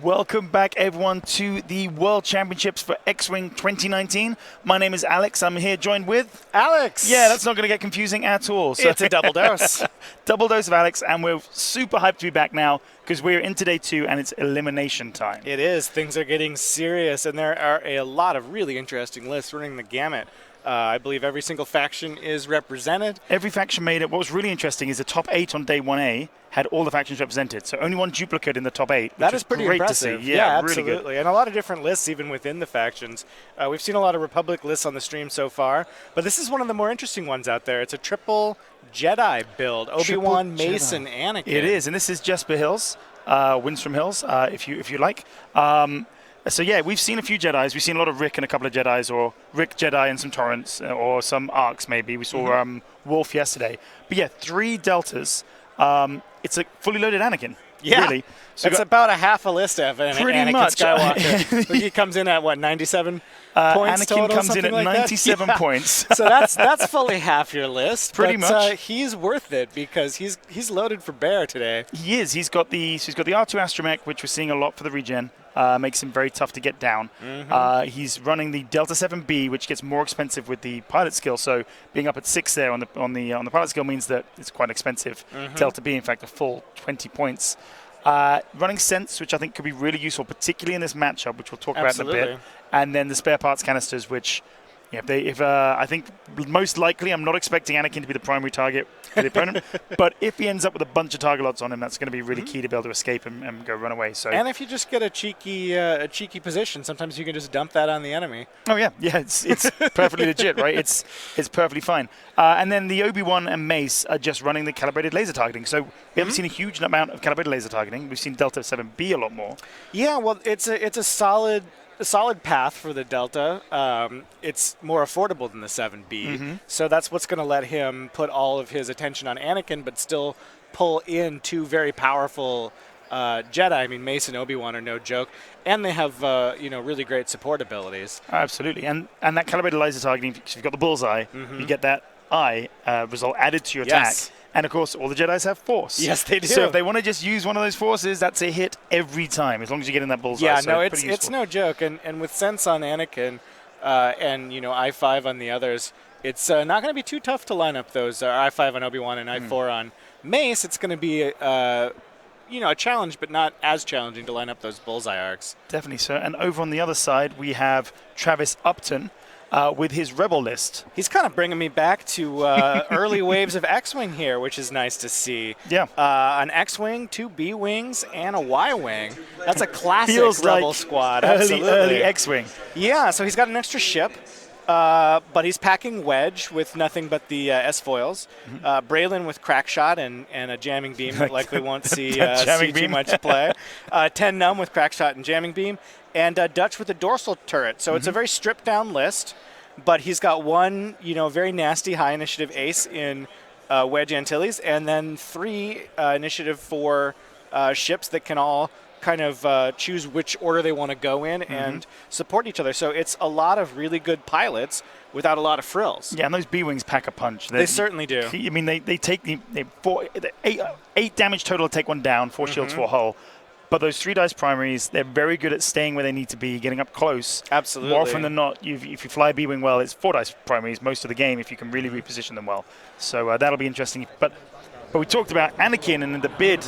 Welcome back, everyone, to the World Championships for X-Wing 2019. My name is Alex. I'm here joined with... Alex! Yeah, that's not going to get confusing at all. So it's a double dose. Double dose of Alex, and we're super hyped to be back now because we're into day 2 and it's elimination time. It is. Things are getting serious, and there are a lot of really interesting lists running the gamut. I believe every single faction is represented. Every faction made it. What was really interesting is the top 8 on day 1A had all the factions represented. So only one duplicate in the top 8. That is pretty great impressive. To see. Yeah, absolutely. Really good. And a lot of different lists even within the factions. We've seen a lot of Republic lists on the stream so far, but this is one of the more interesting ones out there. It's a triple Jedi build. Obi-Wan, Mason, Anakin. It is, and this is Jesper Hills, Winström Hills, if you like. So yeah, we've seen a few Jedis. We've seen a lot of Rick and a couple of Jedis, or Rick Jedi and some Torrents, or some Arcs maybe. We saw Wolf yesterday. But yeah, 3 Deltas. It's a fully loaded Anakin. Yeah, really. So it's about a half a list of Anakin much. Skywalker. He comes in at what, 97 points Anakin total? comes in at like 97 points. So that's fully half your list. Pretty much. He's worth it because he's loaded for bear today. He is. He's got the R2 Astromech, which we're seeing a lot for the regen. Makes him very tough to get down. He's running the Delta 7B, which gets more expensive with the pilot skill. So being up at 6 there on the pilot skill means that it's quite expensive. Delta B, in fact, a full 20 points. Running Sense, which I think could be really useful, particularly in this matchup, which we'll talk about in a bit. And then the spare parts canisters, which, I think most likely, I'm not expecting Anakin to be the primary target for the opponent, but if he ends up with a bunch of target lots on him, that's going to be really key to be able to escape and go run away. So. And if you just get a cheeky position, sometimes you can just dump that on the enemy. Oh yeah, it's perfectly legit, right? It's perfectly fine. And then the Obi-Wan and Mace are just running the calibrated laser targeting. So we haven't seen a huge amount of calibrated laser targeting. We've seen Delta 7B a lot more. Yeah, well, it's a solid path for the Delta. It's more affordable than the 7B, so that's what's going to let him put all of his attention on Anakin, but still pull in 2 very powerful Jedi. I mean, Mace and Obi-Wan are no joke, and they have really great support abilities. Absolutely, and that calibrated laser targeting, because you've got the bullseye, you get that eye result added to your attack. And, of course, all the Jedis have Force. Yes, they do. So if they want to just use one of those Forces, that's a hit every time, as long as you get in that bullseye. Yeah, so no, it's no joke. And with Sense on Anakin and, I5 on the others, it's not going to be too tough to line up those I5 on Obi-Wan and I4 on Mace. It's going to be, a challenge, but not as challenging to line up those bullseye arcs. Definitely so. And over on the other side, we have Travis Upton. With his Rebel list. He's kind of bringing me back to early waves of X-Wing here, which is nice to see. Yeah. An X-Wing, 2 B-Wings, and a Y-Wing. That's a classic Feels Rebel like squad. Early X-Wing. Yeah, so he's got an extra ship, but he's packing Wedge with nothing but the S-foils. Braylon with Crackshot and a Jamming Beam that likely won't see too much play. 10 Numb with Crackshot and Jamming Beam. And Dutch with a dorsal turret. So it's a very stripped-down list, but he's got 1, very nasty high-initiative ace in Wedge Antilles, and then 3 initiative 4 ships that can all kind of choose which order they want to go in and support each other. So it's a lot of really good pilots without a lot of frills. Yeah, and those B-Wings pack a punch. They certainly do. I mean, they take the 8 damage total to take 1 down, 4 shields, 4 hull. But those 3 dice primaries, they're very good at staying where they need to be, getting up close. Absolutely. More often than not, if you fly a B-Wing well, it's 4 dice primaries most of the game if you can really reposition them well. So that'll be interesting. But we talked about Anakin and the bid.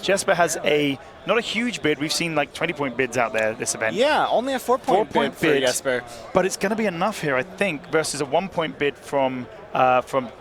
Jesper has not a huge bid. We've seen like 20-point bids out there this event. Yeah, only a 4-point bid for Jesper. But it's going to be enough here, I think, versus a 1-point bid from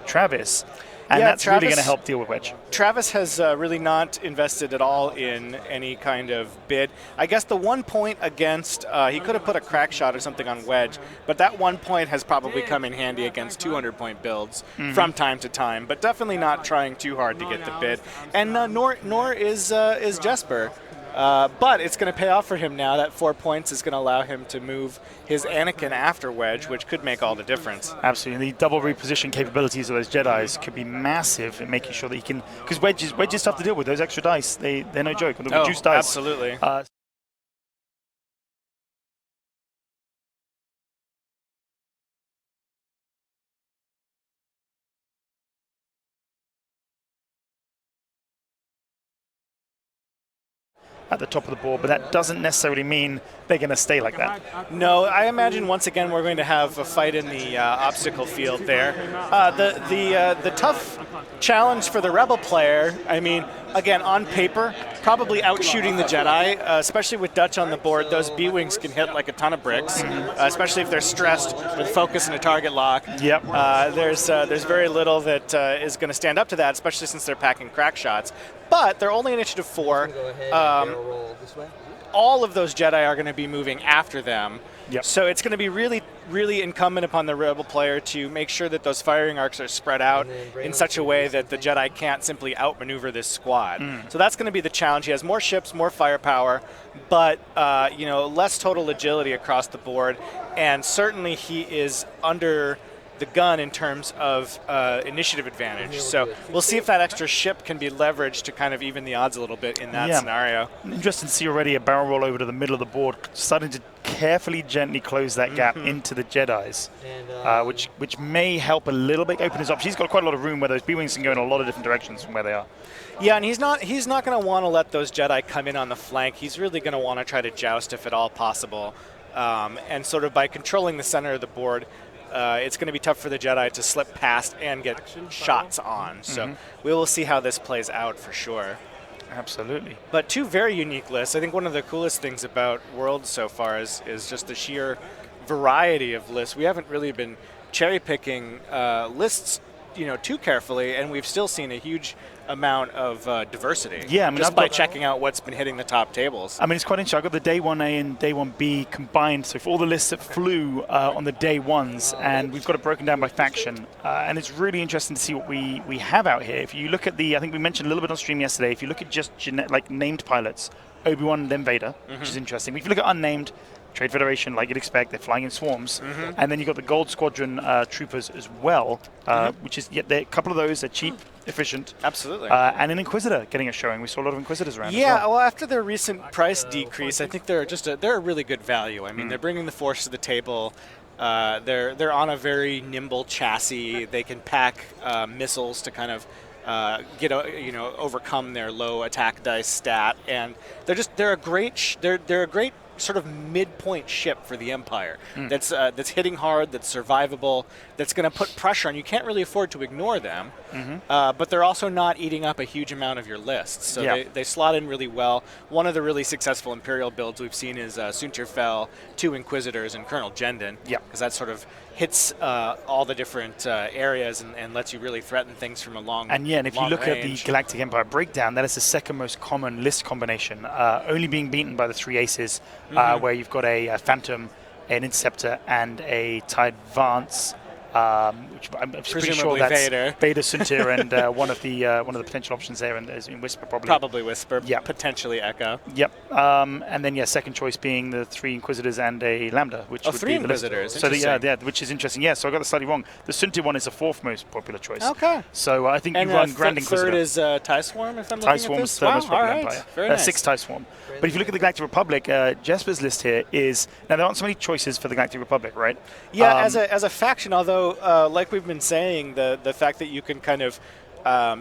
Travis. And that's really going to help deal with Wedge. Travis has really not invested at all in any kind of bid. I guess the 1 point against, he could have put a crack shot or something on Wedge, but that 1 point has probably come in handy against 200-point builds from time to time, but definitely not trying too hard to get the bid. And nor is Jesper. But it's going to pay off for him now. That 4 points is going to allow him to move his Anakin after Wedge, which could make all the difference. Absolutely. The double reposition capabilities of those Jedis could be massive in making sure that he can... Because Wedge is tough to deal with. Those extra dice, they're no joke. The reduced dice. Absolutely. at the top of the board, but that doesn't necessarily mean they're going to stay like that. No, I imagine once again we're going to have a fight in the obstacle field there. The tough challenge for the Rebel player, I mean, again, on paper, probably outshooting the Jedi, especially with Dutch on the board. Those B-Wings can hit like a ton of bricks, especially if they're stressed with focus and a target lock. Yep. There's very little that is going to stand up to that, especially since they're packing crack shots. But they're only initiative 4. All of those Jedi are going to be moving after them. Yep. So it's going to be really, really incumbent upon the Rebel player to make sure that those firing arcs are spread out in such a way that the Jedi can't simply outmaneuver this squad. So that's going to be the challenge. He has more ships, more firepower, but less total agility across the board. And certainly he is under the gun in terms of initiative advantage. So we'll see if that extra ship can be leveraged to kind of even the odds a little bit in that scenario. Interesting to see already a barrel roll over to the middle of the board, starting to carefully, gently close that gap into the Jedis, which may help a little bit open his options. He's got quite a lot of room where those B-Wings can go in a lot of different directions from where they are. Yeah, and he's not going to want to let those Jedi come in on the flank. He's really going to want to try to joust if at all possible. And sort of by controlling the center of the board, it's going to be tough for the Jedi to slip past and get shots on. So we will see how this plays out for sure. Absolutely. But 2 very unique lists. I think one of the coolest things about Worlds so far is just the sheer variety of lists. We haven't really been cherry-picking lists too carefully, and we've still seen a huge amount of diversity. Yeah, I mean, just by checking out what's been hitting the top tables. I mean, it's quite interesting. I've got the day 1A and day 1B combined, so for all the lists that flew on the day 1s, and we've got it broken down by faction, and it's really interesting to see what we have out here. If you look at I think we mentioned a little bit on stream yesterday, if you look at just named pilots, Obi-Wan and then Vader, which is interesting. If you look at unnamed, Trade Federation, like you'd expect, they're flying in swarms. And then you've got the Gold Squadron troopers as well, which is, a couple of those are cheap, efficient. Absolutely. And an Inquisitor getting a showing. We saw a lot of Inquisitors around Yeah, as well. well, after their recent price decrease, I think they're a really good value. I mean, they're bringing the Force to the table. They're on a very nimble chassis. They can pack missiles to kind of overcome their low attack dice stat, and they're a great sort of midpoint ship for the Empire that's hitting hard, that's survivable, that's going to put pressure on. You can't really afford to ignore them, but they're also not eating up a huge amount of your lists. So they slot in really well. One of the really successful Imperial builds we've seen is Sunterfell, 2 Inquisitors, and Colonel Jendon, because that sort of hits all the different areas and lets you really threaten things from a long range. And if you look at the Galactic Empire breakdown, that is the second most common list combination, only being beaten by the 3 aces, where you've got a Phantom, an Interceptor, and a TIE Advance, which I'm pretty sure that's Vader, Suntir, and one of the potential options there, and in Whisper probably. Probably Whisper, potentially Echo. Yep, and then second choice being the 3 Inquisitors and a Lambda, which would 3 be Inquisitors. So which is interesting. Yeah, so I got that slightly wrong. The Suntir one is the 4th most popular choice. Okay. So I think you run Grand Inquisitor. Third is TIE Swarm, if I'm TIE looking Swarm at is this. third most popular Empire. Very nice. 6 TIE Swarm. But if you look at the Galactic Republic, Jesper's list here is now there aren't so many choices for the Galactic Republic, right? Yeah, as a faction, although like we've been saying, the fact that you can kind of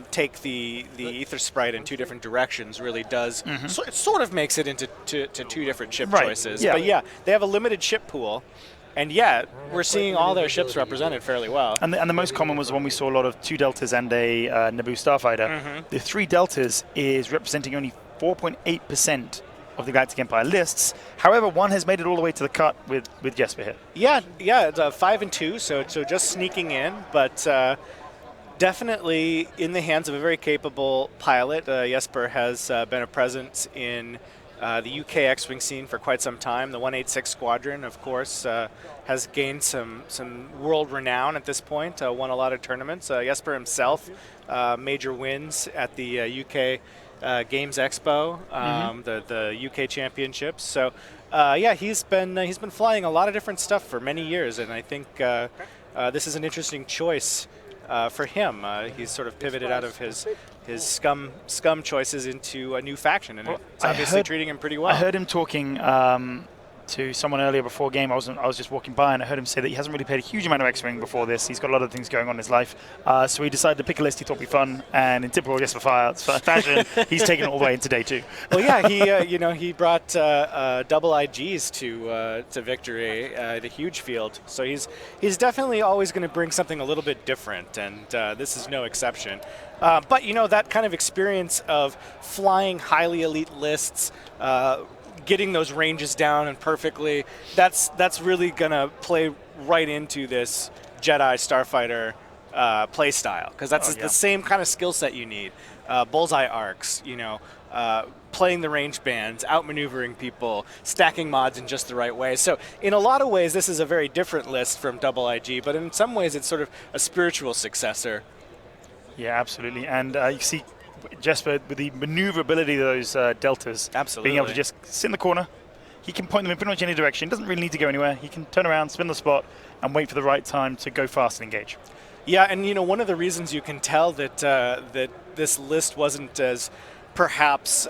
take the Ether Sprite in 2 different directions really does it sort of makes it into 2 different ship choices. Yeah. But they have a limited ship pool. And yet, we're seeing all their ships represented fairly well. And the most common was when we saw a lot of 2 Deltas and a Naboo Starfighter. The 3 Deltas is representing only 4.8% of the Galactic Empire lists. However, one has made it all the way to the cut with Jesper here. Yeah, it's 5 and 2, so just sneaking in, but definitely in the hands of a very capable pilot. Jesper has been a presence in the UK X-Wing scene for quite some time. The 186 Squadron, of course, has gained some world renown at this point, won a lot of tournaments. Jesper himself, major wins at the UK Games Expo, the UK Championships. So, he's been flying a lot of different stuff for many years, and I think this is an interesting choice for him. He's sort of pivoted out of his scum choices into a new faction, and it's obviously treating him pretty well. I heard him talking to someone earlier before game. I was just walking by and I heard him say that he hasn't really played a huge amount of X-Wing before this. He's got a lot of things going on in his life. So he decided to pick a list he thought would be fun, and in typical Jesper fashion, he's taken it all the way into day 2. Well, yeah, he brought double IGs to victory, the huge field. So he's definitely always going to bring something a little bit different, and this is no exception. But that kind of experience of flying highly elite lists, getting those ranges down and perfectly, that's really going to play right into this Jedi Starfighter play style, because that's the same kind of skill set you need. Bullseye arcs, playing the range bands, outmaneuvering people, stacking mods in just the right way. So in a lot of ways, this is a very different list from Double IG, but in some ways, it's sort of a spiritual successor. Yeah, absolutely. And you see Jesper, with the maneuverability of those deltas, absolutely, being able to just sit in the corner, he can point them in pretty much any direction. He doesn't really need to go anywhere. He can turn around, spin the spot, and wait for the right time to go fast and engage. Yeah, and one of the reasons you can tell that that this list wasn't as perhaps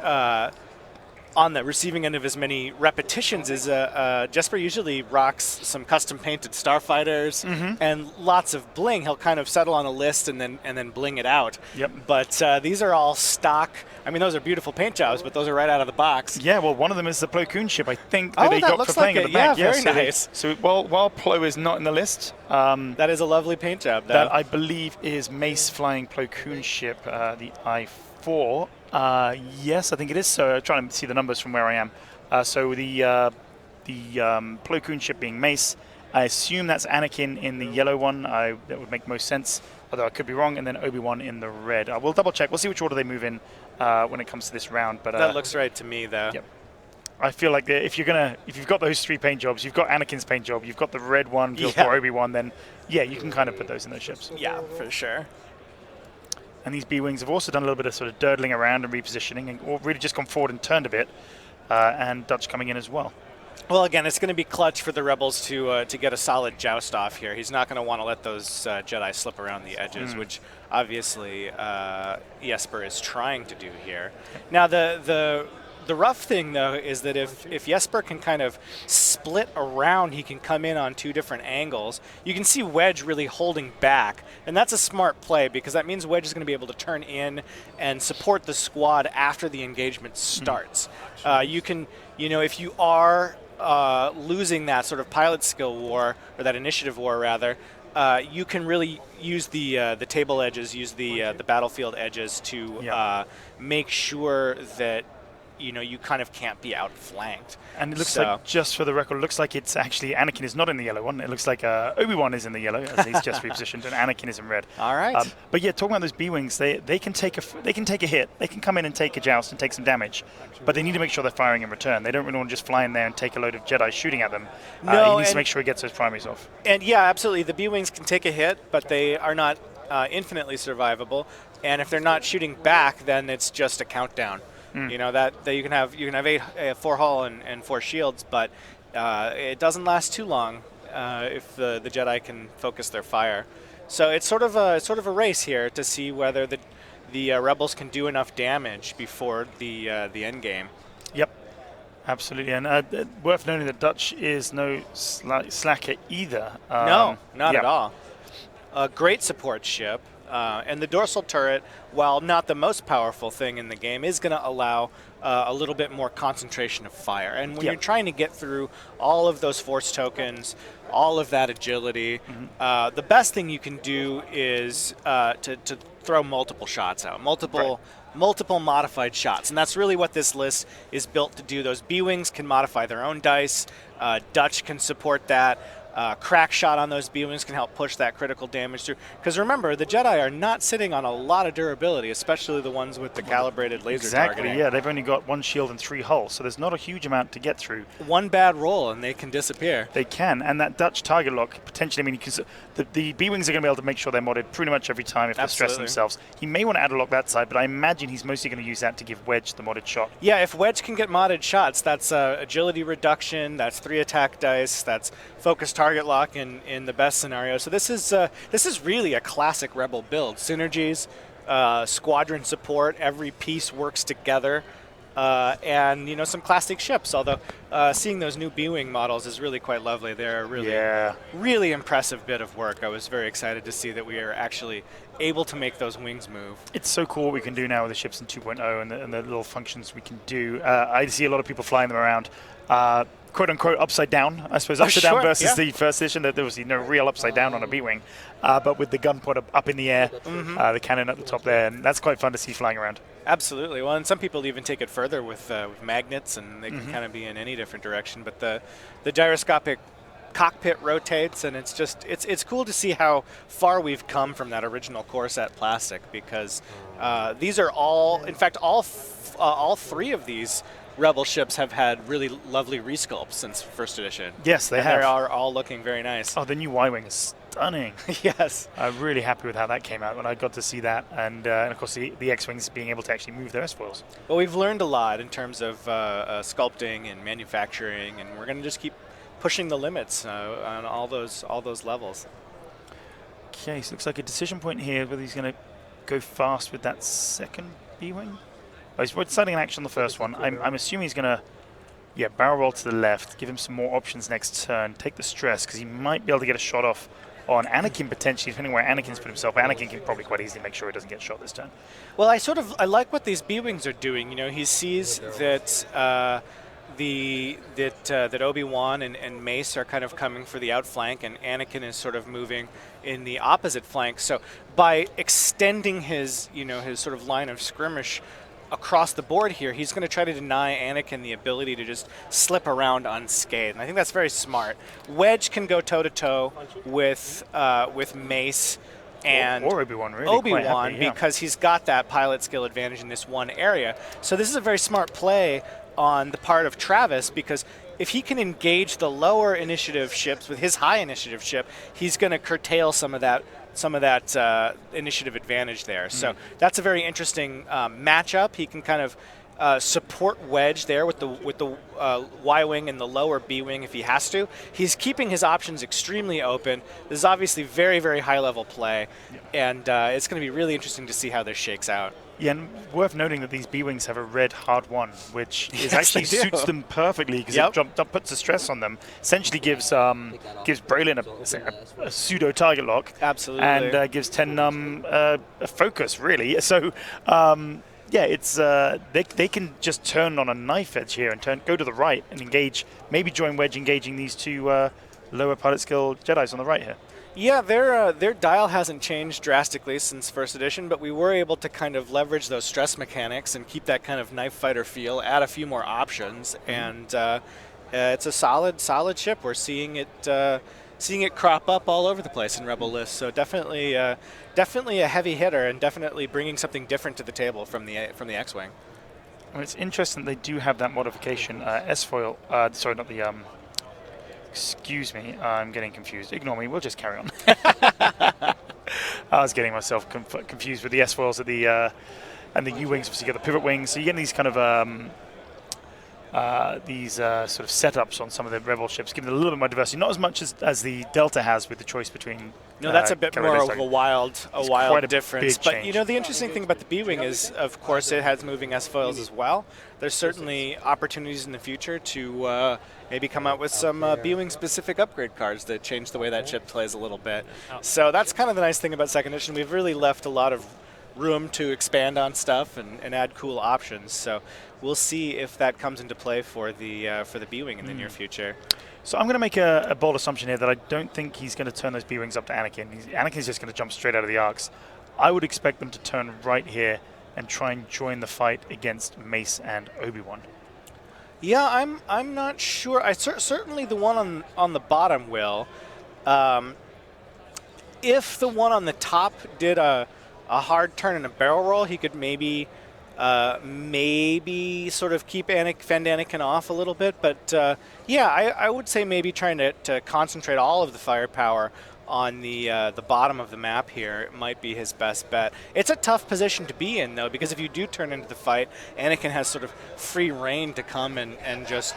on the receiving end of as many repetitions is Jesper usually rocks some custom painted starfighters and lots of bling. He'll kind of settle on a list and then bling it out. Yep. But these are all stock. I mean, those are beautiful paint jobs, but those are right out of the box. Yeah, well, one of them is the Plo Koon ship, I think, that they got looks for playing like at the back. Yeah, very nice. So while Plo is not in the list, that is a lovely paint job, though. That I believe is Mace flying Plo Koon ship, the I-4. Yes, I think it is. So I'm trying to see the numbers from where I am. So the Plo Koon ship being Mace, I assume that's Anakin in the yellow one. That would make most sense, although I could be wrong. And then Obi-Wan in the red. We'll double check. We'll see which order they move in when it comes to this round. But that looks right to me, though. Yep. I feel like if you've got those 3 paint jobs, you've got Anakin's paint job, you've got the red one for Obi-Wan, then yeah, you can kind of put those in those ships. Yeah, for sure. And these B-Wings have also done a little bit of sort of durdling around and repositioning, or really just gone forward and turned a bit, and Dutch coming in as well. Well, again, it's going to be clutch for the Rebels to get a solid joust off here. He's not going to want to let those Jedi slip around the edges, which obviously Jesper is trying to do here. Now, the rough thing, though, is that if Jesper can kind of split around, he can come in on 2 different angles. You can see Wedge really holding back, and that's a smart play because that means Wedge is going to be able to turn in and support the squad after the engagement starts. You can, if you are losing that sort of pilot skill war, or that initiative war, rather, you can really use the table edges, use the battlefield edges to make sure that you kind of can't be outflanked. And it looks like, just for the record, it looks like it's actually Anakin is not in the yellow one. It looks like Obi-Wan is in the yellow, as he's just repositioned, and Anakin is in red. All right. But yeah, talking about those B-Wings, they can take a hit. They can come in and take a joust and take some damage, but they need to make sure they're firing in return. They don't really want to just fly in there and take a load of Jedi shooting at them. No, he needs to make sure he gets those primaries off. And yeah, absolutely. The B-Wings can take a hit, but they are not infinitely survivable. And if they're not shooting back, then it's just a countdown. That you can have 4 hull and 4 shields, but it doesn't last too long if the Jedi can focus their fire. So it's sort of a race here to see whether the Rebels can do enough damage before the end game. Yep, absolutely. And worth noting that Dutch is no slacker either. No, not at all. A great support ship. And the dorsal turret, while not the most powerful thing in the game, is going to allow a little bit more concentration of fire. And when you're trying to get through all of those force tokens, all of that agility, the best thing you can do is to throw multiple shots out, multiple modified shots. And that's really what this list is built to do. Those B-Wings can modify their own dice. Dutch can support that. Crack shot on those B-Wings can help push that critical damage through. Because remember, the Jedi are not sitting on a lot of durability, especially the ones with the calibrated laser targeting. Yeah, they've only got 1 shield and 3 hull, so there's not a huge amount to get through. One bad roll and they can disappear. They can, and that Dutch target lock potentially, because the B-Wings are going to be able to make sure they're modded pretty much every time if they stress themselves. He may want to add a lock that side, but I imagine he's mostly going to use that to give Wedge the modded shot. Yeah, if Wedge can get modded shots, that's agility reduction, that's 3 attack dice, that's focus target lock in the best scenario. So this is really a classic Rebel build. Synergies, squadron support, every piece works together. and some classic ships. Although seeing those new B-wing models is really quite lovely. They're a really impressive bit of work. I was very excited to see that we are actually able to make those wings move. It's so cool what we can do now with the ships in 2.0 and the little functions we can do. I see a lot of people flying them around, quote unquote upside down. I suppose upside down versus the first edition. There was no real upside down on a B-wing, but with the gun pod up in the air, the cannon at the top there, and that's quite fun to see flying around. Absolutely. Well, and some people even take it further with magnets, and they can kind of be in any different direction. But the gyroscopic cockpit rotates, and it's cool to see how far we've come from that original core set plastic, because these are all, in fact, all three of these Rebel ships have had really lovely resculpts since first edition. Yes, they have. They are all looking very nice. Oh, the new Y-wing is stunning. Yes. I'm really happy with how that came out when I got to see that, and of course the X-wings being able to actually move their S-foils. Well, we've learned a lot in terms of sculpting and manufacturing, and we're going to just keep pushing the limits on all those levels. Okay, so it looks like a decision point here whether he's going to go fast with that second B-wing. Oh, he's deciding an action on the first one. I'm assuming he's going to, barrel roll to the left, give him some more options next turn, take the stress, because he might be able to get a shot off on Anakin potentially, depending where Anakin's put himself. But Anakin can probably quite easily make sure he doesn't get shot this turn. Well, I like what these B-wings are doing. He sees that that Obi-Wan and Mace are kind of coming for the outflank, and Anakin is sort of moving in the opposite flank. So by extending his sort of line of skirmish across the board here, he's going to try to deny Anakin the ability to just slip around unscathed. And I think that's very smart. Wedge can go toe-to-toe with Mace and or Obi-Wan, really. Because he's got that pilot skill advantage in this one area. So this is a very smart play on the part of Travis, because if he can engage the lower initiative ships with his high initiative ship, he's going to curtail some of that initiative advantage there. So that's a very interesting matchup. He can kind of support Wedge there with the Y-wing and the lower B-wing if he has to. He's keeping his options extremely open. This is obviously very, very high-level play, and it's going to be really interesting to see how this shakes out. Yeah, and worth noting that these B-wings have a red hard one, which actually suits them perfectly, because it puts the stress on them. Essentially gives Braylon a pseudo target lock. Absolutely. And gives Ten Num a focus, really. So, it's they can just turn on a knife edge here and go to the right and engage. Maybe join Wedge engaging these two lower pilot skill Jedis on the right here. Yeah, their dial hasn't changed drastically since first edition, but we were able to kind of leverage those stress mechanics and keep that kind of knife fighter feel, add a few more options, and it's a solid ship. We're seeing it crop up all over the place in Rebel lists. So definitely a heavy hitter, and definitely bringing something different to the table from the X-wing. Well, it's interesting they do have that modification, S-foil. Sorry, not the. Excuse me, I'm getting confused. Ignore me, we'll just carry on. I was getting myself confused with the S-foils and the U-wings. Obviously, you get the pivot wings, so you get these kind of sort of setups on some of the Rebel ships, giving it a little bit more diversity. Not as much as the Delta has with the choice between. No, that's a bit more of a wild difference. But the interesting thing about the B-wing is, of course, it has moving S-foils as well. There's certainly opportunities in the future to maybe come out with some B-wing specific upgrade cards that change the way that ship plays a little bit. So that's kind of the nice thing about second edition. We've really left a lot of room to expand on stuff and add cool options. So we'll see if that comes into play for the B-wing in the near future. So I'm going to make a bold assumption here that I don't think he's going to turn those B-wings up to Anakin. Anakin's just going to jump straight out of the arcs. I would expect them to turn right here and try and join the fight against Mace and Obi-Wan. Yeah, I'm not sure. Certainly the one on the bottom will. If the one on the top did a hard turn and a barrel roll, he could maybe sort of fend Anakin off a little bit. But I would say maybe trying to concentrate all of the firepower on the bottom of the map here might be his best bet. It's a tough position to be in, though, because if you do turn into the fight, Anakin has sort of free reign to come and just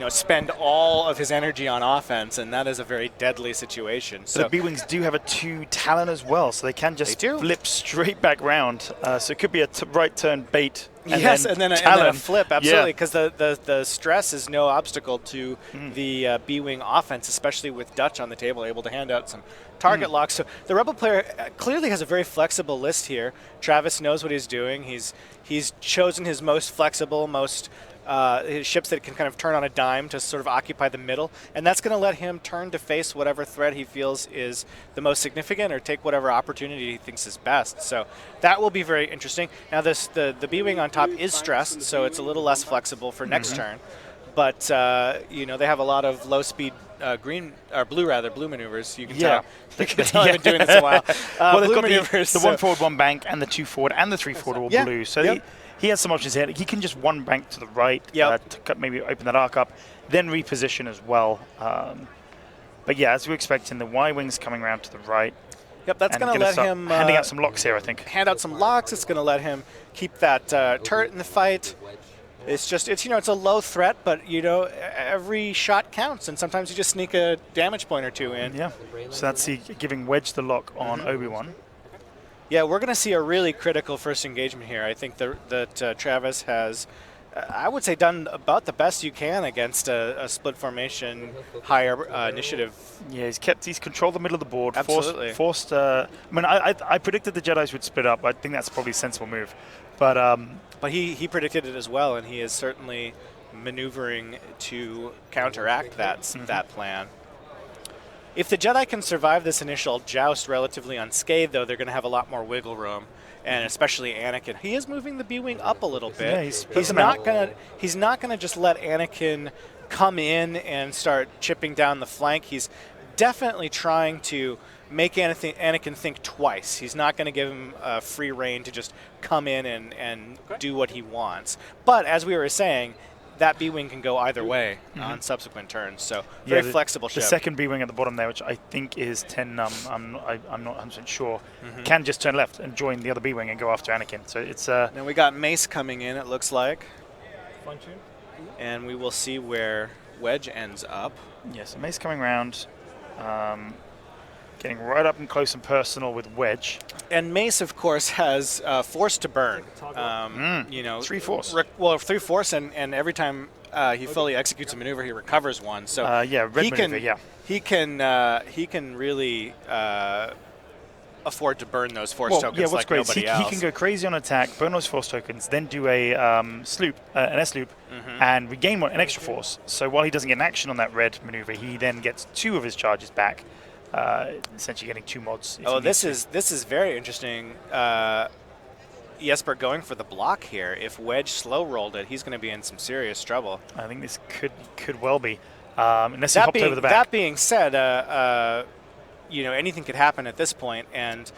spend all of his energy on offense, and that is a very deadly situation. So the B-wings do have a 2 Talon as well, so they can just flip straight back round. So it could be a right turn bait and then a flip, absolutely, because the stress is no obstacle to the B-Wing offense, especially with Dutch on the table, able to hand out some target locks. So the Rebel player clearly has a very flexible list here. Travis knows what he's doing. He's chosen his most flexible, his ships that can kind of turn on a dime to sort of occupy the middle, and that's going to let him turn to face whatever threat he feels is the most significant or take whatever opportunity he thinks is best. So that will be very interesting. Now the B-Wing on top is stressed, so it's a little less flexible for next turn, but they have a lot of low-speed blue maneuvers. You can tell. You can tell I've been doing this a while. Well, they've got the 1 forward, 1 bank, and the 2 forward, and the 3 forward all blue. So he has some options here. He can just 1 bank to the right, to maybe open that arc up, then reposition as well. But yeah, as we expecting, the Y-Wing's coming around to the right. Yep, that's going to let him handing out some locks here, I think. Hand out some locks. It's going to let him keep that turret in the fight. It's a low threat, but every shot counts, and sometimes you just sneak a damage point or 2 in. Yeah. So that's giving Wedge the lock on Obi-Wan. Yeah, we're going to see a really critical first engagement here. I think that Travis has, I would say, done about the best you can against a split formation, higher initiative. Yeah, he's controlled the middle of the board. Absolutely. I predicted the Jedis would split up. I think that's probably a sensible move. But he predicted it as well, and he is certainly maneuvering to counteract that plan. If the Jedi can survive this initial joust relatively unscathed, though, they're going to have a lot more wiggle room, and especially Anakin. He is moving the B-Wing up a little bit. Yeah, he's not gonna just let Anakin come in and start chipping down the flank. He's definitely trying to make Anakin think twice. He's not going to give him free rein to just come in and do what he wants. But as we were saying, that B-Wing can go either way on subsequent turns. So very flexible ship. The second B-Wing at the bottom there, which I think is 10 I'm not 100% sure, can just turn left and join the other B-Wing and go after Anakin. So it's Then we got Mace coming in, it looks like. And we will see where Wedge ends up. Yeah, so Mace coming around. Getting right up and close and personal with Wedge. And Mace, of course, has force to burn. 3 force. 3 force, and every time he fully executes a maneuver, he recovers 1. So red maneuver, he can really afford to burn those force tokens like nobody else. He can go crazy on attack, burn those force tokens, then do a sloop, an S-loop, and regain an extra force. So while he doesn't get an action on that red maneuver, he then gets 2 of his charges back. Essentially getting 2 mods. This is very interesting. Jesper going for the block here. If Wedge slow rolled it, he's going to be in some serious trouble. I think this could well be, unless he hopped over the back. That being said, anything could happen at this point, and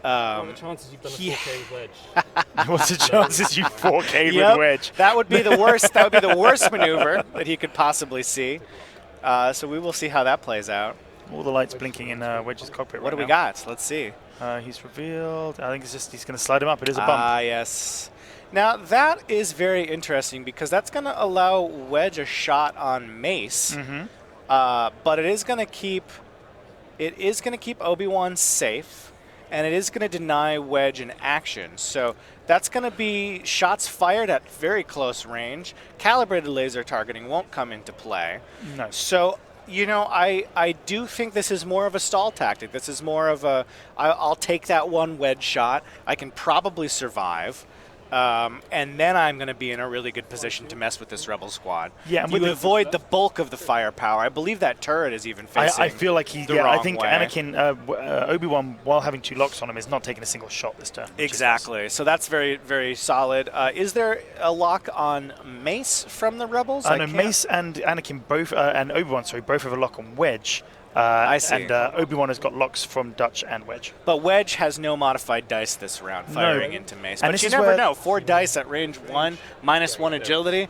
what are the chances you've done a 4K with Wedge? What's the chances you 4K with Wedge? That would be the worst. That would be the worst maneuver that he could possibly see. So we will see how that plays out. All the lights blinking in Wedge's cockpit What right do we now. got? Let's see. He's revealed. I think he's going to slide him up. It is a bump. Ah, yes. Now, that is very interesting because that's going to allow Wedge a shot on Mace. But it is going to keep Obi-Wan safe, and it is going to deny Wedge an action. So that's going to be shots fired at very close range. Calibrated laser targeting won't come into play. No. So, I do think this is more of a stall tactic. This is more of I'll take that 1 Wedge shot. I can probably survive. And then I'm going to be in a really good position to mess with this Rebel squad. Yeah, you avoid the bulk of the firepower. I believe that turret is even facing I feel like the wrong I think way. Anakin, Obi-Wan, while having 2 locks on him, is not taking a single shot this turn. Exactly. So that's very, very solid. Is there a lock on Mace from the Rebels? No, Mace and Anakin both, and Obi-Wan, both have a lock on Wedge. I see. And Obi-Wan has got locks from Dutch and Wedge. But Wedge has no modified dice this round firing into Mace. And but you never know. 4 dice at range 1, -1 agility.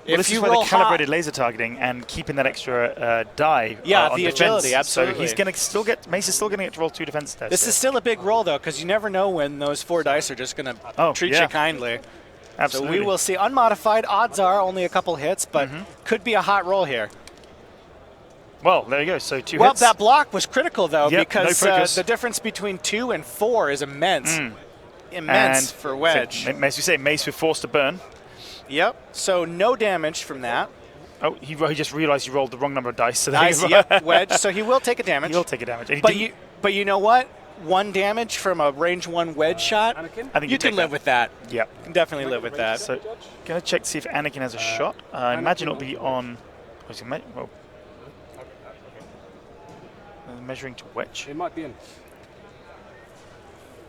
Well, this is where the calibrated laser targeting and keeping that extra die on the defense. agility, absolutely. So he's going to still get, Mace is still going to get to roll 2 defense tests. This is still a big roll, though, because you never know when those 4 dice are just going to treat you kindly. Absolutely. So we will see. Unmodified, odds are only a couple hits, but could be a hot roll here. Well, there you go. So 2 hits. Well, that block was critical, though, Yep, because the difference between 2 and 4 is immense. immense for Wedge. So, as you say, Mace with force to burn. Yep. So no damage from that. Oh, he just realized you rolled the wrong number of dice. So Nice. Yep. Wedge. So he will take a damage. He will take a damage. But you know what? 1 damage from a range 1 wedge shot. Anakin? I think you can live with that. Yep. You can definitely live with that. So, gonna check to see if Anakin has a shot. I imagine it'll be on. Measuring to Wedge. It might be in.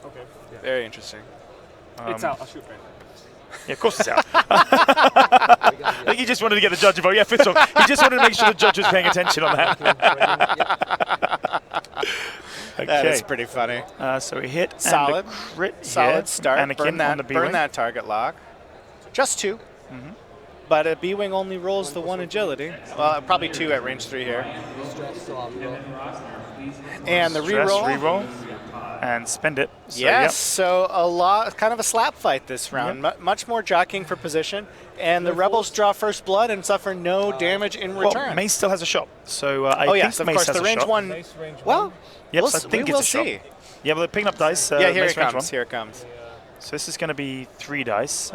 Okay. Yeah. Very interesting. It's out. I'll shoot for it. Yeah, of course it's out. I think he just wanted to get the judge involved. Yeah, fifth one. He just wanted to make sure the judge was paying attention on that. Okay. That is pretty funny. So he hit. Solid. And a crit Solid here. start. Anakin on the B-wing. Burn that target lock. Just 2. But a B-wing only rolls the 1 agility. Well, probably 2 at range 3 here. And the reroll. Reroll. And spend it. So, Yes, so kind of a slap fight this round. Much more jockeying for position. And the Rebels draw first blood and suffer no damage in return. Well, Mace still has a shot. So I oh, think yes, of Mace course, has the a range shot. 1. Well, Yep, we'll, so I think we it's will a shot. see. Yeah, well, they're picking up dice. Yeah, here Mace it range comes. 1. Here it comes. So this is going to be 3 dice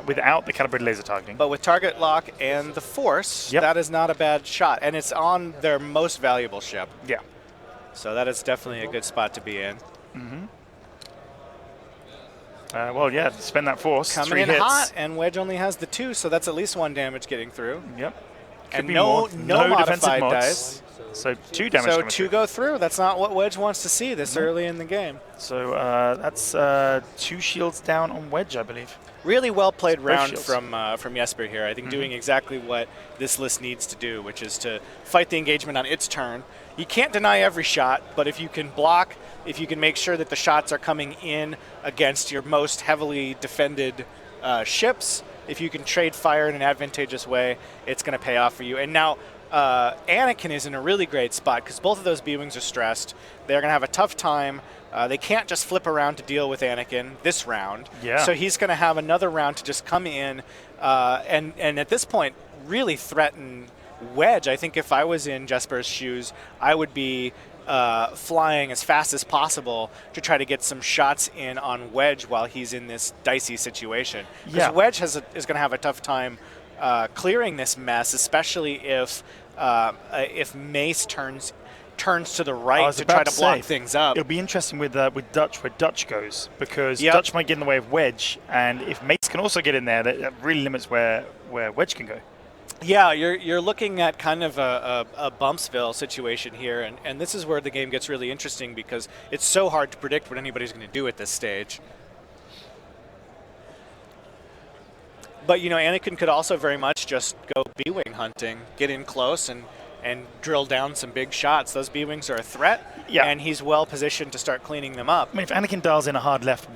without the calibrated laser targeting. But with target lock and the force, that is not a bad shot. And it's on their most valuable ship. Yeah. So that is definitely a good spot to be in. Well, yeah, spend that force. Coming 3 in hits. hot, and Wedge only has the 2, so that's at least 1 damage getting through. Yep. Could And be no more. defensive modified mods. dice. So 2 damage So coming 2 through. go through. That's not what Wedge wants to see this early in the game. So that's 2 shields down on Wedge, I believe. Really well played Both round shields. from Jesper here. I think doing exactly what this list needs to do, which is to fight the engagement on its turn. You can't deny every shot, but if you can block, if you can make sure that the shots are coming in against your most heavily defended ships, if you can trade fire in an advantageous way, it's going to pay off for you. And now Anakin is in a really great spot because both of those B-Wings are stressed. They're going to have a tough time. They can't just flip around to deal with Anakin this round. Yeah. So he's going to have another round to just come in and at this point really threaten Wedge. I think if I was in Jesper's shoes, I would be flying as fast as possible to try to get some shots in on Wedge while he's in this dicey situation. Because Wedge is going to have a tough time clearing this mess, especially if Mace turns to the right to try to block things up. It'll be interesting with Dutch where Dutch goes, because Dutch might get in the way of Wedge, and if Mace can also get in there, that really limits where Wedge can go. Yeah, you're looking at kind of a Bumpsville situation here, and this is where the game gets really interesting because it's so hard to predict what anybody's going to do at this stage. But, you know, Anakin could also very much just go B-Wing hunting, get in close and drill down some big shots. Those B-Wings are a threat, and he's well positioned to start cleaning them up. I mean, if Anakin dials in a hard left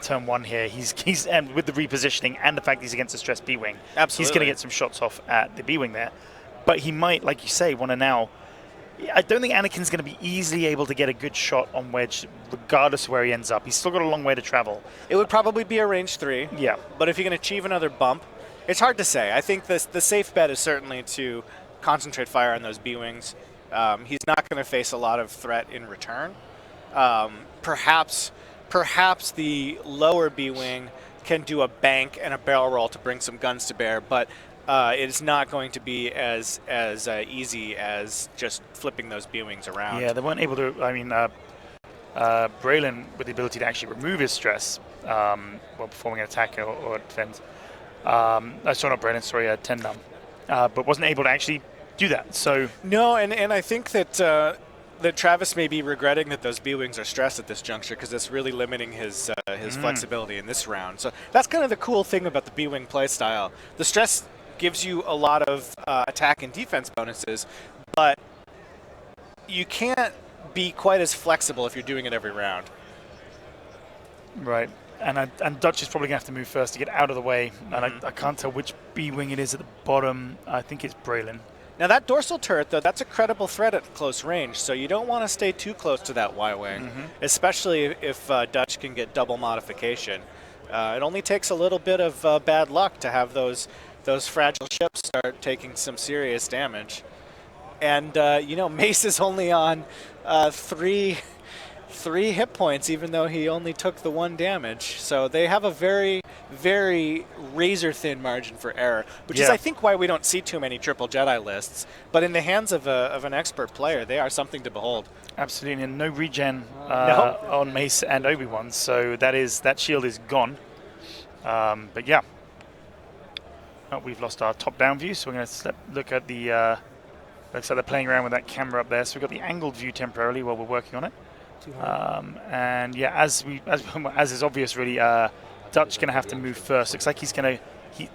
turn 1 here, he's and with the repositioning and the fact he's against a stressed B-Wing, he's going to get some shots off at the B-Wing there. But he might, like you say, want to now... I don't think Anakin's going to be easily able to get a good shot on Wedge, regardless of where he ends up. He's still got a long way to travel. It would probably be a range 3. Yeah. But if he can achieve another bump, it's hard to say. I think the safe bet is certainly to concentrate fire on those B-Wings. He's not going to face a lot of threat in return. Perhaps the lower B-Wing can do a bank and a barrel roll to bring some guns to bear, but it is not going to be as easy as just flipping those B-Wings around. Yeah, they weren't able to. I mean, Braylon with the ability to actually remove his stress while performing an attack or defense. Sorry, not Braylon. Sorry, Tendam, but wasn't able to actually do that. So no, and I think that Travis may be regretting that those B-Wings are stressed at this juncture because it's really limiting his flexibility in this round. So that's kind of the cool thing about the B-Wing playstyle. The stress gives you a lot of attack and defense bonuses, but you can't be quite as flexible if you're doing it every round. Right. And Dutch is probably going to have to move first to get out of the way. And I can't tell which B-Wing it is at the bottom. I think it's Braylon. Now that dorsal turret, though, that's a credible threat at close range, so you don't want to stay too close to that Y-Wing, especially if Dutch can get double modification. It only takes a little bit of bad luck to have those fragile ships start taking some serious damage. And, you know, Mace is only on three 3 hit points, even though he only took the 1 damage. So they have a very, very razor-thin margin for error, which is, I think, why we don't see too many triple Jedi lists. But in the hands of an expert player, they are something to behold. Absolutely, and no regen on Mace and Obi-Wan, so that shield is gone. But yeah, we've lost our top-down view, so we're going to look at the. Looks like they're playing around with that camera up there, so we've got the angled view temporarily while we're working on it. And yeah, as is obvious, really, Dutch going to have to move first. Looks like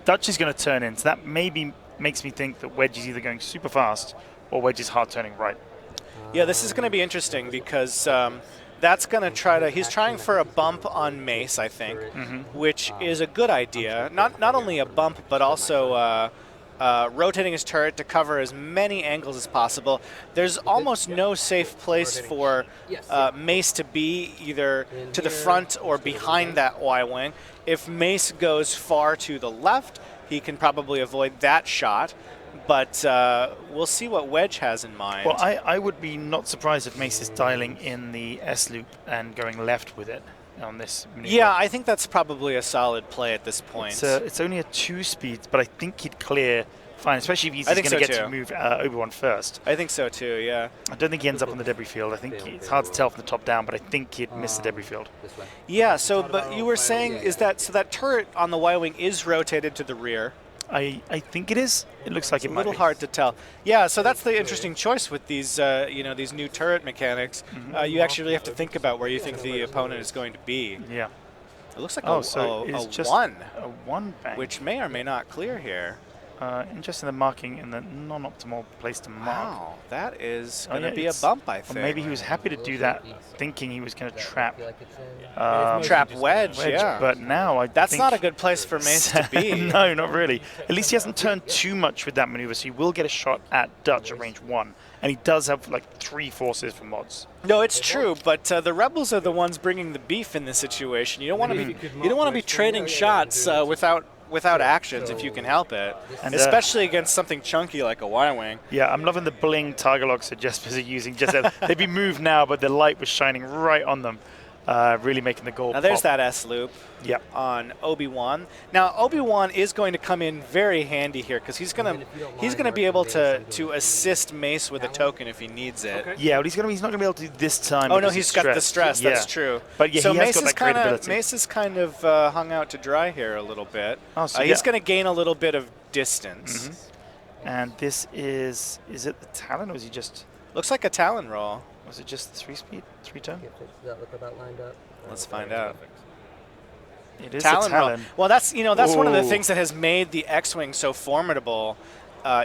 Dutch is going to turn in, so that maybe makes me think that Wedge is either going super fast or Wedge is hard turning right. Yeah, this is going to be interesting because that's going to he's trying for a bump on Mace, I think, which is a good idea. Not only a bump, but also rotating his turret to cover as many angles as possible. There's almost no safe place for Mace to be, either to the front or behind that Y-wing. If Mace goes far to the left, he can probably avoid that shot. But we'll see what Wedge has in mind. Well, I would be not surprised if Mace is dialing in the S-loop and going left with it on this maneuver. Yeah, I think that's probably a solid play at this point. It's only a 2-speed, but I think he'd clear fine, especially if he's going to get to move Obi-Wan first. I think so too, yeah. I don't think he ends up on the debris field. I think it's hard to tell from the top down, but I think he'd miss the debris field. Yeah, but you were saying, that turret on the Y-wing is rotated to the rear? I think it is. It looks like it might be. A little hard to tell. Yeah, so that's the interesting choice with these these new turret mechanics. You actually really have to think about where you think the opponent is going to be. Yeah. It looks like a 1. A 1 bang. Which may or may not clear here. Interesting, the marking in the non-optimal place to mark. Wow, that is going to be a bump, I think. Well, maybe he was happy to do that, thinking he was going to trap Wedge, yeah. But now that's not a good place for Mace to be. No, not really. At least he hasn't turned too much with that maneuver, so he will get a shot at Dutch at range 1. And he does have like 3 forces for mods. No, it's true, but the Rebels are the ones bringing the beef in this situation. You don't want to be trading shots without actions if you can help it, and especially against something chunky like a Y-wing. Yeah, I'm loving the bling target locks that Jespers are using. They'd be moved now, but the light was shining right on them, really making the goal. Now there's that S-loop on Obi-Wan. Now Obi-Wan is going to come in very handy here because he's gonna be able to assist Mace with a token if he needs it. Okay. Yeah, but he's not gonna be able to do this time. Oh no, he's got the stress. That's true. But yeah, so he has got that great ability. Mace is kind of hung out to dry here a little bit. Oh, so he's going to gain a little bit of distance. And this is it the Talon or is he just? Looks like a Talon roll. Was it just the 3-speed, 3-turn? Let's find out. It is Talon. Talon. Well, that's one of the things that has made the X-wing so formidable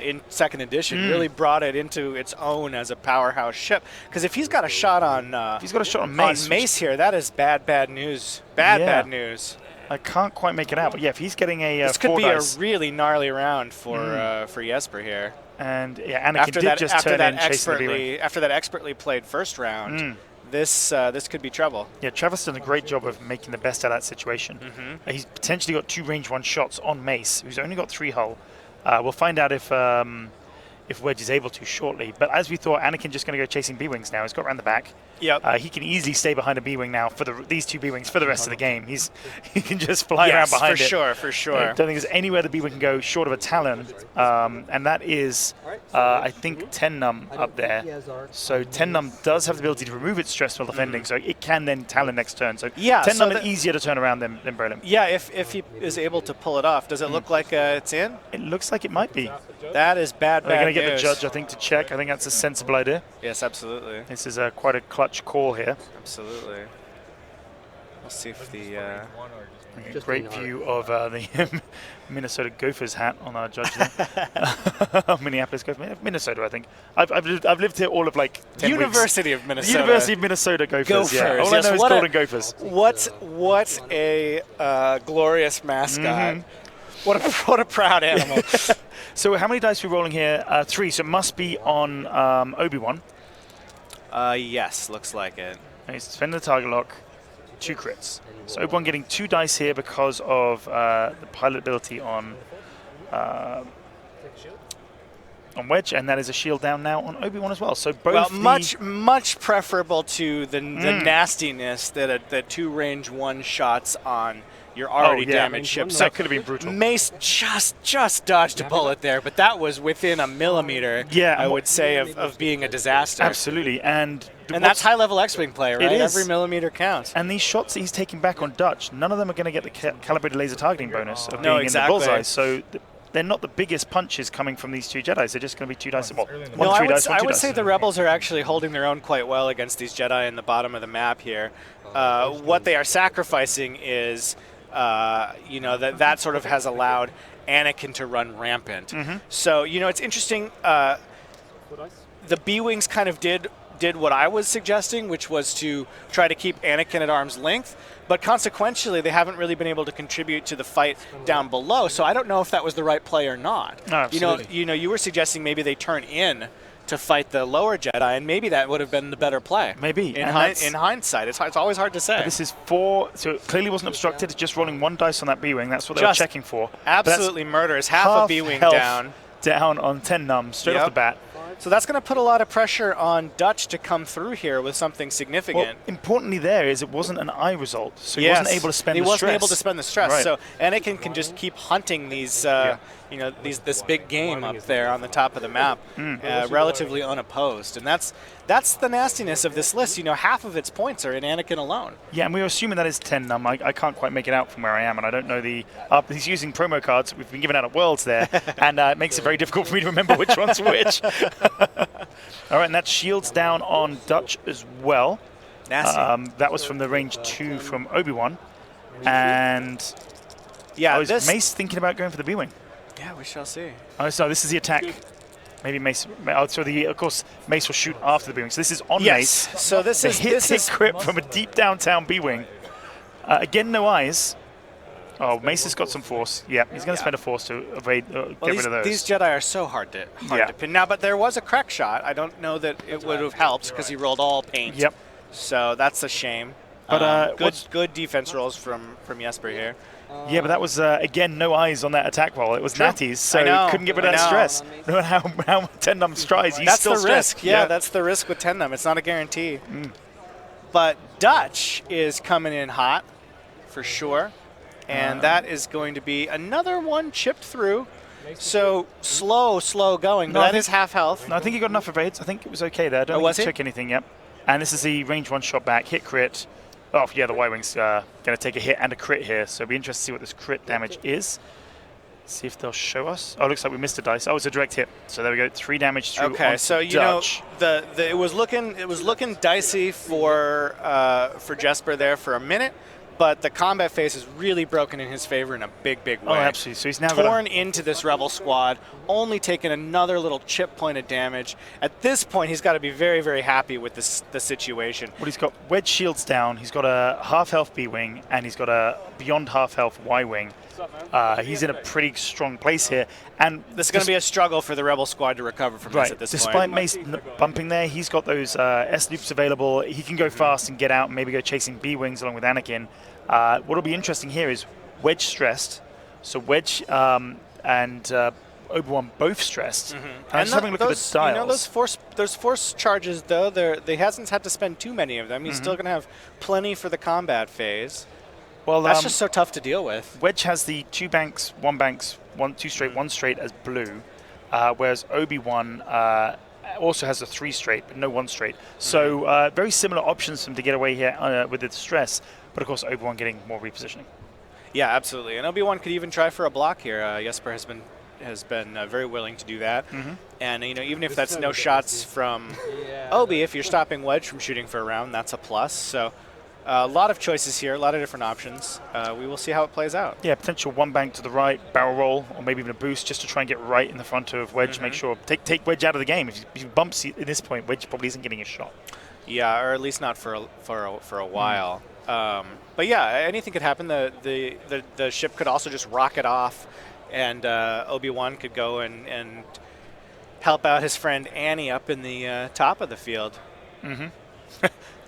in second edition. Really brought it into its own as a powerhouse ship. Because if he's got a shot on Mace here, that is bad news. Bad news. I can't quite make it out, but yeah, if he's getting a this could be a really gnarly round for Jesper here. And yeah, Anakin just turn in chasing the B-wing. After that expertly played first round, this could be trouble. Yeah, Travis done a great job of making the best out of that situation. He's potentially got 2 range 1 shots on Mace, who's only got 3 hull. We'll find out if Wedge is able to shortly. But as we thought, Anakin just going to go chasing B-wings now. He's got around the back. Yep. He can easily stay behind a B-wing now for these 2 B-wings for the rest of the game. He can just fly around behind it. For sure. I don't think there's anywhere the B-wing can go short of a Talon. And that is, I think, 10 num up there. So 10 num does have the ability to remove its stress while defending, so it can then Talon next turn. So 10 num is easier to turn around than Braylen. Yeah, if he is able to pull it off. Does it look like it's in? It looks like it might be. That is bad We're going to get the judge, I think, to check. I think that's a sensible idea. Yes, absolutely. This is quite a clutch call here. Absolutely. We'll see if the... great view of the Minnesota Gophers hat on our judge there. Minneapolis Gophers. Minnesota, I think. I've lived here all of like 10 University weeks. of Minnesota. University of Minnesota Gophers. Yeah. All I know is Golden Gophers. What a glorious mascot. What a proud animal. So how many dice are we rolling here? 3, so it must be on Obi-Wan. Yes, looks like it. He's defending the target lock, 2 crits. So Obi-Wan getting 2 dice here because of the pilot ability on on Wedge, and that is a shield down now on Obi-Wan as well. So both much preferable to the nastiness that 2 range 1 shots on your already damaged ship. So that could have been brutal. Mace just dodged a bullet there, but that was within a millimeter, I would say, of being a disaster. Absolutely. And that's high-level X-Wing play, right? It is. Every millimeter counts. And these shots that he's taking back on Dutch, none of them are going to get the calibrated laser targeting bonus of being in the bullseye. So they're not the biggest punches coming from these 2 Jedis. They're just going to be 2 dice. Well, I would say the Rebels are actually holding their own quite well against these Jedi in the bottom of the map here. What they are sacrificing is, that sort of has allowed Anakin to run rampant. So, it's interesting. The B-Wings kind of did what I was suggesting, which was to try to keep Anakin at arm's length, but consequentially they haven't really been able to contribute to the fight down below. So I don't know if that was the right play or not. No, absolutely. You were suggesting maybe they turn in to fight the lower Jedi, and maybe that would have been the better play. Maybe. In hindsight, it's always hard to say. But this is 4, so it clearly wasn't obstructed. Just rolling 1 dice on that B-Wing. That's what they were checking for. Absolutely murderous. Half a B-Wing down on 10 num straight off the bat. So that's going to put a lot of pressure on Dutch to come through here with something significant. Well, importantly there is it wasn't an eye result, so he wasn't able to spend the stress. He wasn't able to spend the stress. Right. So Anakin can just keep hunting these, this big game up there on the top of the map, relatively unopposed. And that's the nastiness of this list. Half of its points are in Anakin alone. Yeah, and we were assuming that is 10 num. I can't quite make it out from where I am, and I don't know he's using promo cards we've been given out at Worlds there, and it makes it very difficult for me to remember which one's which. All right, and that shields down on Dutch as well. Nasty. That was from the range 2 from Obi-Wan. And is Mace thinking about going for the B-Wing? Yeah, we shall see. Oh, so this is the attack. Maybe Mace. Of course, Mace will shoot after the B-Wing. So this is on Mace. So this is crit from a deep downtown B-Wing. Again, no eyes. Oh, Mace has got some force. Yeah, he's going to spend a force to evade, get rid of those. These Jedi are so hard to pin. Now, but there was a crack shot. I don't know that it would have helped because he rolled all paint. Yep. So that's a shame. But good defense rolls from Jesper here. Yeah, but that was, again, no eyes on that attack roll. It was Natty's, so he couldn't get rid of that stress. No matter how 10 num tries, he's still stressed. Risk. Yeah, that's the risk with 10 num. It's not a guarantee. But Dutch is coming in hot, for sure. And that is going to be another one chipped through. So slow going. No, that is half health. No, I think he got enough evades. I think it was okay there. I don't think he took anything yet. And this is the range 1 shot back, hit crit. Oh, yeah, the Y-Wing's going to take a hit and a crit here. So it'll be interesting to see what this crit damage is. See if they'll show us. Oh, it looks like we missed a dice. Oh, it's a direct hit. So there we go. 3 damage through. Okay, so Dutch. it was looking dicey for Jesper there for a minute. But the combat phase is really broken in his favor in a big way. Oh, absolutely. So he's now torn into this Rebel squad, only taken another little chip point of damage. At this point, he's got to be very, very happy with the situation. Well, he's got wedge shields down. He's got a half-health B-Wing, and he's got a beyond half-health Y-Wing. He's in a pretty strong place here. And this is going to be a struggle for the Rebel squad to recover from this at this Despite point. Mace bumping there, he's got those S-loops available. He can go fast and get out and maybe go chasing B-Wings along with Anakin. What will be interesting here is Wedge stressed. So Wedge and Obi-Wan both stressed. And just having a look at the dials. Those force charges, though, they hasn't had to spend too many of them. He's still going to have plenty for the combat phase. Well, that's just so tough to deal with. Wedge has the 2 banks, 1 banks, 2 straight, 1 straight as blue, whereas Obi-Wan also has a 3 straight, but no 1 straight. So very similar options for him to get away here with the stress, but of course Obi-Wan getting more repositioning. Yeah, absolutely. And Obi-Wan could even try for a block here. Jesper has been very willing to do that. And even if that's no shots from Obi, if you're stopping Wedge from shooting for a round, that's a plus. So a lot of choices here, a lot of different options. We will see how it plays out. Yeah, potential 1 bank to the right, barrel roll, or maybe even a boost just to try and get right in the front of Wedge. Make sure take Wedge out of the game. If he bumps at this point, Wedge probably isn't getting a shot. Yeah, or at least not for a while. But yeah, anything could happen. The ship could also just rocket off, and Obi-Wan could go and help out his friend Annie up in the top of the field.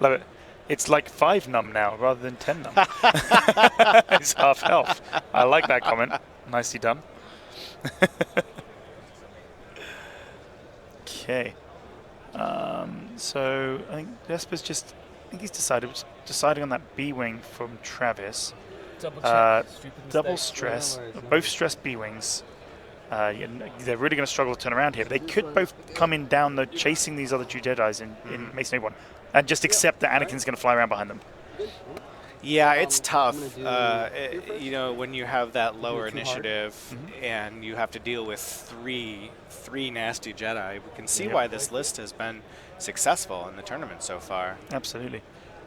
Love it. It's like 5 num now rather than 10 num. It's half health. I like that comment. Nicely done. Okay. So I think Jesper's he's deciding on that B-wing from Travis. Double stress. Both stress B-wings. They're really going to struggle to turn around here. But they could both come in down, chasing these other two Jedis in Mason A1, and just accept that Anakin's going to fly around behind them. Yeah, it's tough. You know, when you have that lower initiative and you have to deal with three nasty Jedi, we can see why this list has been successful in the tournament so far. Absolutely.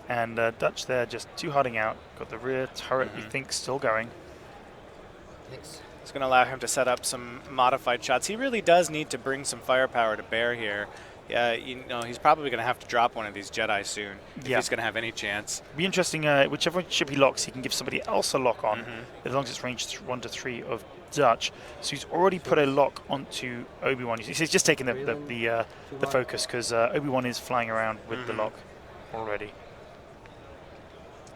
And Dutch there just two-harding out. Got the rear turret, we think, still going. Thanks. It's going to allow him to set up some modified shots. He really does need to bring some firepower to bear here. You know, he's probably going to have to drop one of these Jedi soon if he's going to have any chance. Be interesting. Whichever ship he locks, he can give somebody else a lock on, as long as it's range 1 to 3 of Dutch. So he's already put a lock onto Obi-Wan. He's just taking the focus because Obi-Wan is flying around with the lock already.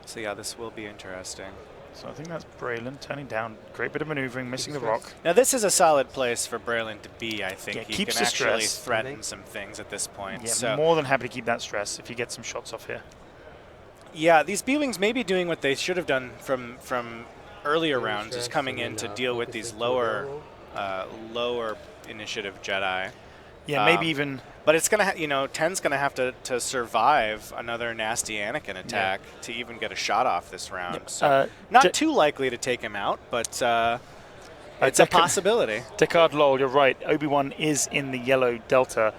So yeah, this will be interesting. So I think that's Braylon turning down. Great bit of maneuvering, missing the rock. Now this is a solid place for Braylon to be, I think. Yeah, he can actually threaten some things at this point. Yeah, so more than happy to keep that stress if he gets some shots off here. Yeah, these B-Wings may be doing what they should have done from earlier rounds, is coming in to deal with these lower initiative Jedi. Yeah, maybe even... But it's going to, you know, 10's going to have to survive another nasty Anakin attack to even get a shot off this round. So not too likely to take him out, but it's a possibility. Deckard Lowell, you're right. Obi-Wan is in the yellow Delta,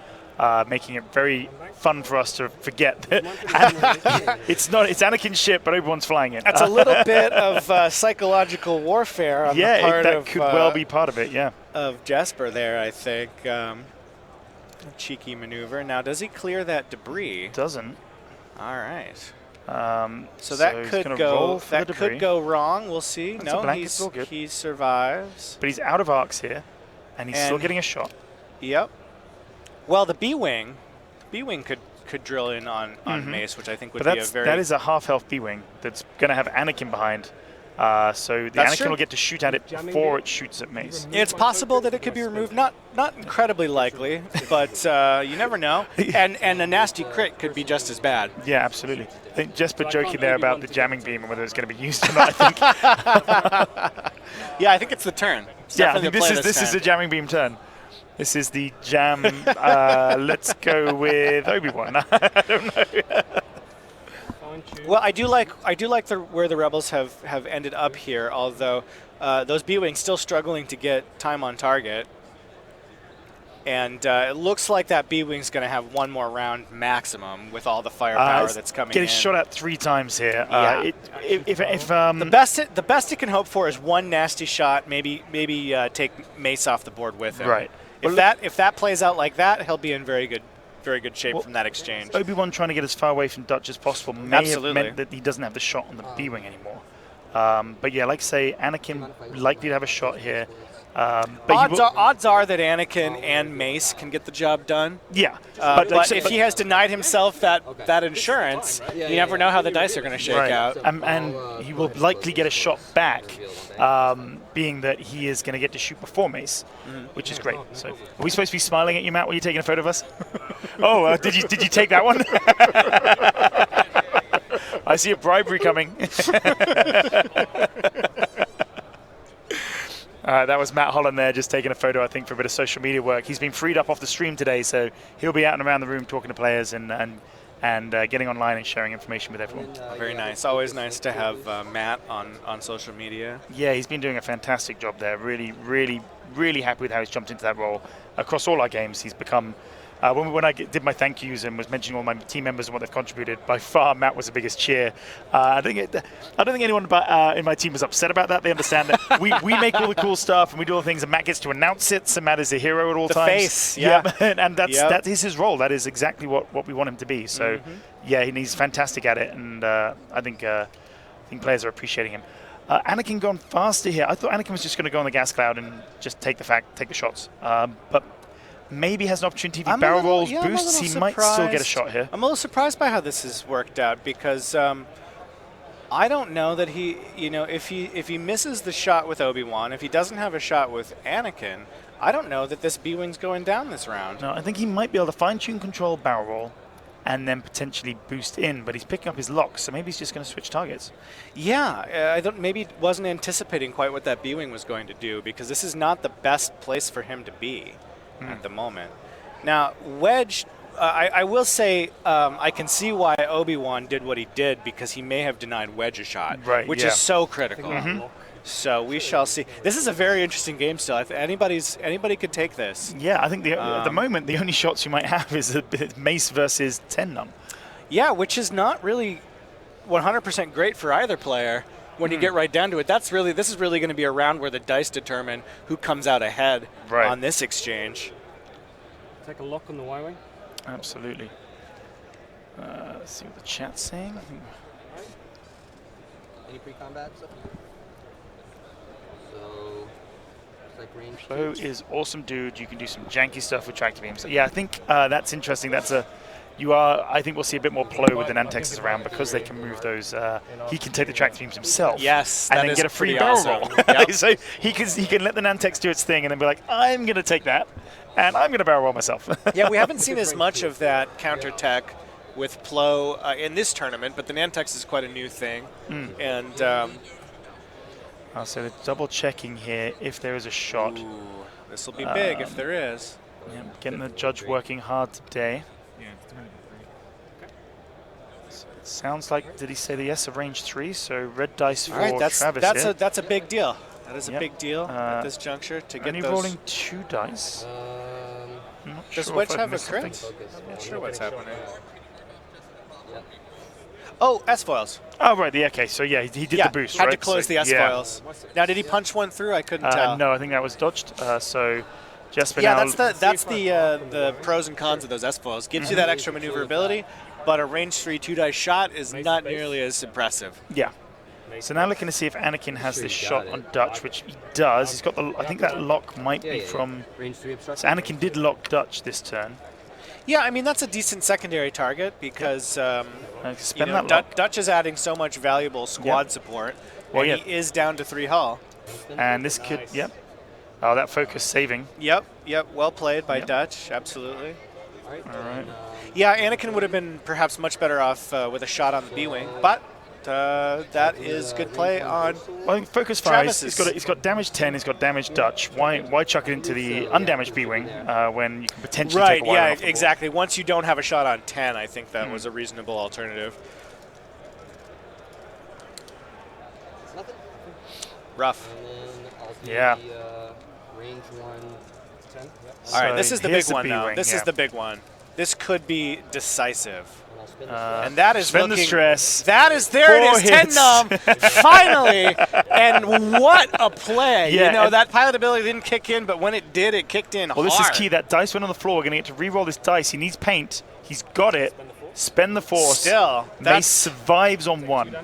making it very fun for us to forget that it's Anakin's ship, but Obi-Wan's flying it. That's a little bit of psychological warfare on the part that could well be part of it, of Jesper there, I think. Cheeky maneuver. Now, does he clear that debris? Doesn't. All right. So that could go. That could go wrong. We'll see. That's he survives. But he's out of arcs here, and he's still getting a shot. Yep. Well, the B-wing could drill in on Mace, which I think would be a very. That is a half health B-wing that's going to have Anakin behind. So the Anakin will get to shoot at it before it shoots at Mace. It's possible that it could be removed. Not incredibly likely, but you never know. And a nasty crit could be just as bad. Yeah, absolutely. I think Jesper joking there about the jamming beam and whether it's going to be used or not, I think. Yeah, I think it's the turn. I think this is the jamming beam turn. This is the jam. Let's go with Obi-Wan. I don't know. Well, I do like where the Rebels have ended up here, although those B-Wings still struggling to get time on target. And it looks like that B-Wing's going to have one more round maximum with all the firepower that's coming in. Getting shot at 3 times here. The best it can hope for is one nasty shot, maybe take Mace off the board with him. Right. If that plays out like that, he'll be in very good shape from that exchange. Obi-Wan trying to get as far away from Dutch as possible may have meant that he doesn't have the shot on the B-Wing anymore. But yeah, like I say, Anakin likely to have a shot here. Odds are that Anakin and Mace can get the job done. Yeah. But if he has denied himself that insurance, you never know how the dice are going to shake out. And he will likely get a shot back, being that he is going to get to shoot before Mace, which is great. So, are we supposed to be smiling at you, Matt, when you're taking a photo of us? Did you take that one? I see a bribery coming. That was Matt Holland there, just taking a photo, I think, for a bit of social media work. He's been freed up off the stream today, so he'll be out and around the room talking to players and getting online and sharing information with everyone. Very nice. Always nice to have Matt on social media. Yeah, he's been doing a fantastic job there. Really, really, really happy with how he's jumped into that role. Across all our games, he's become... when I did my thank yous and was mentioning all my team members and what they've contributed, by far Matt was the biggest cheer. I don't think anyone in my team was upset about that. They understand that we make all the cool stuff and we do all the things, and Matt gets to announce it. So Matt is a hero at all times. The face, yeah. And that is his role. That is exactly what we want him to be. So yeah, he's fantastic at it, and I think players are appreciating him. Anakin gone faster here. I thought Anakin was just going to go on the gas cloud and just take the shots, but. Maybe has an opportunity if he barrel rolls boosts, he might still get a shot here. I'm a little surprised by how this has worked out because I don't know that he, if he misses the shot with Obi-Wan, if he doesn't have a shot with Anakin, I don't know that this B-Wing's going down this round. No, I think he might be able to fine-tune control barrel roll and then potentially boost in, but he's picking up his locks, so maybe he's just going to switch targets. Yeah, I don't. Maybe wasn't anticipating quite what that B-Wing was going to do, because this is not the best place for him to be at the moment. Now, Wedge, I will say I can see why Obi-Wan did what he did, because he may have denied Wedge a shot, which is so critical. So we shall see. This is a very interesting game still. If anybody could take this. Yeah, I think at the moment the only shots you might have is Mace versus 10-num. Yeah, which is not really 100% great for either player when you get right down to it. This is really going to be a round where the dice determine who comes out ahead on this exchange. Take a lock on the Y-Wing. Absolutely. Let's see what the chat's saying. Any pre-combat stuff? So, it's like range. Flo is awesome, dude. You can do some janky stuff with tractor beams. Yeah, I think that's interesting. I think we'll see a bit more Plo with the Nantexes around because they can move those. He can take the tractor beams himself. Yes, and then get a free barrel roll. Yep. So he can let the Nantex do its thing and then be like, I'm going to take that, and I'm going to barrel roll myself. Yeah, we haven't seen as much of that counter tech with Plo in this tournament, but the Nantex is quite a new thing. And so they're double checking here if there is a shot. This will be big if there is. Yeah, getting the judge working hard today. Sounds like, did he say the yes of range 3? So red dice for Travis here. That's a big deal. That is a big deal at this juncture to get only those. rolling 2 dice. Does sure Wedge have a crit? I'm not sure what's happening. Oh, S-foils. Oh, right. Okay, so yeah, he did the boost, had right? to close the S-foils. Now, did he punch one through? I couldn't tell. No, I think that was dodged. So Jesper yeah, now... that's the pros and cons of those S-foils. Gives you that extra maneuverability, but a range 3 2-dice shot is not nearly as impressive. Yeah. So now looking to see if Anakin has this shot on Dutch, which he does. He's got I think that lock might be from... Range 3 obstruction. So Anakin did lock Dutch this turn. Yeah, I mean, that's a decent secondary target because Dutch is adding so much valuable squad support. Well, and he is down to 3 hull. And this could, Oh, that focus saving. Yep. Well played by Dutch, absolutely. All right. Yeah, Anakin would have been perhaps much better off with a shot on the B-Wing, but that is good play on Well, I think focus 5, he's got damage 10, he's got damage Dutch. Why chuck it into the undamaged B-Wing when you can potentially take a Y-Wing off the exactly. Once you don't have a shot on 10, I think that was a reasonable alternative. Rough. Yeah. Range 1, 10. All right, this is the big one now. This is the big one. This could be decisive. And that is spend the stress. There it is, 10-num, finally. And what a play. Yeah, that pilot ability didn't kick in, but when it did, it kicked in hard. Well, this is key. That dice went on the floor. We're going to get to re-roll this dice. He needs paint. He's got it. Spend the force. Still. Mace survives on 1.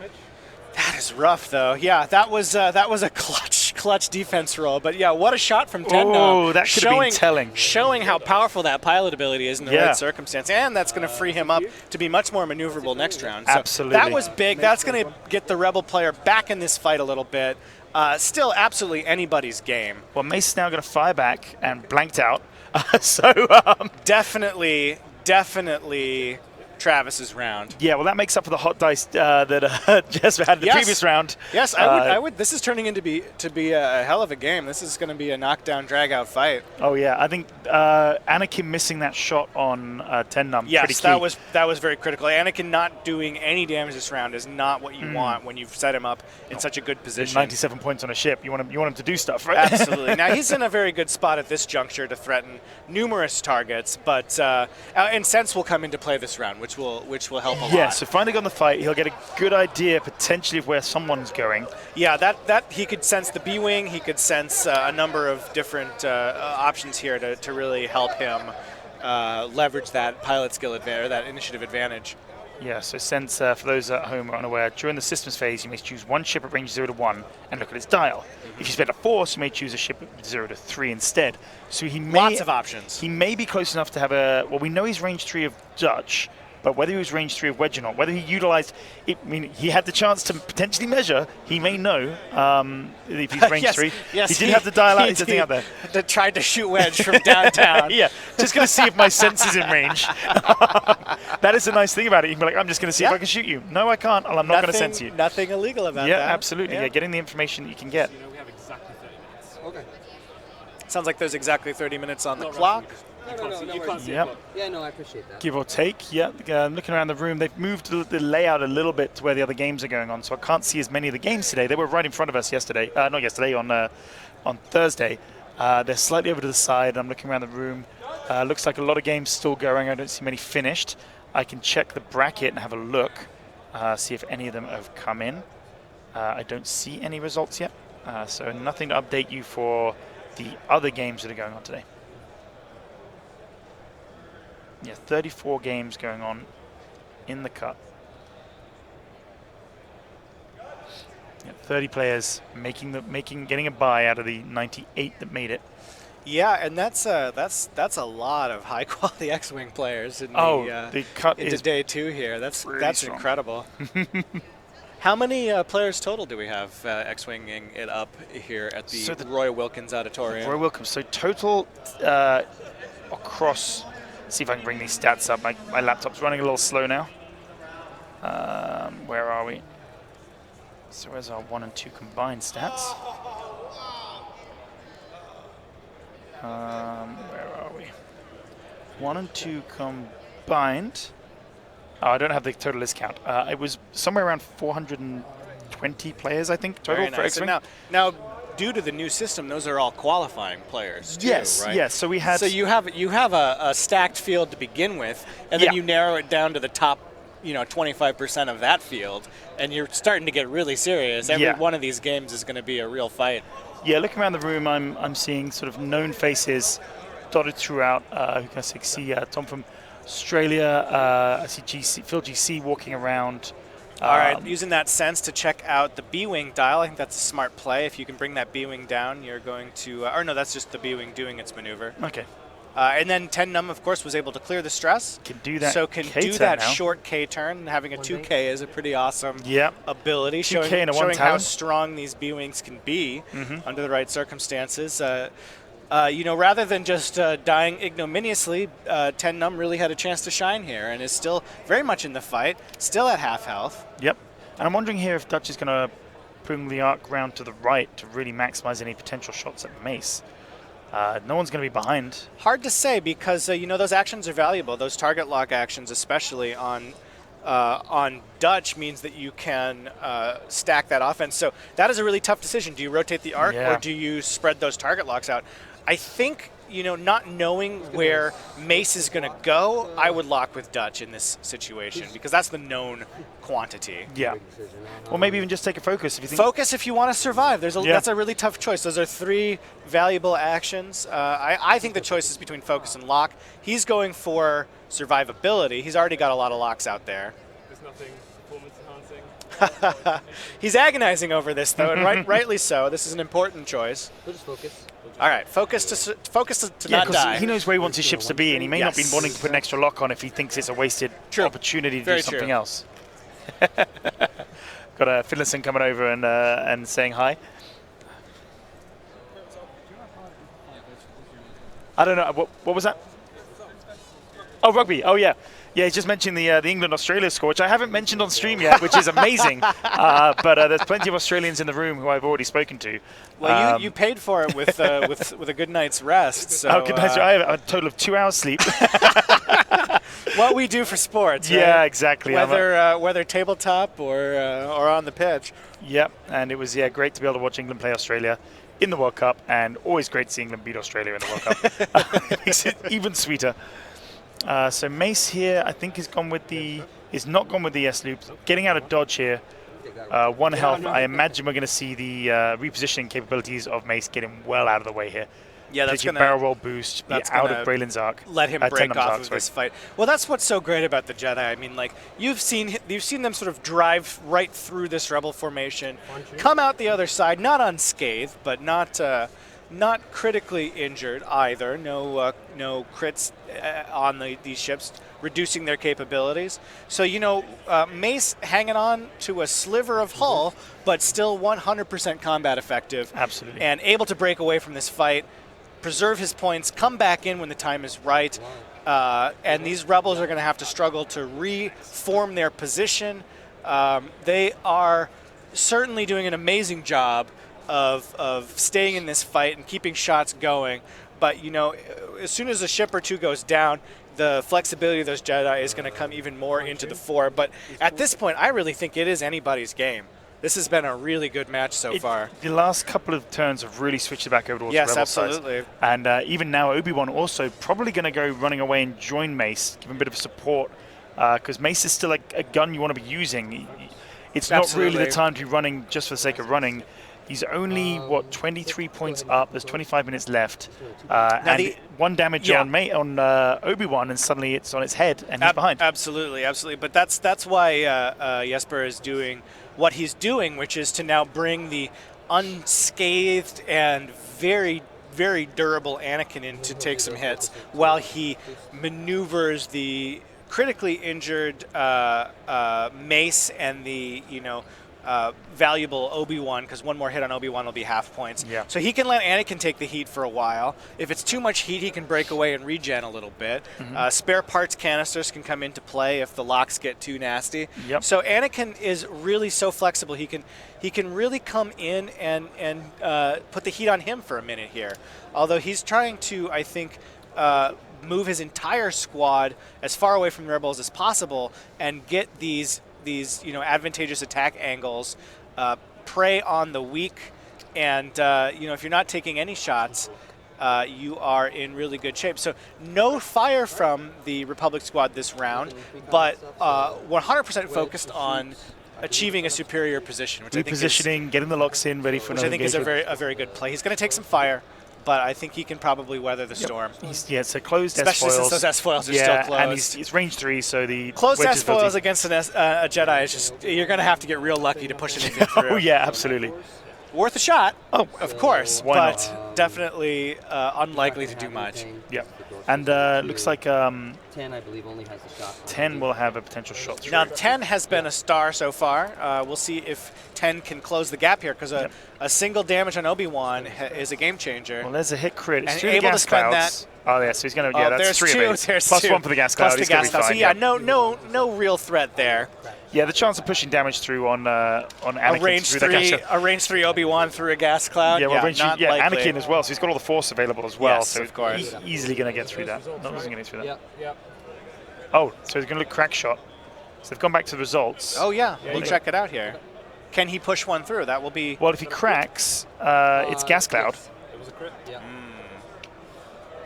That is rough, though. Yeah, that was a clutch defense roll. But yeah, what a shot from 10-num. Oh, that could have been telling. Showing how powerful that pilot ability is in the right circumstance. And that's going to free him up to be much more maneuverable next round. So absolutely. That was big. That's going to get the Rebel player back in this fight a little bit. Still absolutely anybody's game. Well, Mace is now going to fire back and blanked out. Definitely Travis's round. Yeah, well, that makes up for the hot dice that Jesper had in the previous round. Yes, I would. This is turning into be a hell of a game. This is going to be a knockdown, drag-out fight. Oh yeah, I think Anakin missing that shot on 10-num. Yes, that was very critical. Anakin not doing any damage this round is not what you want when you've set him up in such a good position. 97 points on a ship. You want him to do stuff, right? Absolutely. Now he's in a very good spot at this juncture to threaten numerous targets, but and sense will come into play this round, which will help a lot. Yeah, so finally on the fight, he'll get a good idea potentially of where someone's going. Yeah, that he could sense the B-Wing. He could sense a number of different options here to really help him leverage that pilot skill advantage, or that initiative advantage. Yeah, so sense, for those at home who are unaware, during the systems phase, you may choose one ship at range 0 to 1 and look at its dial. If you spend a force, you may choose a ship at 0 to 3 instead. So he may... Lots of options. He may be close enough to have a... Well, we know he's range 3 of Dutch. But whether he was range 3 of wedge or not, whether he utilized, he had the chance to potentially measure. He may know if he's range 3. Yes, he did have to dial out his thing out there. That tried to shoot wedge from downtown. Yeah, just going to see if my sense is in range. That is the nice thing about it. You can be like, I'm just going to see if I can shoot you. No, I can't. I'm not going to sense you. Nothing illegal about that. Yeah, absolutely. Yeah, getting the information that you can get. You know, we have exactly 30 minutes. Okay. Sounds like there's exactly 30 minutes on the clock. You can't see Yep. it. Yeah, no, I appreciate that. Give or take, yeah. Looking around the room, they've moved the layout a little bit to where the other games are going on, so I can't see as many of the games today. They were right in front of us yesterday. Not yesterday, on Thursday. They're slightly over to the side. I'm looking around the room. Looks like a lot of games still going. I don't see many finished. I can check the bracket and have a look, see if any of them have come in. I don't see any results yet, so nothing to update you for the other games that are going on today. Yeah, 34 games going on in the cut. Yeah, 30 players getting a bye out of the 98 that made it. Yeah, and that's a lot of high quality X-wing players in the cut into is day 2 here. That's strong. incredible. How many players total do we have X-winging it up here at the Roy Wilkins Auditorium? Roy Wilkins. So total across. See if I can bring these stats up. My laptop's running a little slow now. Where are we? So where's our 1 and 2 combined stats? Where are we? 1 and 2 combined. Oh, I don't have the total list count. It was somewhere around 420 players, I think, total for X-Wing. Now, due to the new system, those are all qualifying players too, yes, right? yes. So we had. So you have a stacked field to begin with, and then you narrow it down to the top, 25% of that field, and you're starting to get really serious. Every one of these games is going to be a real fight. Yeah, looking around the room, I'm seeing sort of known faces dotted throughout. I see Tom from Australia. I see Phil GC walking around. All right, using that sense to check out the B-Wing dial. I think that's a smart play. If you can bring that B-Wing down, you're going to... or no, that's just the B-Wing doing its maneuver. Okay. And then 10 Num, of course, was able to clear the stress. Can do that. So can do that short K turn. Having a 2K is a pretty awesome ability, showing how strong these B-Wings can be under the right circumstances. Rather than just dying ignominiously, 10 Num really had a chance to shine here and is still very much in the fight, still at half health. Yep. And I'm wondering here if Dutch is going to bring the arc round to the right to really maximize any potential shots at Mace. No one's going to be behind. Hard to say because, those actions are valuable. Those target lock actions, especially on Dutch, means that you can stack that offense. So that is a really tough decision. Do you rotate the arc or do you spread those target locks out? I think, not knowing where Mace is going to go, I would lock with Dutch in this situation because that's the known quantity. Yeah. Or maybe even just take a focus if you think. Focus if you want to survive. That's a really tough choice. Those are 3 valuable actions. I think the choice is between focus and lock. He's going for survivability. He's already got a lot of locks out there. There's nothing performance enhancing. He's agonizing over this, though, and rightly so. This is an important choice. We'll just focus. All right, focus to not die. He knows where he wants his ships to be, and he may not be wanting to put an extra lock on if he thinks it's a wasted opportunity to do something else. Got a Finlayson coming over and saying hi. I don't know. What was that? Oh, rugby. Oh, yeah. Yeah, he's just mentioned the England-Australia score, which I haven't mentioned on stream yet, which is amazing. But there's plenty of Australians in the room who I've already spoken to. Well, you paid for it with a good night's rest. So, good night's I have a total of 2 hours sleep. What we do for sports, right? Yeah, exactly. Whether tabletop or on the pitch. Yep, and it was great to be able to watch England play Australia in the World Cup, and always great to see England beat Australia in the World Cup. It makes it even sweeter. So Mace here, I think, is not gone with the S-loop. Getting out of dodge here. 1 health. I imagine we're going to see the repositioning capabilities of Mace getting well out of the way here. Yeah, that's going to barrel roll boost. Be out of Braylon's arc. Let him break off of this fight. Well, that's what's so great about the Jedi. I mean, like you've seen them sort of drive right through this rebel formation, come out the other side, not unscathed, but not not critically injured either. No crits on these ships, reducing their capabilities. So, Mace hanging on to a sliver of hull, but still 100% combat effective. Absolutely. And able to break away from this fight, preserve his points, come back in when the time is right. And these rebels are going to have to struggle to reform their position. They are certainly doing an amazing job of staying in this fight and keeping shots going. But, as soon as a ship or two goes down, the flexibility of those Jedi is going to come even more into the fore. But at this point, I really think it is anybody's game. This has been a really good match so far. The last couple of turns have really switched it back over towards the rebel absolutely. sides. And even now, Obi-Wan also probably going to go running away and join Mace, give him a bit of support, because Mace is still a gun you want to be using. It's not really the time to be running just for the sake of running. He's only, 23 points up. There's 25 minutes left. And one damage on Obi-Wan, and suddenly it's on its head, and he's behind. Absolutely. But that's why Jesper is doing what he's doing, which is to now bring the unscathed and very, very durable Anakin in to take some hits while he maneuvers the critically injured Mace and the, valuable Obi-Wan, because one more hit on Obi-Wan will be half points. Yeah. So he can let Anakin take the heat for a while. If it's too much heat, he can break away and regen a little bit. Spare parts canisters can come into play if the locks get too nasty. Yep. So Anakin is really so flexible. He can really come in and put the heat on him for a minute here. Although he's trying to, I think, move his entire squad as far away from the rebels as possible and get these advantageous attack angles, prey on the weak, and if you're not taking any shots, you are in really good shape. So no fire from the Republic squad this round, but 100% focused on achieving a superior position, which repositioning, getting the locks in, ready for another engagement. Is a very good play. He's going to take some fire, but I think he can probably weather the storm. So closed especially S-foils. Since those S-foils are still closed. And he's range 3, so the closed S-foils against a Jedi is just, you're going to have to get real lucky to push anything through. Oh, yeah, absolutely. Worth a shot, of course, why but not? Definitely unlikely to do much. Yeah. And looks like 10, I believe, only has a shot. 10 will have a potential shot through. Now, 10 has been a star so far. We'll see if 10 can close the gap here, because a single damage on Obi-Wan is a game changer. Well, there's a hit crit. It's and through able the gas to spend clouds. that. Oh, yeah, so he's going to, that's 3 of it. There's Plus 2. 1 for the gas cloud. Plus the gas cloud. So, no real threat there. Yeah, the chance of pushing damage through on Anakin. A range 3 Obi-Wan through a gas cloud. Yeah, well, likely. Anakin as well. So he's got all the Force available as well. Yes, so of course. He's easily going to get through that. Not going to get through that. Yep. Oh, so he's going to look crack shot. So they've gone back to the results. Oh, yeah. We'll check it out here. Can he push one through? That will be... Well, if he cracks, it's gas cloud. It was a crit. Yeah.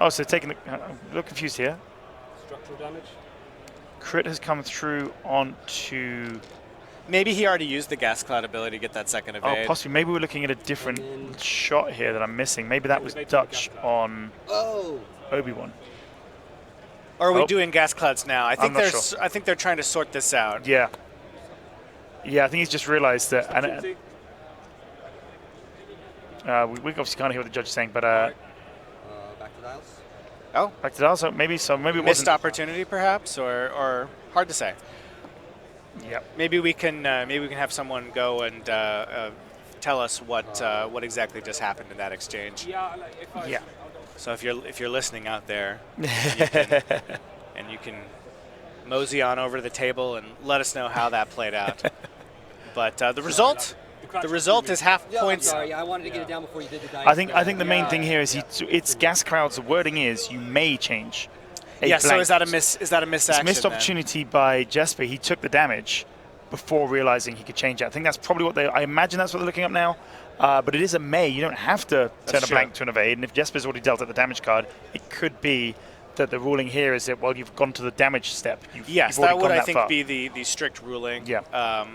Oh, so taking the... I'm a little confused here. Structural damage. Crit has come through onto... Maybe he already used the gas cloud ability to get that second evade. Oh, possibly. Maybe we're looking at a different shot here that I'm missing. Maybe that was Dutch on Obi-Wan. Or are we doing gas clouds now? I think sure. I think they're trying to sort this out. Yeah. Yeah, I think he's just realized that. And we obviously can't hear what the judge is saying, but back to dials. Oh, back to dials. So maybe it missed wasn't. opportunity, perhaps, or hard to say. Yeah. Maybe we can have someone go and tell us what exactly just happened in that exchange. Yeah. So if you're listening out there, you can mosey on over to the table and let us know how that played out. But the result is half points. I'm sorry, I wanted to get it down before you did the dice. I think the main thing here is it's gas clouds. The wording is you may change. Yeah. So is that a miss? Is that a miss action? It's a missed opportunity by Jesper. He took the damage before realizing he could change it. I think that's probably what I imagine that's what they're looking up now. But it is a may. You don't have to turn a blank to an evade. And if Jesper's already dealt at the damage card, it could be that the ruling here is that, well, you've gone to the damage step. Yes, that would, I think, be the strict ruling. Yeah.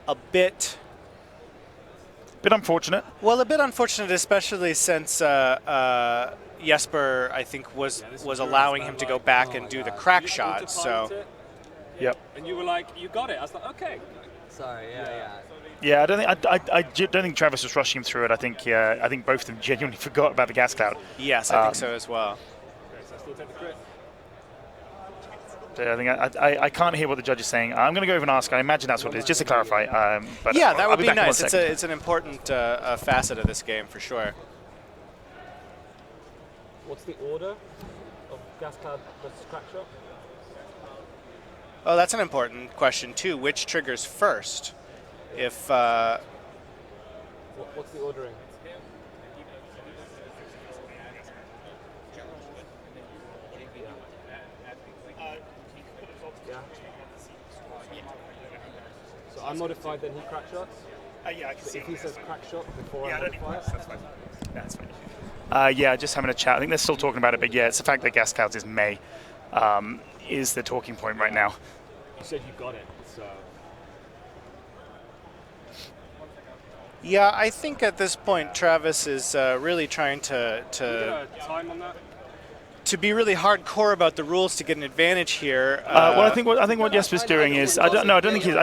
A bit unfortunate. Well, a bit unfortunate, especially since Jesper, I think, was allowing him to go back and do the crack shot. So. Yep. And you were like, you got it. I was like, okay. Sorry, yeah. Yeah, I don't think Travis was rushing him through it. I think both of them genuinely forgot about the gas cloud. Yes, I think so as well. Okay, so I still take the crit. So I think I can't hear what the judge is saying. I'm going to go over and ask. I imagine that's what it is, just to clarify. But yeah, that I'll would be back in 1 nice. second. It's an important facet of this game for sure. What's the order of gas cloud versus crack shot? Oh, that's an important question too. Which triggers first? If What's the ordering? Yeah. So I modified, then he crack shots. Yeah, I can see. If he says crack shot before I I don't modify need it, that's fine. That's fine. Yeah, just having a chat. I think they're still talking about it, but yeah, it's the fact that gas clouds is May is the talking point right now. you said you got it, so. yeah, I think at this point Travis is really trying Can we get a time on that? to be really hardcore about the rules to get an advantage here. Well, I think what Jesper's doing is I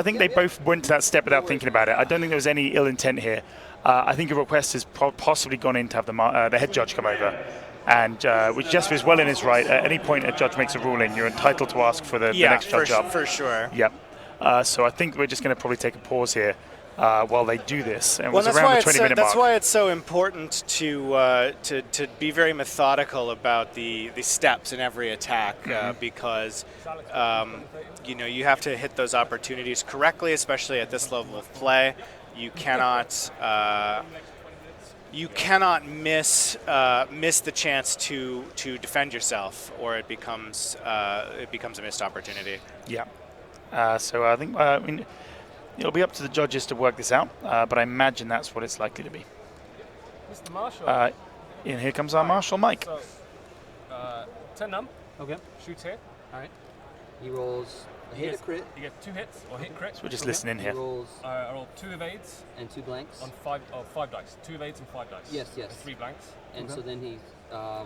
think they both went to that step without thinking about it. I don't think there was any ill intent here. I think a request has possibly gone in to have the head judge come over, and which Jesper is well in his right. At any point a judge makes a ruling, you're entitled to ask for the next judge up. for sure. Yep. So I think we're just going to probably take a pause here while they do this. And Well, it was around the 20-minute mark. that's why it's so important to be very methodical about the steps in every attack because you have to hit those opportunities correctly, especially at this level of play. You cannot miss the chance to defend yourself, or it becomes a missed opportunity. Yeah. So I think it'll be up to the judges to work this out, but I imagine that's what it's likely to be. Mr. Marshall. And here comes our Marshal, Mike. So, 10 num. Okay. Shoots here. All right. He rolls a hit, a crit. You get 2 hits or hit crit. So we're just listening He here. rolls I roll 2 evades and 2 blanks. on 5 dice. 2 evades and 5 dice. Yes, yes. And 3 blanks. And so then we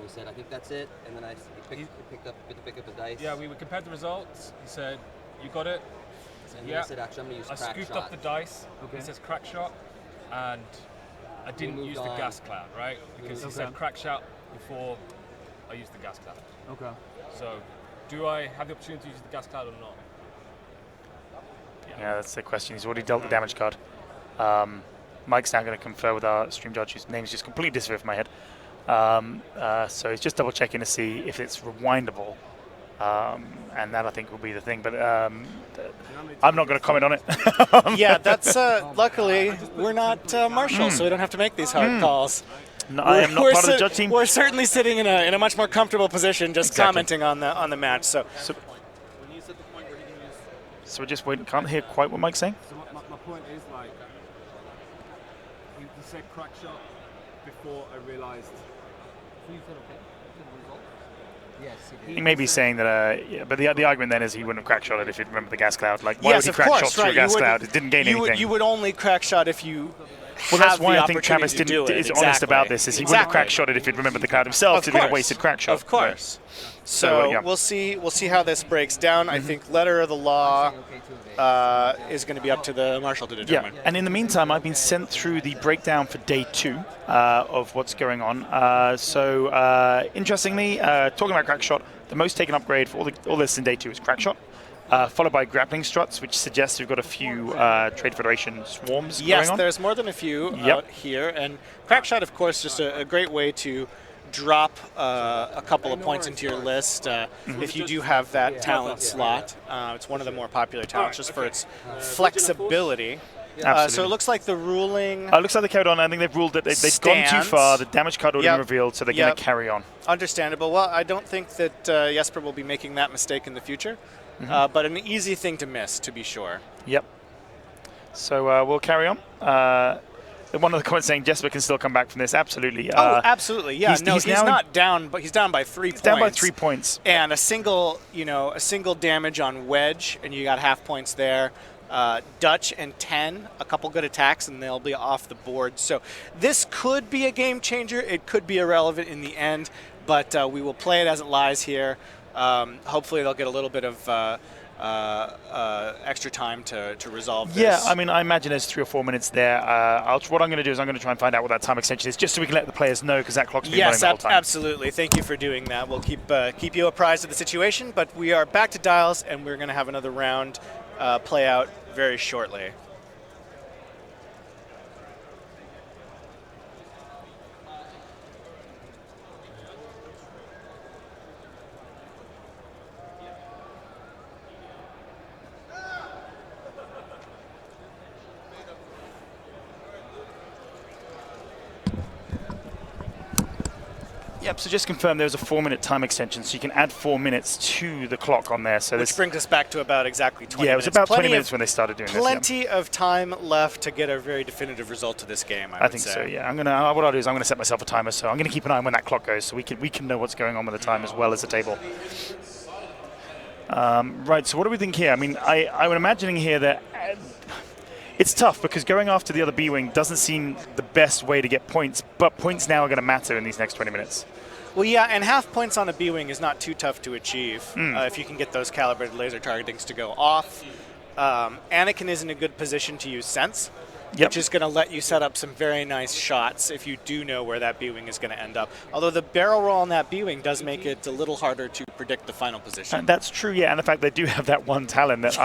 said, I think that's it. And then he picked up the dice. Yeah, we compared the results. He said, you got it. And then I said, actually, I'm going to use I crack scooped shot. up the dice. Okay. It says crack shot, and I didn't moved use the on. gas cloud, right? Because he said crack shot before I used the gas cloud. Okay. So, do I have the opportunity to use the gas cloud or not? Yeah, that's the question. He's already dealt the damage card. Mike's now going to confer with our stream judge, whose name is just completely disappeared from my head. So he's just double checking to see if it's rewindable. And that I think will be the thing, but I'm not going to comment on it. Yeah, that's luckily we're not Marshall, so we don't have to make these hard calls. No, I am not part of the judge team. We're certainly sitting in a much more comfortable position, just commenting on the match. So we're just waiting. Can't hear quite what Mike's saying. So my point is, like, he said crack shot before I realised. You said okay? Yes, He may be saying that, but the argument then is he wouldn't have crack shot it if he'd remembered the gas cloud. Like, why would he crack shot through a gas cloud? It didn't gain anything. You would only crack shot if you. Well, that's why I think Travis is honest about this. Is he wouldn't have crack shot it if he'd remembered the cloud himself? It'd been a wasted crack shot. Of course. So we'll see how this breaks down. I think letter of the law is going to be up to the Marshal to determine. Yeah, and in the meantime, I've been sent through the breakdown for day 2 of what's going on. So interestingly, talking about crack shot, the most taken upgrade for all this in day 2 is crack shot. Followed by grappling struts, which suggests we've got a few Trade Federation swarms going on. Yes, there's more than a few out here. And Crackshot, of course, just a great way to drop a couple of points into your list if you do have that talent slot. It's one of the more popular talents just for its flexibility. So it looks like the ruling... It looks like they carried on. I think they've ruled that they've gone too far. The damage card already been revealed, so they're going to carry on. Understandable. Well, I don't think that Jesper will be making that mistake in the future. But an easy thing to miss, to be sure. Yep. So we'll carry on. One of the comments saying Jesper can still come back from this. Absolutely. Absolutely. Yeah. He's not down, but he's down by 3 points. Down by 3 points. And a single damage on wedge, and you got half points there. Dutch and 10, a couple good attacks, and they'll be off the board. So this could be a game changer. It could be irrelevant in the end, but we will play it as it lies here. hopefully they'll get a little bit of extra time to resolve this. Yeah, I mean, I imagine there's 3 or 4 minutes there. What I'm going to do is I'm going to try and find out what that time extension is, just so we can let the players know, because that clock's been running the whole time. Yes, absolutely. Thank you for doing that. We'll keep you apprised of the situation, but we are back to dials, and we're going to have another round play out very shortly. Yep, so just confirm there was a 4-minute time extension, so you can add 4 minutes to the clock on there. So which brings us back to about exactly 20 minutes. Yeah, it was about 20 minutes when they started doing this. Plenty of time left to get a very definitive result to this game, I would think say. so, yeah. What I'll do is I'm going to set myself a timer, so I'm going to keep an eye on when that clock goes, so we can know what's going on with the time as well as the table. Right, so what do we think here? I mean, I'm imagining here that it's tough because going after the other B-wing doesn't seem the best way to get points, but points now are going to matter in these next 20 minutes. Well, yeah, and half points on a B-wing is not too tough to achieve if you can get those calibrated laser targetings to go off. Anakin is in a good position to use Sense, which is going to let you set up some very nice shots if you do know where that B-wing is going to end up. Although the barrel roll on that B-wing does make it a little harder to predict the final position. And that's true, yeah, and the fact they do have that one Talon that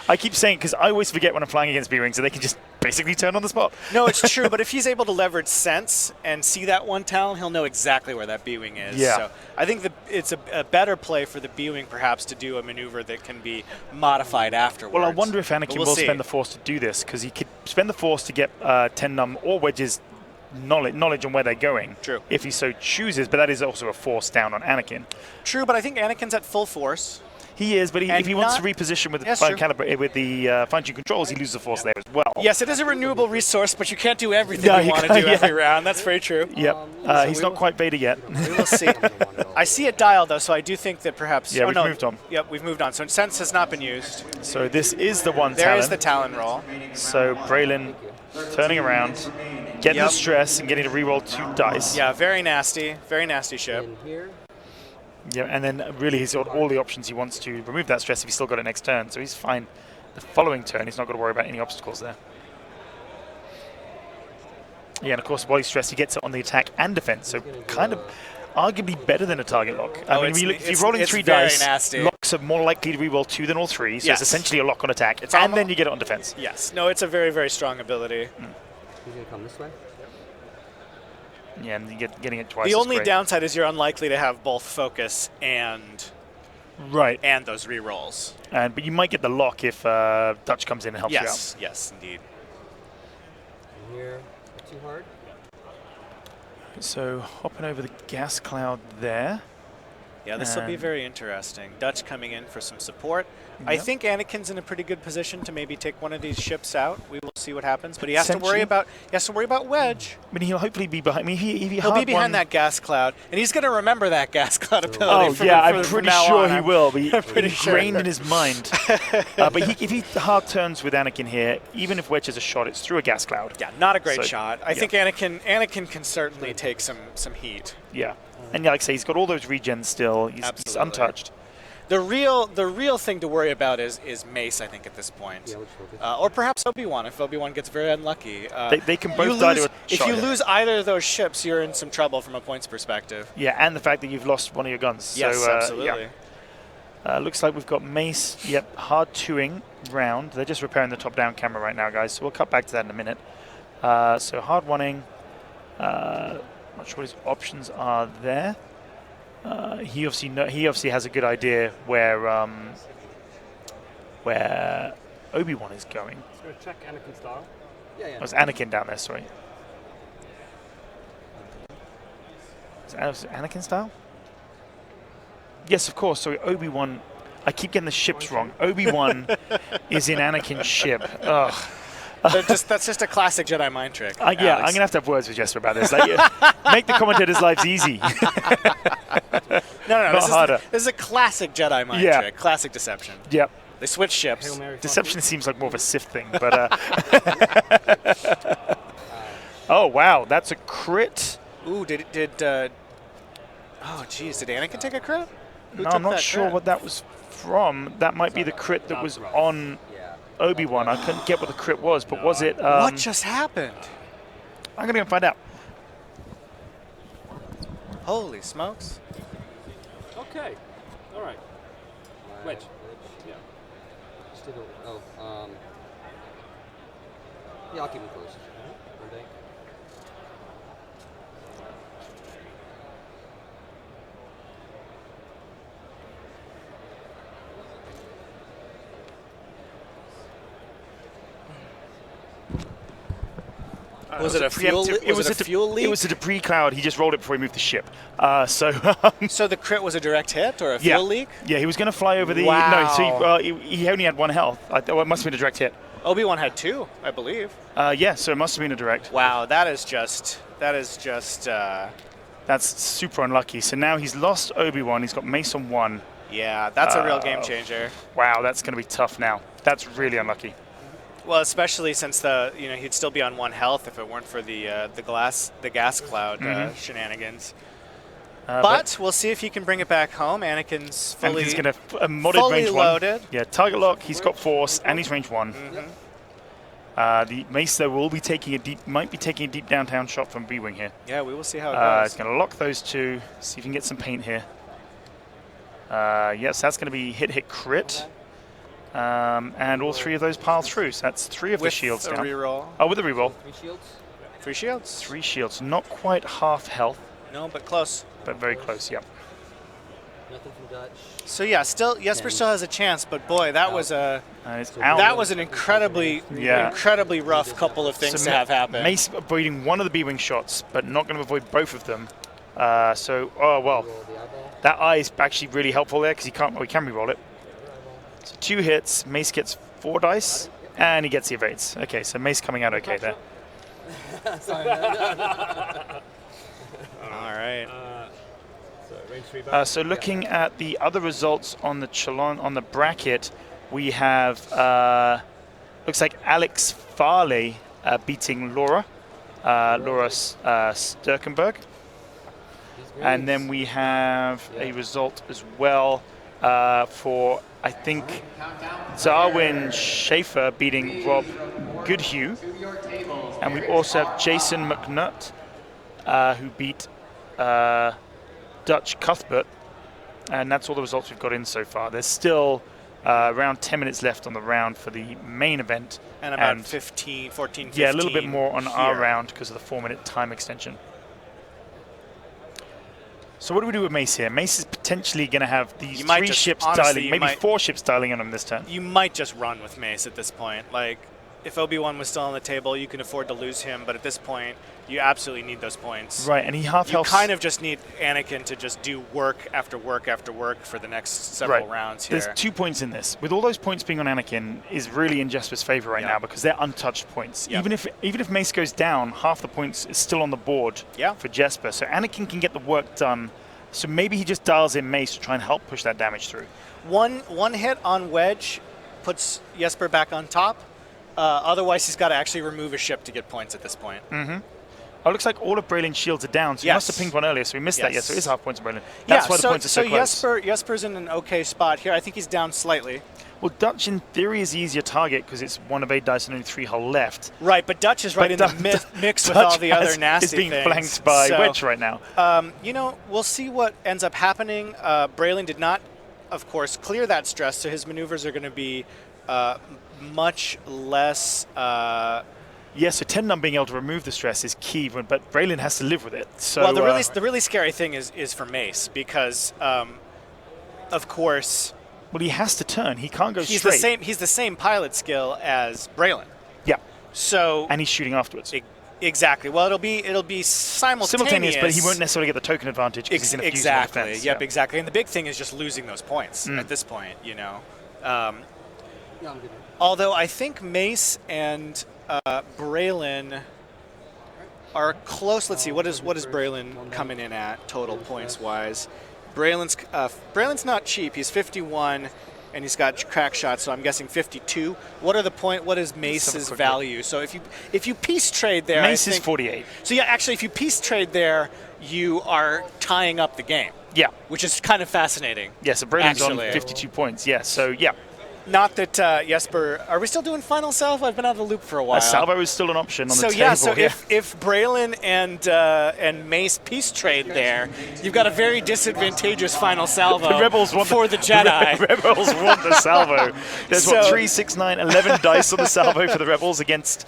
I keep saying, because I always forget when I'm flying against B-wings, so they can just basically turn on the spot. No, it's true, but if he's able to leverage Sense and see that one Talon, he'll know exactly where that B-wing is. Yeah. So I think it's a better play for the B-wing perhaps to do a maneuver that can be modified afterwards. Well, I wonder if Anakin will spend the Force to do this, because he could spend the Force to get 10 num or Wedge's knowledge on where they're going. True. If he so chooses, but that is also a Force down on Anakin. True, but I think Anakin's at full Force. He is, but if he wants to reposition with the fine-tune controls, he loses the Force there as well. Yes, it is a renewable resource, but you can't do everything you want to do every round. That's very true. Yep. He's not quite Vader yet. We will see. I see it dialed, though, so I do think that perhaps... Yeah, we've moved on. Yep, we've moved on. So Sense has not been used. So this is the one There Talon. is the Talon roll. So Braylon turning around, getting the stress and getting to reroll 2 dice. Yeah, very nasty. Very nasty ship. In here. Yeah, and then really he's got all the options he wants to remove that stress if he's still got it next turn. So he's fine. The following turn, he's not got to worry about any obstacles there. Yeah, and of course, while he's stressed, he gets it on the attack and defense. So kind of arguably better than a target lock. I mean, if you're rolling 3 dice, nasty. Locks are more likely to reroll 2 than all 3. So it's essentially a lock on attack. And then you get it on defense. Yes. No, it's a very, very strong ability. He's going to come this way. Yeah, and you getting it twice. The only downside is you're unlikely to have both focus and those rerolls. But you might get the lock if Dutch comes in and helps you out. Yes, indeed. In here, too hard. So hopping over the gas cloud there. Yeah, this will be very interesting. Dutch coming in for some support. I think Anakin's in a pretty good position to maybe take one of these ships out. We will see what happens, but he has to worry about Wedge. I mean, he'll hopefully be behind. I mean, he'll be behind that gas cloud, and he's going to remember that gas cloud ability. Oh yeah, I'm pretty sure he will. But ingrained in his mind. But if he hard turns with Anakin here, even if Wedge has a shot, it's through a gas cloud. Yeah, not a great shot. I think Anakin can certainly take some heat. Yeah. And yeah, like I say, he's got all those regens still. He's untouched. The real thing to worry about is Mace, I think, at this point. Yeah, or perhaps Obi-Wan, if Obi-Wan gets very unlucky. They can both die to a shot. If you lose either of those ships, you're in some trouble from a points perspective. Yeah, and the fact that you've lost one of your guns. Yes, so, absolutely. Yeah. Looks like we've got Mace, hard 2ing round. They're just repairing the top-down camera right now, guys, so we'll cut back to that in a minute. So hard 1ing. Not sure what his options are there. He obviously has a good idea where Obi-Wan is going. Just going to check Anakin's style. Yeah. Oh, it's Anakin down there, sorry. Is it Anakin style? Yes, of course. So Obi-Wan, I keep getting the ships wrong. Obi-Wan is in Anakin's ship. Ugh. That's just a classic Jedi mind trick. Yeah, I'm going to have words with Jesper about this. Like, make the commentators' lives easy. No. Harder. This is a classic Jedi mind trick. Classic deception. Yep. They switch ships. Deception seems like more of a Sith thing, but... oh, wow. That's a crit. Ooh, oh, geez. Did Anakin take a crit? No, I'm not sure what that was from. That might be the crit that was on Obi-Wan. I couldn't get what the crit was, but was it... what just happened? I'm going to go find out. Holy smokes. Okay. All right. Wedge. Yeah. Still don't, yeah, I'll keep him close. One day. Was it a fuel leak? It was a debris cloud. He just rolled it before he moved the ship. So the crit was a direct hit or a fuel leak? Yeah, he was going to fly over the... Wow. No, so he only had 1 health. It must have been a direct hit. Obi-Wan had 2, I believe. Yeah, so it must have been a direct. Wow, that is just... That's super unlucky. So now he's lost Obi-Wan. He's got Mace on 1. Yeah, that's a real game changer. Wow, that's going to be tough now. That's really unlucky. Well, especially since he'd still be on 1 health if it weren't for the gas cloud shenanigans. But we'll see if he can bring it back home. Anakin's fully going to modded fully range loaded. 1. Yeah, target lock. He's got force and he's range 1. The Mace though might be taking a deep downtown shot from B-wing here. Yeah, we will see how it goes. He's going to lock those 2. See if he can get some paint here. Yes, that's going to be hit crit. And all 3 of those pile through. So that's 3 of the shields down. With a reroll. Oh, with a reroll. 3 shields? 3 shields. 3 shields. Not quite half health. No, but close. But very close, yeah. Nothing from Dutch. So yeah, Jesper still has a chance, but boy, that was an incredibly rough couple of things to have happen. Mace avoiding 1 of the B-wing shots, but not going to avoid both of them. That eye is actually really helpful there because he can reroll it. So 2 hits, Mace gets 4 dice, and he gets the evades. Okay, so Mace coming out okay there. Sorry. All right. So looking at the other results on the bracket, we have looks like Alex Farley beating Laura Sturkenberg, and then we have a result as well for I think Darwin Schaefer beating Rob Goodhue, and we also have Jason McNutt who beat Dutch Cuthbert, and that's all the results we've got in so far. There's still around 10 minutes left on the round for the main event. And about 14, 15 Yeah, a little bit more on here. our round because of the 4-minute time extension. So what do we do with Mace here? Mace is potentially going to have these 3 ships dialing, maybe 4 ships dialing in on this turn. You might just run with Mace at this point. Like, if Obi-Wan was still on the table, you can afford to lose him, but at this point, you absolutely need those points. Right, and he half health. You kind of just need Anakin to just do work after work after work for the next several rounds here. There's 2 points in this. With all those points being on Anakin is really in Jesper's favor right now because they're untouched points. Even if Mace goes down, half the points is still on the board for Jesper. So Anakin can get the work done. So maybe he just dials in Mace to try and help push that damage through. One hit on Wedge puts Jesper back on top. Otherwise, he's got to actually remove a ship to get points at this point. Oh, it looks like all of Braylon's shields are down, so he must have pinged one earlier, so we missed that yet, so it is half points of Braylon. That's why the points are so close. Jesper's in an okay spot here. I think he's down slightly. Well, Dutch, in theory, is the easier target because it's 1 evade dice and only 3 hull left. Right, but Dutch is right in the mix with all the other nasty things. Is being flanked by Wedge right now. We'll see what ends up happening. Braylon did not, of course, clear that stress, so his maneuvers are going to be much less... Yes, so Tendon being able to remove the stress is key, but Braylon has to live with it. So, well, the really scary thing is for Mace because, of course... Well, he has to turn. He can't go straight. He's the same pilot skill as Braylon. Yeah. So... And he's shooting afterwards. Exactly. Well, it'll be simultaneous, but he won't necessarily get the token advantage because he's going to fuse on defense. Yep, exactly. And the big thing is just losing those points at this point, although I think Mace and Braylon are close. Let's see, what is Braylon coming in at total points wise? Braylon's not cheap. He's 51, and he's got crack shots, so I'm guessing 52. What is Mace's value? So if you piece trade there, Mace is 48. So yeah, actually, if you piece trade there, you are tying up the game. Yeah. which is kind of fascinating. Yeah, so Braylon's on Actually. 52 points. Yeah, so yeah. Not that Jesper. Are we still doing final salvo? I've been out of the loop for a while. Salvo is still an option on the table. So if Braylon and Mace peace trade there, you've got a very disadvantageous final salvo the Rebels want for the Jedi. The Rebels want the salvo. There's So- 3, 6, 9, 11 dice on the salvo for the Rebels against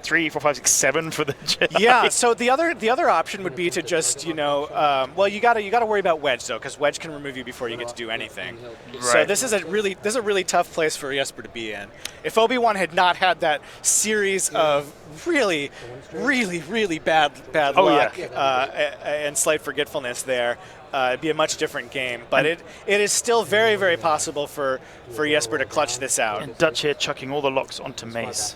3, 4, 5, 6, 7 for the Jedi. Yeah. So the other option would be to just you gotta worry about Wedge though, because Wedge can remove you before you get to do anything. So Right. this is a really tough place for Jesper to be in. If Obi-Wan had not had that series of really bad luck and slight forgetfulness there, it'd be a much different game. But it is still very possible for Jesper to clutch this out. And Dutch here chucking all the locks onto Mace.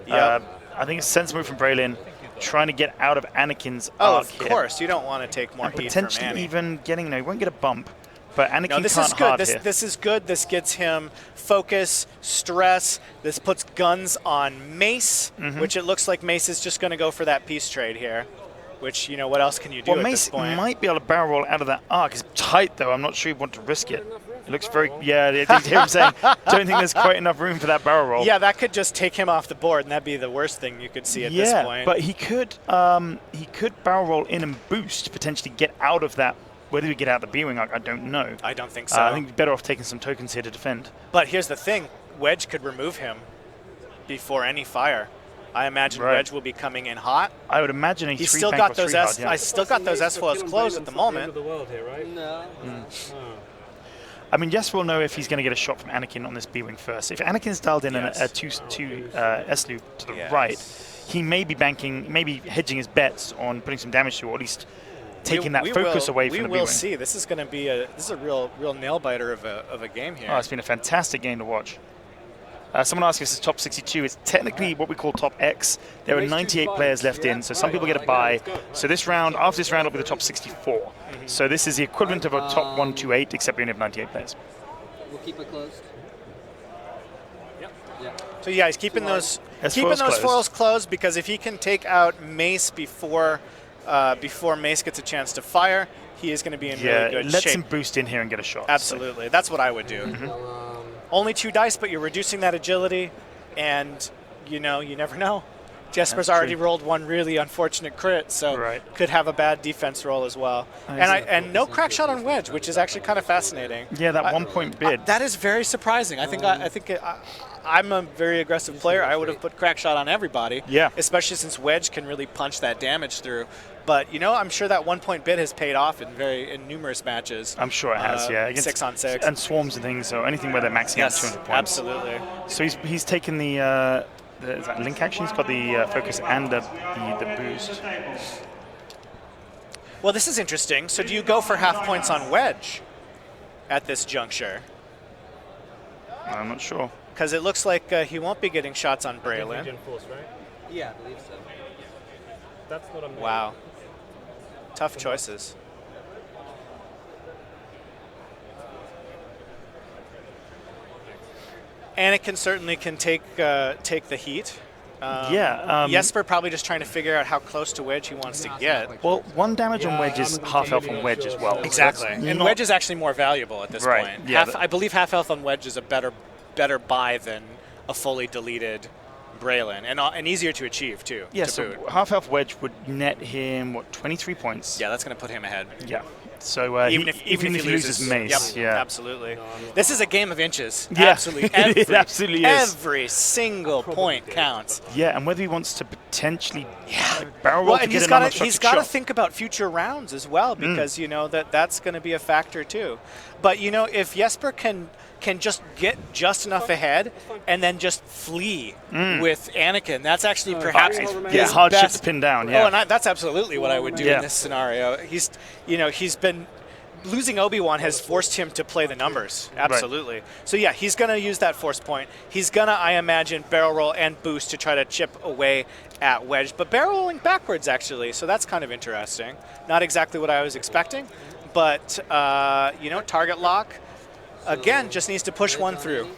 Yep. I think it's a sensible move from Braylon, trying to get out of Anakin's Oh, arc of here. course. You don't want to take more And heat from potentially Annie. even getting, no, he won't get a bump, but Anakin No, this can't is good. hard here. This is good. This gets him focus, stress. This puts guns on Mace, Mm-hmm. which it looks like Mace is just going to go for that peace trade here. Which, what else can you do Well, at Mace this point? might be able to barrel roll out of that arc. It's tight, though. I'm not sure you want to risk it. It looks very, I hear him saying, don't think there's quite enough room for that barrel roll. Yeah, that could just take him off the board, and that'd be the worst thing you could see at this point. But he could barrel roll in and boost, potentially get out of that. Whether we get out the B-Wing arc, I don't know. I don't think so. I think we're better off taking some tokens here to defend. But here's the thing. Wedge could remove him before any fire. I imagine Right. Wedge will be coming in hot. I would imagine He's still got those I still got those S-foils closed at the moment. Of the world here, right? No. I mean, Jesper will know if he's going to get a shot from Anakin on this B-Wing first. If Anakin's dialed in a 2 S-loop to the right, he may be hedging his bets on putting some damage to, or at least taking that focus away from the B-Wing. We will see. This is going to be a real nail biter of a game here. Oh, it's been a fantastic game to watch. Someone asked if this is top 62. It's technically what we call top X. There are 98 players left in, so some people get a bye. So this round, after this round, will be the top 64. So this is the equivalent of a top 128, except we only have 98 players. We'll keep it closed. So yeah, he's keeping those closed. foils closed because if he can take out Mace before Mace gets a chance to fire, he is going to be in really good let shape. him boost in here and get a shot. Absolutely, that's what I would do. Only 2 dice, but you're reducing that agility, and you never know. Jesper's That's already true. rolled one really unfortunate crit, so Right. could have a bad defense roll as well. And no crack shot on Wedge, which is actually kind of fascinating. Yeah, that 1 point bid. That is very surprising. I'm a very aggressive player. I would have put crack shot on everybody. Yeah. Especially since Wedge can really punch that damage through. But I'm sure that 1 point bid has paid off in numerous matches. I'm sure it has, yeah. Against 6-on-6. And swarms and things, so anything where they're maxing out 200 points. Absolutely. So he's taken the is that link action? He's got the focus and the boost. Well, this is interesting. So do you go for half points on Wedge at this juncture? I'm not sure. Because it looks like he won't be getting shots on Braylon. Legion Force, right? Yeah, I believe so. That's not a main. Wow. Tough choices. Anakin certainly can take the heat. Jesper probably just trying to figure out how close to Wedge he wants to get. Well, 1 damage on Wedge is half health on Wedge as well. Exactly. So And Wedge is actually more valuable at this Right, point. yeah, I believe half health on Wedge is a better buy than a fully deleted Braylon, and easier to achieve too. Yeah, to so boot. half health Wedge would net him, 23 points? Yeah, that's going to put him ahead. Yeah. So Even if he loses Mace, yep, absolutely. This is a game of inches. Yeah, Absolutely. it absolutely is. Every single point counts. Yeah, and whether he wants to potentially barrel roll Well, to and get he's an got unobstructed to shot. think about future rounds as well because that's going to be a factor too. But if Jesper can just get just enough ahead and then just flee with Anakin, that's actually perhaps his hard ship best to pin down. Yeah. Oh, and that's absolutely what I would do in this scenario. He's been losing Obi-Wan has forced him to play the numbers. Absolutely. Right. So yeah, he's going to use that force point. He's going to, I imagine, barrel roll and boost to try to chip away at Wedge, but barrel rolling backwards actually. So that's kind of interesting. Not exactly what I was expecting, but target lock. again, just needs to push one through.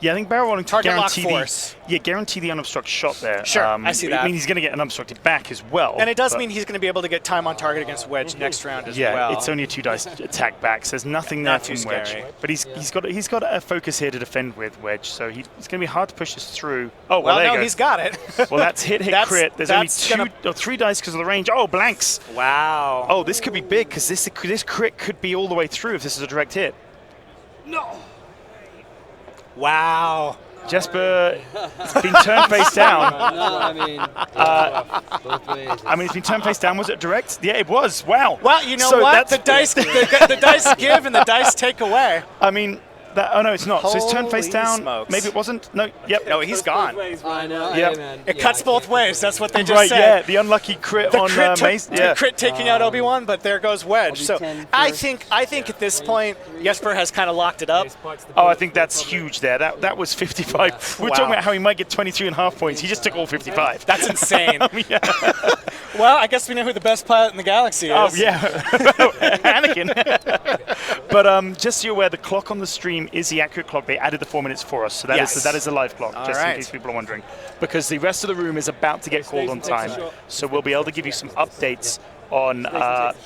Yeah, I think barrel rolling to Target lock guarantee force. guarantee the unobstructed shot there. Sure, I see that. I mean, he's going to get an unobstructed back as well. And it does mean he's going to be able to get time on target against wedge next round as well. Yeah, it's only a 2 dice attack back, so there's nothing there Not from too wedge. scary. But he's got a focus here to defend with wedge, so it's going to be hard to push this through. Oh, well, there you no, go. he's got it. Well, that's hit, crit. There's only 3 dice because of the range. Oh, blanks. Wow. Oh, this could be big because this crit could be all the way through if this is a direct hit. No. Wow. Jesper has been turned face down. No, I mean, both ways. I mean, it's been turned face down. Was it direct? Yeah, it was. Wow. Well, you know So what? that's- The dice, the dice give and the dice take away. I mean, oh no, it's not. So it's turned face Holy down. smokes. Maybe it wasn't. No. Yep. No, he's gone. I know. Yep. Hey, man. It Yeah, cuts I both can't- ways. That's what they just Right. said. Yeah. The unlucky crit The on crit, Mace. the crit taking out Obi-Wan, but there goes Wedge. I'll So do 10 I first. think at this point, Jesper has kind of locked it up. Oh, I think that's huge there. That was 55. We were Wow. talking about how he might get 23.5 points. He just took all 55. That's insane. Yeah. Well, I guess we know who the best pilot in the galaxy is. Oh yeah, Anakin. But just so you're aware, the clock on the stream is the accurate clock. They added the 4 minutes for us, so that Yes. is a live clock, All just right. in case people are wondering. Because the rest of the room is about to get called on time, so we'll be able to give you some updates on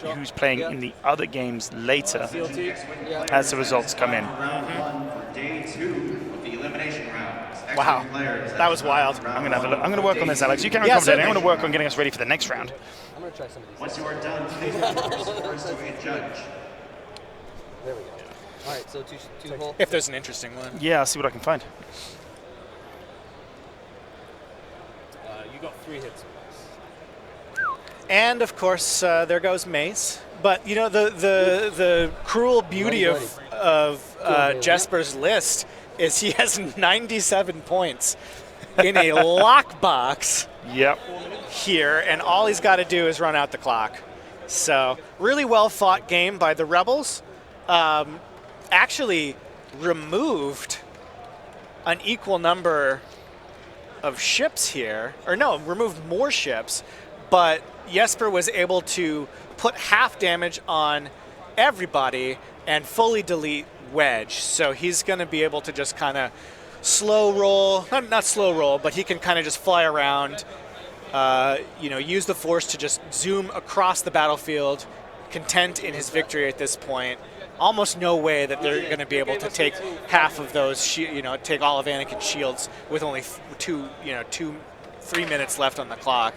who's playing in the other games later as the results come in. Day 2 of the elimination round. Wow, that was wild. I'm gonna have a look. I'm gonna work on this, Alex. You carry on Yeah, commentating. I'm certainly. gonna work on getting us ready for the next round. I'm going to try some of these. Once you are done, please first to a judge. There we go. All right, so two hole. If there's an interesting one. Yeah, I'll see what I can find. You got 3 hits. And of course, there goes Mace. But you know the cruel beauty of Jesper's list is he has 97 points in a lockbox Yep. here, and all he's got to do is run out the clock. So really well fought game by the Rebels. Actually removed an equal number of ships here, or no, removed more ships, but Jesper was able to put half damage on everybody and fully delete Wedge. So he's going to be able to just kind of slow roll, not slow roll, but he can kind of just fly around, use the Force to just zoom across the battlefield, content in his victory at this point. Almost no way that they're going to be able to take half of those, take all of Anakin's shields with only 3 minutes left on the clock.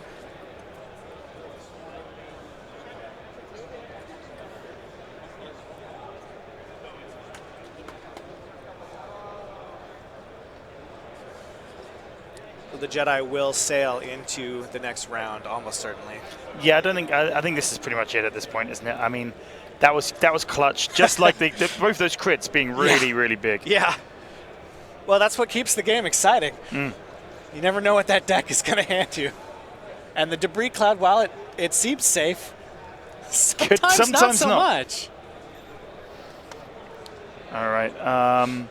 The Jedi will sail into the next round, almost certainly. Yeah, I think this is pretty much it at this point, isn't it? I mean, that was clutch. Just like both those crits being really big. Yeah. Well, that's what keeps the game exciting. You never know what that deck is going to hand you. And the debris cloud, while it seems safe, sometimes not so much. All right.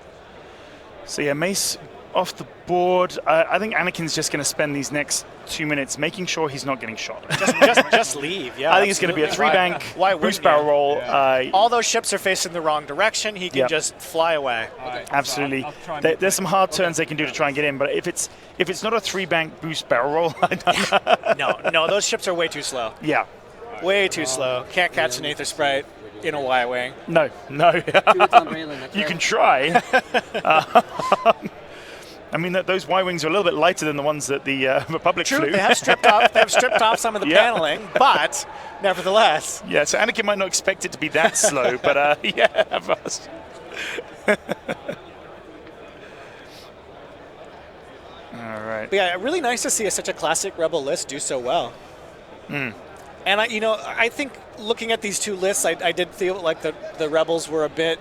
So yeah, Mace off the board. I think Anakin's just going to spend these next 2 minutes making sure he's not getting shot. Just leave. Yeah. I think it's going to be a 3-bank boost barrel roll. All those ships are facing the wrong direction. He can just fly away. Absolutely. There's some hard turns they can do to try and get in, but if it's not a 3-bank boost barrel roll, I don't know. No, those ships are way too slow. Yeah. Way too slow. Can't catch an Aether Sprite in a Y-wing. No. You can try. I mean, those Y-wings are a little bit lighter than the ones that the Republic True, flew. they have stripped off some of the paneling, but nevertheless. Yeah, so Anakin might not expect it to be that slow, but yeah, fast. All right. But yeah, really nice to see such a classic Rebel list do so well. And I think looking at these two lists, I did feel like the Rebels were a bit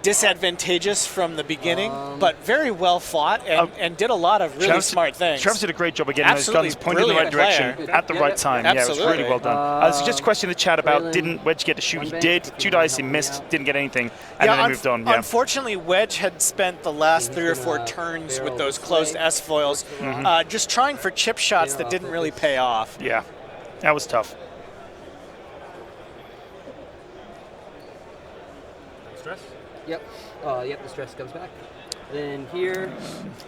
disadvantageous from the beginning, but very well fought and did a lot of really smart things. Travis did a great job of getting those guns pointed in the right player. direction at the right time. Absolutely. Yeah, it was really well done. So just a question in the chat about didn't Wedge get to shoot? He did. 2 dice, he missed, didn't get anything, and then he moved on. Yeah. Unfortunately, Wedge had spent the last 3 or 4 turns with those closed S-foils just trying for chip shots that didn't really pay off. Yeah, that was tough. stress? Yep. Yep, the stress comes back. Then here,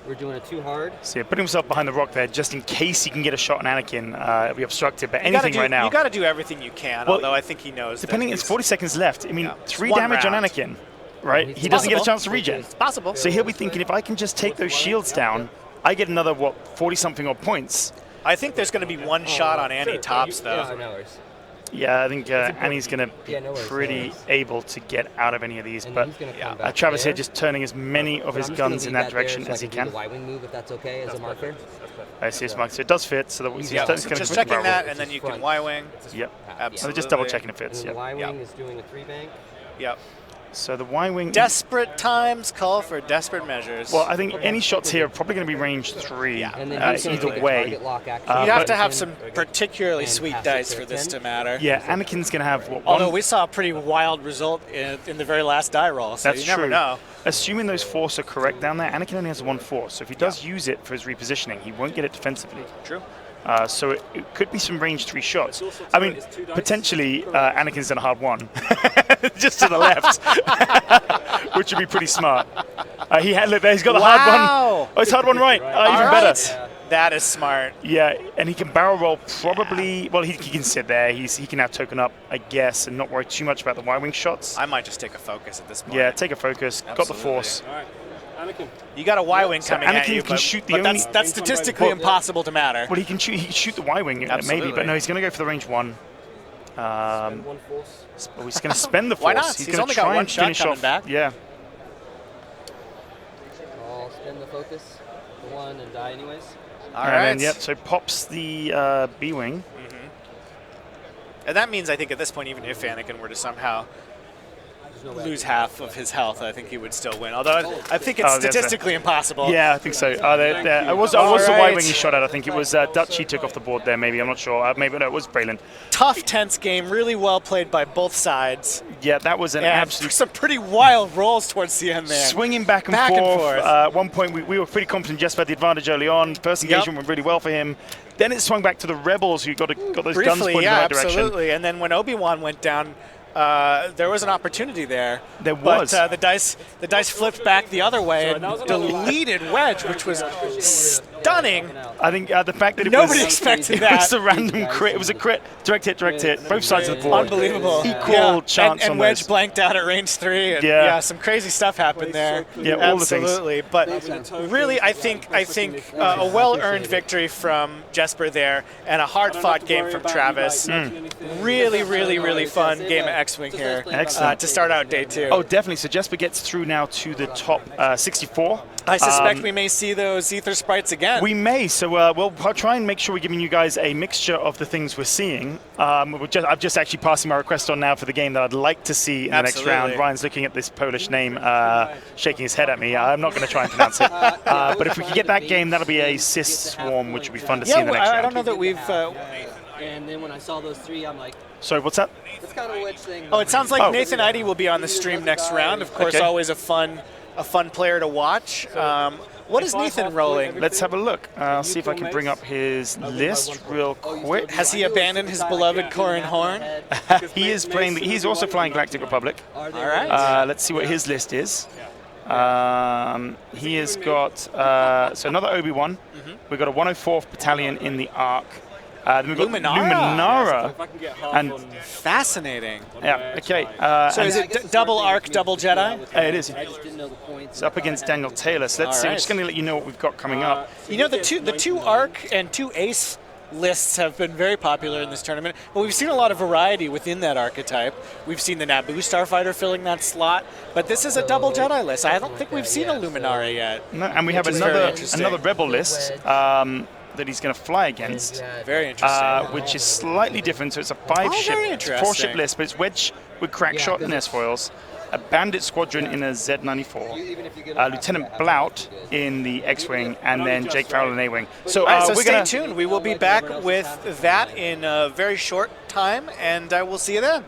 we're doing a 2 hard. So yeah, putting himself behind the rock there, just in case he can get a shot on Anakin, it'll be obstructed. But anything right now. You got to do everything you can. Well, although I think he knows. Depending, it's 40 seconds left. I mean, Yeah. 3 One damage on round. Anakin, right? It's He doesn't get a possible. chance to regen. It's possible. So he'll be thinking, if I can just take those shields down, I get another 40-something odd points. I think there's going to be one shot on Annie tops though. Yeah, no worries. Yeah, I think Annie's going to be Yeah, no worries, pretty able to get out of any of these. And But he's gonna come back Travis here there. just turning as many of But his I'm just gonna guns in leave that direction there as so he I can. do the Y-wing move if that's okay as a marker. I see his mark. So it does fit. So he's Yeah, just so going to just checking that, and then you can Front. Y-wing. Yep. Absolutely. So just double checking if And fits. then the Yep. Y-wing is doing a 3 bank. Yep. So the Y-wing. Desperate times call for desperate measures. Well, I think any shots here are probably going to be range 3 And then he's gonna either take a way. target lock action. you'd but- have to have some particularly And sweet pass it dice to for this 10. to matter. Yeah, Anakin's going to have what, Although one. we saw a pretty wild result in the very last die roll, so That's you never true. know. Assuming those force are correct down there, Anakin only has 1 force. So if he does use it for his repositioning, he won't get it defensively. True. So it could be some range 3 shots. I mean, potentially Anakin's done a hard 1, just to the left, which would be pretty smart. He's got the hard 1. Wow. Oh, it's hard 1 right. Even All better. right. That is smart. Yeah, and he can barrel roll probably. Well, he can sit there. He can now token up, I guess, and not worry too much about the Y-wing shots. I might just take a focus at this point. Yeah, take a focus. Got the Absolutely. force. All right, Anakin. You got a Y-wing So coming at Anakin you, can but, shoot the but only- that's statistically Well, impossible to matter. Well, he can shoot the Y-wing maybe, Absolutely. but no, he's going to go for the range 1. Spend 1 force. But he's going to spend the force. Why not? He's He's going only to got try one and shot finish coming off. back. Yeah. I'll spend the focus, the 1, and die anyways. All And right. then, yep, so pops the B-wing. And that means, I think, at this point, even if Anakin were to somehow There's no way lose I can- half of his health, I think he would still win. Although I think it's Oh, there's a- statistically impossible. Yeah, I think so. It was the All Y-wing right. he shot at. I think it was Dutch he took off the board there, maybe. I'm not sure. Maybe no, it was Braylon. Tough, tense game, really well played by both sides. Yeah, that was an And absolute some pretty wild rolls towards the end there. swinging back and Back and forth. forth. At one point, we were pretty confident Jesper had the advantage early on. First engagement went really well for him. Then it swung back to the Rebels who got those guns Briefly, pointed in the yeah, right direction. absolutely. And then when Obi-Wan went down, there was an opportunity there. There was. But the dice flipped back the other way and deleted wedge, which was stunning. I think the fact that it Nobody was, expected it that. was a random crit. It was a crit. Direct hit, both sides of the board. Unbelievable. Equal chance and on wedge those. blanked out at range 3. And Yeah. some crazy stuff happened there. Yeah, all the things. Absolutely. But really, I think a well-earned victory from Jesper there, and a hard-fought game from Travis. Really, really, really fun game of X-Wing here. Excellent. To start out day 2. Oh, definitely. So Jesper gets through now to the top 64. I suspect we may see those ether sprites again. We may, so we'll try and make sure we're giving you guys a mixture of the things we're seeing. I'm just actually passing my request on now for the game that I'd like to see in the next round. Absolutely. Ryan's looking at this Polish name, shaking his head at me. I'm not going to try and pronounce it. But if we can get that game, that'll be a Cis Swarm, which will be fun to see in the next I round. don't know that we've. And then when I saw those 3, I'm like, Sorry, what's that? it's kind of a wedge thing. Oh, it sounds like Oh. Nathan Eide will be on the stream next round. Of course, Okay. always a fun player to watch. What is Nathan rolling? Let's have a look. I'll see if I can bring up his list real quick. Has he abandoned his beloved Corin Horn? He is playing. He's also flying Galactic Republic. All right. Let's see what his list is. He has got so another Obi-Wan. We've got a 104th Battalion in the Ark. Then we've got Luminara. If I can get half And- on Fascinating. Yeah. Okay. So is it double arc, double Jedi? It is. I just didn't know the points. It's up against Daniel Taylor. So let's All see. We're right. just going to let you know what we've got coming up. You know, the two arc and 2 ace lists have been very popular in this tournament, but we've seen a lot of variety within that archetype. We've seen the Naboo Starfighter filling that slot, but this is a double Jedi list. I don't think we've seen a Luminara yet. No, and we have Which is very another interesting. Rebel list that he's going to fly against. Very interesting. Which is slightly different. So it's a very 4-ship interesting. list, but it's wedge with crackshot and S-foils, a bandit squadron in a Z94, Lieutenant Blout in the X-wing, and then Jake Fowler in A-wing. So, All right, so we're stay gonna tuned. We will be back with that in a very short time, and we'll see you then.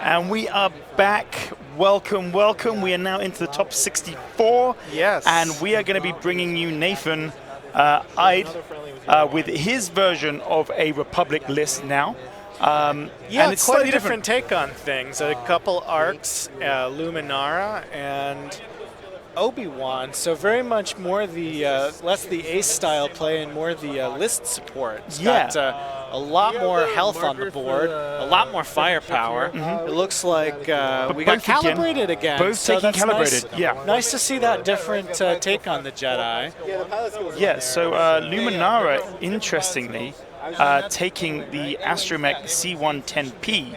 And we are back. Welcome, welcome. We are now into the top 64. Yes. And we are going to be bringing you Nathan Eide with his version of a Republic list now. Yeah, and it's quite slightly a different take on things. A couple arcs, Luminara, and Obi-Wan. So very much more the less the ace style play and more the list support. It's got a lot more health on the board, a lot more firepower. It looks like we got calibrated again. Both so taking that's calibrated, nice. yeah. Nice to see that different take on the Jedi. Yeah, so Luminara, interestingly, taking the Astromech C110P,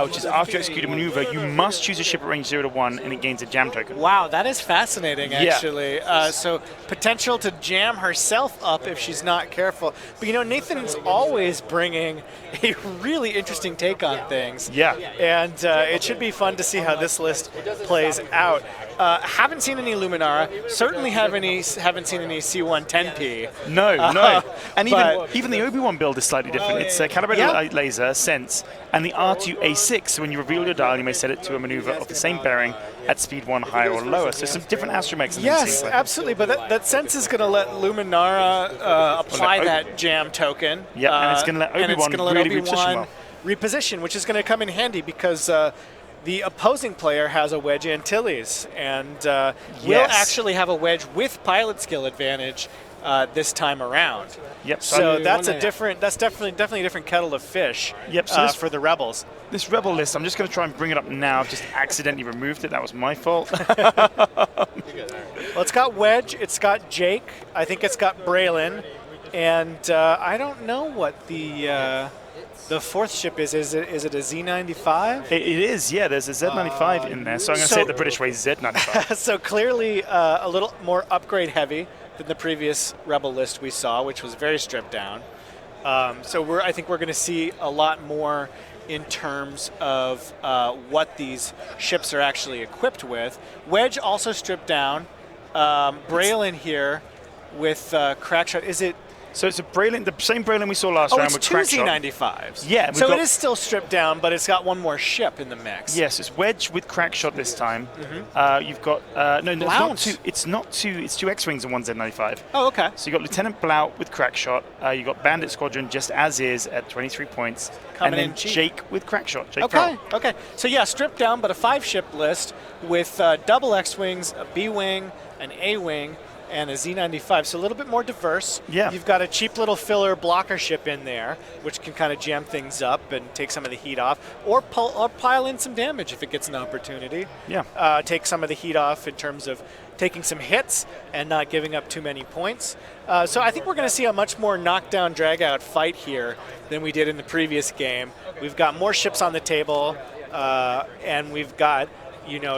which is after you execute a maneuver, you must choose a ship at range 0 to 1 and it gains a jam token. Wow, that is fascinating, actually. So potential to jam herself up if she's not careful. But you know, Nathan's always bringing a really interesting take on things. Yeah. And it should be fun to see how this list plays out. Haven't seen any Luminara. Certainly haven't seen any C110P. No. And even the Obi-Wan build is slightly different. It's a calibrated laser, sense, and the R2A6. So when you reveal your dial, you may set it to a maneuver of the same bearing at speed 1 higher or lower. So some different astromechs. Yes, absolutely. But that sense is going to let Luminara apply that jam token. Yeah, and it's going to let Obi-Wan really reposition well. Reposition, which is going to come in handy because the opposing player has a wedge Antilles, and will actually have a wedge with pilot skill advantage this time around. Yep. So that's definitely a different kettle of fish. Yep. So for the Rebels. This Rebel list, I'm just going to try and bring it up now. Just accidentally removed it. That was my fault. Well, it's got Wedge. It's got Jake. I think it's got Braylon, and I don't know what the fourth ship is. Is it a Z95? It is, yeah. There's a Z95 in there. So I'm going to say it the British way, Z95. So clearly a little more upgrade heavy than the previous Rebel list we saw, which was very stripped down. So I think we're going to see a lot more in terms of what these ships are actually equipped with. Wedge also stripped down. Braylon here with Crackshot. Is it? So it's a Braylon, the same Braylon we saw last round with Crackshot. It's two Z95s. Yeah. So it is still stripped down, but it's got one more ship in the mix. Yes, it's Wedge with Crackshot this time. You've got it's not two. It's two X-wings and one Z95. Oh, okay. So you got Lieutenant Blount with Crackshot. You got Bandit Squadron just as is at 23 points, Coming and in then cheap. Jake with Crackshot. Jake Farrell. Okay. So yeah, stripped down, but a 5-ship list with double X-wings, a B-wing, an A-wing, and a Z95, so a little bit more diverse. Yeah. You've got a cheap little filler blocker ship in there, which can kind of jam things up and take some of the heat off, or pile in some damage if it gets an opportunity. Yeah. Take some of the heat off in terms of taking some hits and not giving up too many points. So I think we're going to see a much more knockdown, drag-out fight here than we did in the previous game. We've got more ships on the table, and we've got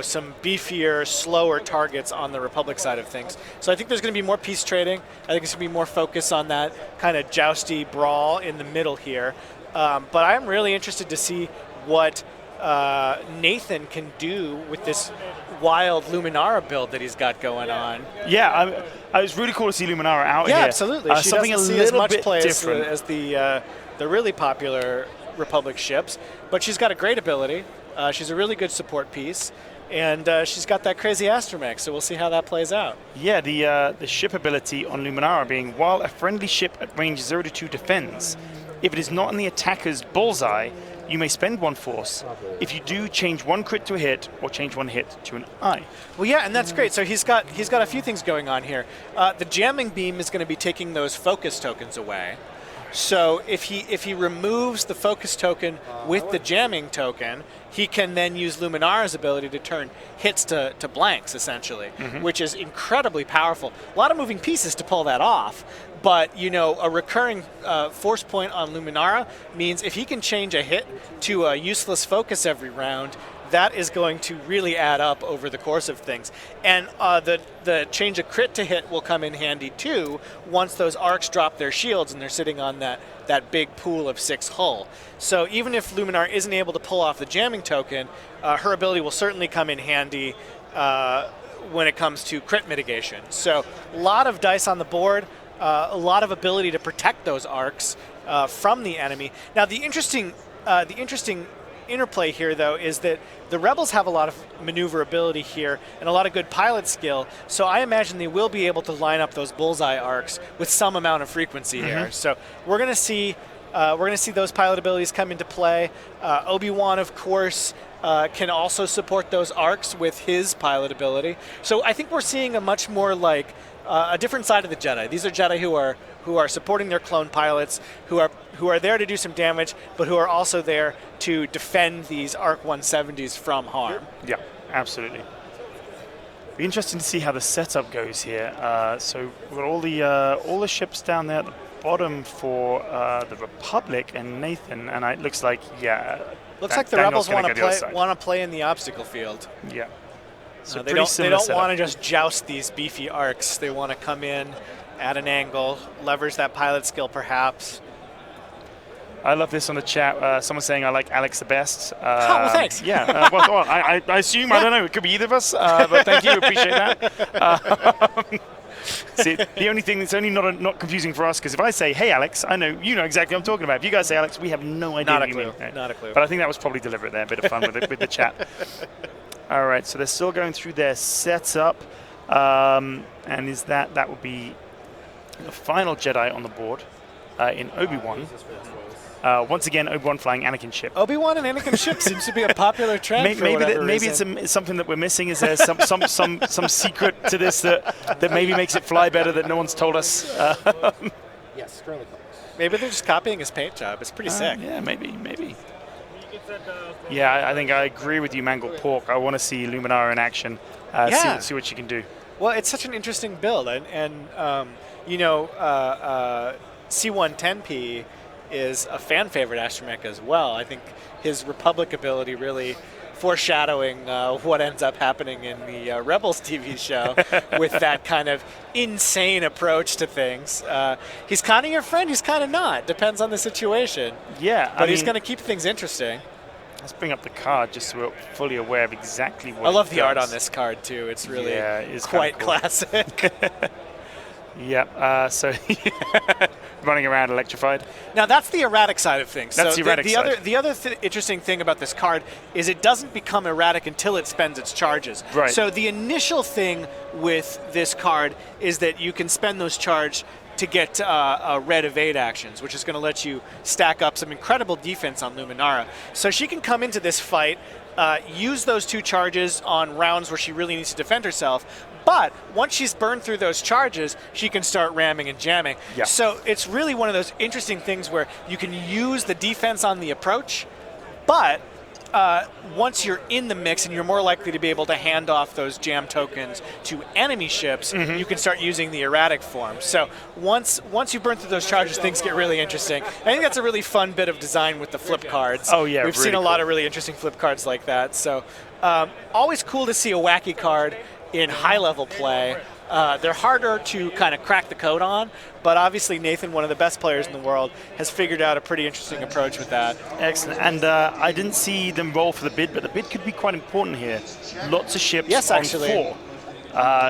some beefier, slower targets on the Republic side of things. So I think there's going to be more peace trading. I think there's going to be more focus on that kind of jousty brawl in the middle here. But I'm really interested to see what Nathan can do with this wild Luminara build that he's got going on. Yeah, it was really cool to see Luminara out here. Yeah, absolutely. She something doesn't a see as little much bit play different. as the really popular Republic ships, but she's got a great ability. She's a really good support piece, and she's got that crazy astromech, so we'll see how that plays out. Yeah, the ship ability on Luminara being, while a friendly ship at range 0 to 2 defends, if it is not in the attacker's bullseye, you may spend 1 force. If you do, change 1 crit to a hit, or change 1 hit to an eye. Well, yeah, and that's great. So he's got a few things going on here. The jamming beam is going to be taking those focus tokens away. So if he removes the focus token with the jamming token, he can then use Luminara's ability to turn hits to blanks, essentially, which is incredibly powerful. A lot of moving pieces to pull that off, but a recurring force point on Luminara means if he can change a hit to a useless focus every round, that is going to really add up over the course of things. And the change of crit to hit will come in handy too once those arcs drop their shields and they're sitting on that big pool of 6 hull. So even if Luminara isn't able to pull off the jamming token, her ability will certainly come in handy when it comes to crit mitigation. So a lot of dice on the board, a lot of ability to protect those arcs from the enemy. Now the interesting interplay here, though, is that the Rebels have a lot of maneuverability here and a lot of good pilot skill. So I imagine they will be able to line up those bullseye arcs with some amount of frequency here. So we're going to see those pilot abilities come into play. Obi-Wan, of course, can also support those arcs with his pilot ability. So I think we're seeing a much more like a different side of the Jedi. These are Jedi who are supporting their clone pilots, who are there to do some damage, but who are also there to defend these ARC 170s from harm. Yeah, absolutely. Be interesting to see how the setup goes here. So we've got all the ships down there at the bottom for the Republic and Nathan, and it looks like looks like the Daniel's Rebels gonna want to play in the obstacle field. Yeah. So they don't want to just joust these beefy arcs. They want to come in at an angle, leverage that pilot skill perhaps. I love this on the chat. Someone saying I like Alex the best. Well, thanks. Yeah. Well, I assume, I don't know, it could be either of us, but thank you, appreciate that. See, the only thing that's only not confusing for us, because if I say, hey, Alex, I know, you know exactly what I'm talking about. If you guys say, Alex, we have no idea Not what a you clue. mean. Not a clue. But I think that was probably deliberate there, a bit of fun with the chat. All right, so they're still going through their setup. And is that would be the final Jedi on the board in Obi-Wan. Once again, Obi-Wan flying Anakin's ship. Obi-Wan and Anakin's ship seems to be a popular trend. Maybe it's something that we're missing. Is there some secret to this that maybe makes it fly better that no one's told us? Yes, currently. Maybe they're just copying his paint job. It's pretty sick. Yeah, maybe. Yeah, I think I agree with you, Mangled Pork. I want to see Luminara in action. See what she can do. Well, it's such an interesting build, and C110P is a fan favorite astromech as well. I think his Republic ability really foreshadowing what ends up happening in the Rebels TV show with that kind of insane approach to things. He's kind of your friend, he's kind of not. Depends on the situation. Yeah, but he's going to keep things interesting. Let's bring up the card just so we're fully aware of exactly what I love the art on this card too. It's really quite cool. Classic. Yeah, so running around electrified. Now that's the erratic side of things. That's so the erratic side. The other interesting thing about this card is it doesn't become erratic until it spends its charges. Right. So the initial thing with this card is that you can spend those charge to get red evade actions, which is going to let you stack up some incredible defense on Luminara. So she can come into this fight, use those 2 charges on rounds where she really needs to defend herself, but once she's burned through those charges, she can start ramming and jamming. Yeah. So it's really one of those interesting things where you can use the defense on the approach, but once you're in the mix and you're more likely to be able to hand off those jam tokens to enemy ships, you can start using the erratic form. So once you burn through those charges, things get really interesting. I think that's a really fun bit of design with the flip cards. Oh yeah, we've seen a lot of really interesting flip cards like that. So always cool to see a wacky card in high-level play. They're harder to kind of crack the code on, but obviously Nathan, one of the best players in the world, has figured out a pretty interesting approach with that. Excellent. And I didn't see them roll for the bid, but the bid could be quite important here. Lots of ships on 4.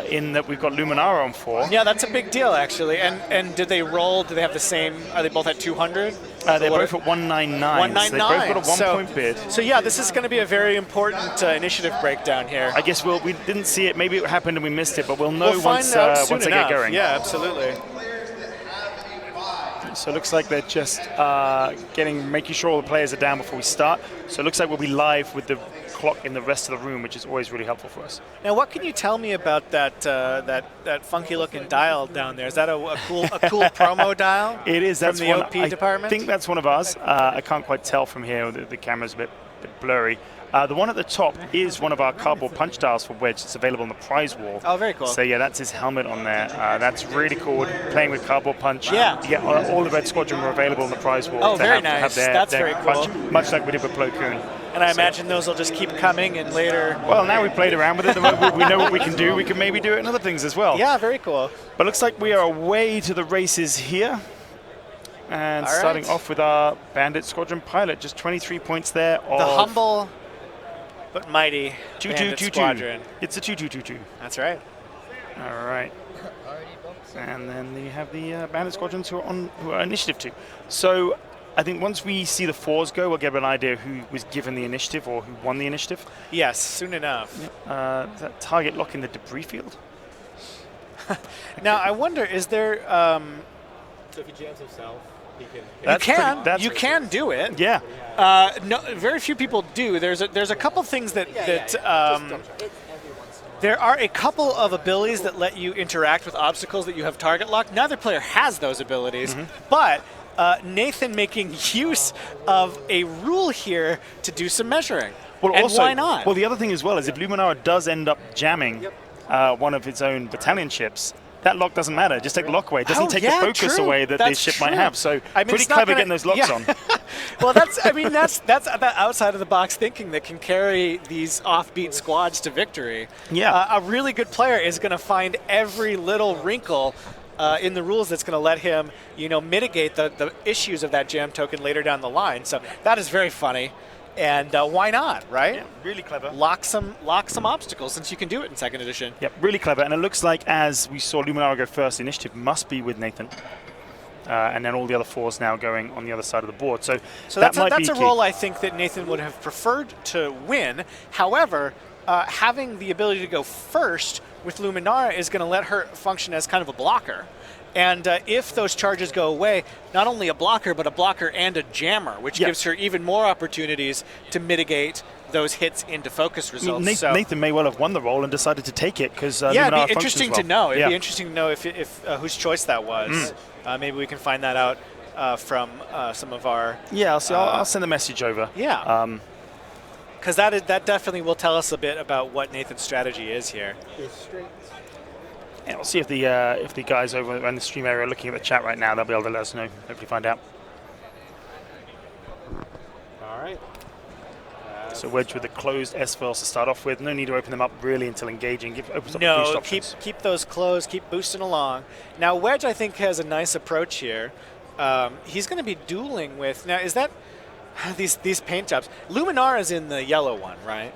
In that we've got Luminara on 4. Yeah, that's a big deal, actually. And did they roll? Do they have the same? Are they both at 200? They're both at 199. 199. So they both got a 1 point bid. So yeah, this is going to be a very important initiative breakdown here. I guess we didn't see it. Maybe it happened and we missed it, but we'll know once soon they get going. Yeah, absolutely. So it looks like they're just making sure all the players are down before we start. So it looks like we'll be live with the clock in the rest of the room, which is always really helpful for us. Now, what can you tell me about that funky-looking dial down there? Is that a cool promo dial? It is. That's from the one, OP department. I think that's one of ours. I can't quite tell from here. The camera's a bit blurry. The one at the top is one of our cardboard punch dials for Wedge. It's available on the prize wall. Oh, very cool. So yeah, that's his helmet on there. That's really cool. Playing with cardboard punch. Yeah. All the Red Squadron were available on the prize wall. Oh, very nice. nice. Their That's very cool. punch, much like we did with Plo Koon. And I imagine those will just keep coming and later. Well, now we've played around with it. We know what we can do. We can maybe do it in other things as well. Yeah, very cool. But looks like we are away to the races here. And starting off with our Bandit Squadron pilot, just 23 points there. The humble but mighty 2222 Squadron. It's a 2222. That's right. All right. And then you have the Bandit Squadrons who are initiative 2. So I think once we see the 4s go, we'll get an idea who was given the initiative or who won the initiative. Yes, soon enough. That target lock in the debris field. Now, I wonder, is there... So if he jams himself, he can... You can do it. Yeah. No, very few people do. There's a couple things that... There are a couple of abilities that let you interact with obstacles that you have target lock. Neither player has those abilities, but Nathan making use of a rule here to do some measuring. Well, and also, why not? Well, the other thing as well is if Luminara does end up jamming one of its own battalion ships, that lock doesn't matter. Just take the lock away. It doesn't take the focus away that the ship might have. So pretty clever getting those locks on. Well, that's that outside of the box thinking that can carry these offbeat squads to victory. Yeah. A really good player is going to find every little wrinkle in the rules that's going to let him, mitigate the issues of that jam token later down the line. So that is very funny. And why not, right? Yeah, really clever. Lock some obstacles since you can do it in 2nd edition. Yep, really clever. And it looks like as we saw Luminara go first, the initiative must be with Nathan. And then all the other 4s now going on the other side of the board. So that's a role I think that Nathan would have preferred to win. However, having the ability to go first with Luminara is going to let her function as kind of a blocker. And if those charges go away, not only a blocker, but a blocker and a jammer, which gives her even more opportunities to mitigate those hits into focus results. Nathan may well have won the role and decided to take it because it'd be interesting to know. It'd be interesting to know if whose choice that was. Maybe we can find that out from some of our... Yeah, I'll send a message over. Yeah. Because that definitely will tell us a bit about what Nathan's strategy is here. Yeah, we'll see if the guys over in the stream area are looking at the chat right now. They'll be able to let us know. Hopefully find out. All right. So Wedge with the closed S-foils to start off with. No need to open them up really until engaging. Opens up the boost options. keep those closed. Keep boosting along. Now Wedge, I think, has a nice approach here. He's going to be dueling with... Now, is that... These paint jobs. Luminara's in the yellow one, right?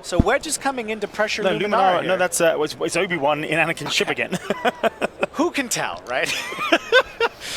So Wedge is coming in to pressure Luminara here. No, that's it's Obi-Wan in Anakin's ship again. Who can tell, right?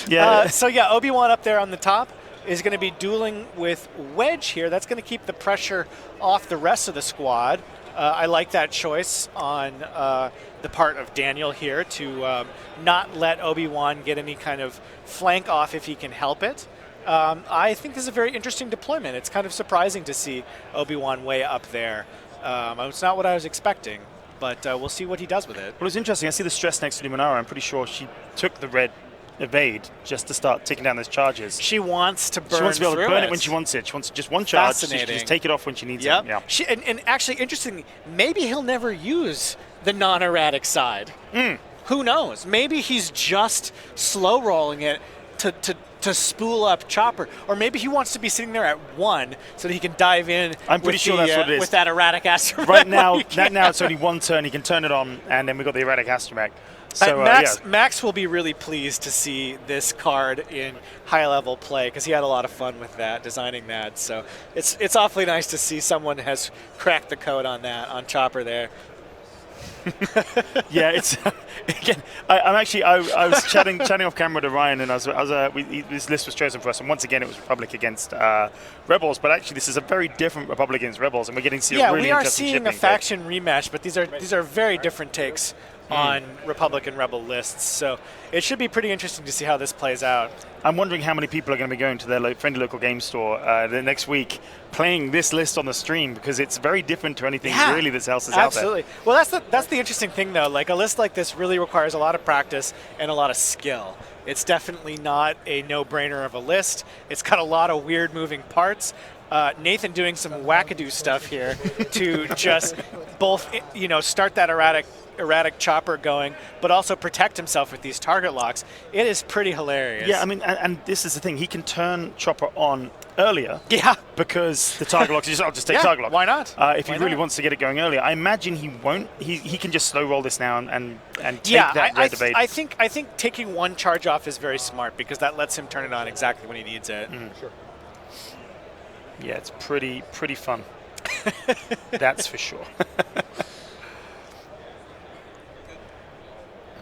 Yeah. So yeah, Obi-Wan up there on the top is going to be dueling with Wedge here. That's going to keep the pressure off the rest of the squad. I like that choice on the part of Daniel here to not let Obi-Wan get any kind of flank off if he can help it. I think this is a very interesting deployment. It's kind of surprising to see Obi-Wan way up there. It's not what I was expecting, but we'll see what he does with it. Well, it's interesting. I see the stress next to Luminara. I'm pretty sure she took the red evade just to start taking down those charges. She wants to burn. She wants to be able to burn it when she wants it. She wants just one charge. So she can just take it off when she needs it. Yeah. And actually, interestingly, maybe he'll never use the non-erratic side. Who knows? Maybe he's just slow rolling it to spool up Chopper, or maybe he wants to be sitting there at 1 so that he can dive in. I'm pretty sure that's what it is. With that erratic astromech. Right now, it's only one turn. He can turn it on, and then we've got the erratic astromech. So Max will be really pleased to see this card in high-level play because he had a lot of fun with that, designing that. So it's awfully nice to see someone has cracked the code on that, on Chopper there. Yeah, it's again. I was chatting off camera to Ryan, and this list was chosen for us, and once again it was Republic against Rebels. But actually, this is a very different Republic against Rebels, and we're getting to see a really interesting we are seeing a shipping faction rematch, but these are very different takes on Republic and Rebel lists. So it should be pretty interesting to see how this plays out. I'm wondering how many people are going to be going to their friendly local game store the next week playing this list on the stream, because it's very different to anything really that else is out there. Absolutely. Well, that's the interesting thing, though. Like, a list like this really requires a lot of practice and a lot of skill. It's definitely not a no-brainer of a list. It's got a lot of weird moving parts. Nathan doing some wackadoo stuff here to just both, start that erratic Chopper going, but also protect himself with these target locks. It is pretty hilarious. Yeah, I mean, and this is the thing. He can turn Chopper on earlier. Yeah. Because the target locks, I'll just take target lock. Why not? If he really wants to get it going earlier. I imagine he won't. He can just slow roll this now and take that red evade. I think taking one charge off is very smart, because that lets him turn it on exactly when he needs it. Sure. Yeah, it's pretty fun. That's for sure.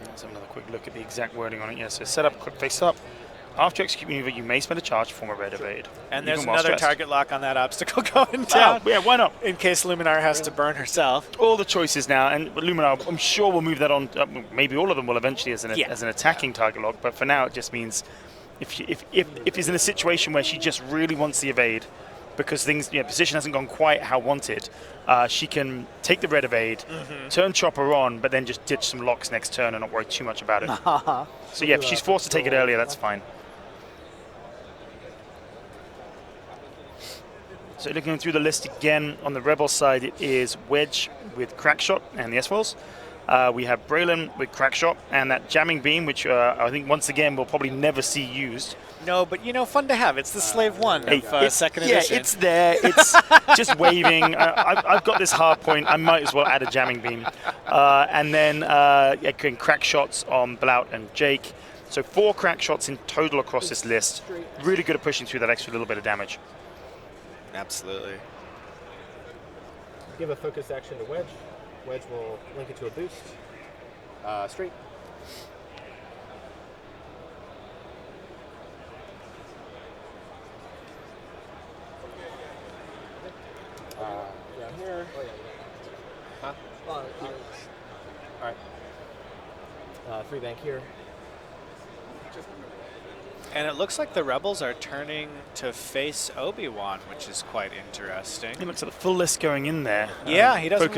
Let's have another quick look at the exact wording on it. Yeah, so set up, quick face up. After you execute maneuver, you may spend a charge to form a red evade. And there's even while another stressed. target lock on that obstacle going down. Yeah, why not? In case Luminar has to burn herself. All the choices now, and Luminar, I'm sure we'll move that on. Maybe all of them will eventually as an attacking target lock. But for now, it just means if he's in a situation where she just really wants the evade, because things, position hasn't gone quite how wanted, she can take the red evade, turn Chopper on, but then just ditch some locks next turn and not worry too much about it. So yeah, if she's forced to take it earlier, that's fine. So looking through the list again, on the Rebel side, it is Wedge with Crackshot and the S-Foils. We have Braylon with Crackshot and that Jamming Beam, which I think once again we'll probably never see used. No, but fun to have. It's the Slave 1 of second edition. Yeah, it's there. It's just waving. I've got this hard point. I might as well add a Jamming Beam. And then can crack shots on Blout and Jake. So 4 crack shots in total across this list. Really good at pushing through that extra little bit of damage. Absolutely. Give a focus action to Wedge. Wedge will link it to a boost. Straight. Down here. Huh? All right. 3 bank here. And it looks like the Rebels are turning to face Obi-Wan, which is quite interesting. It looks like the full list going in there. Yeah, he doesn't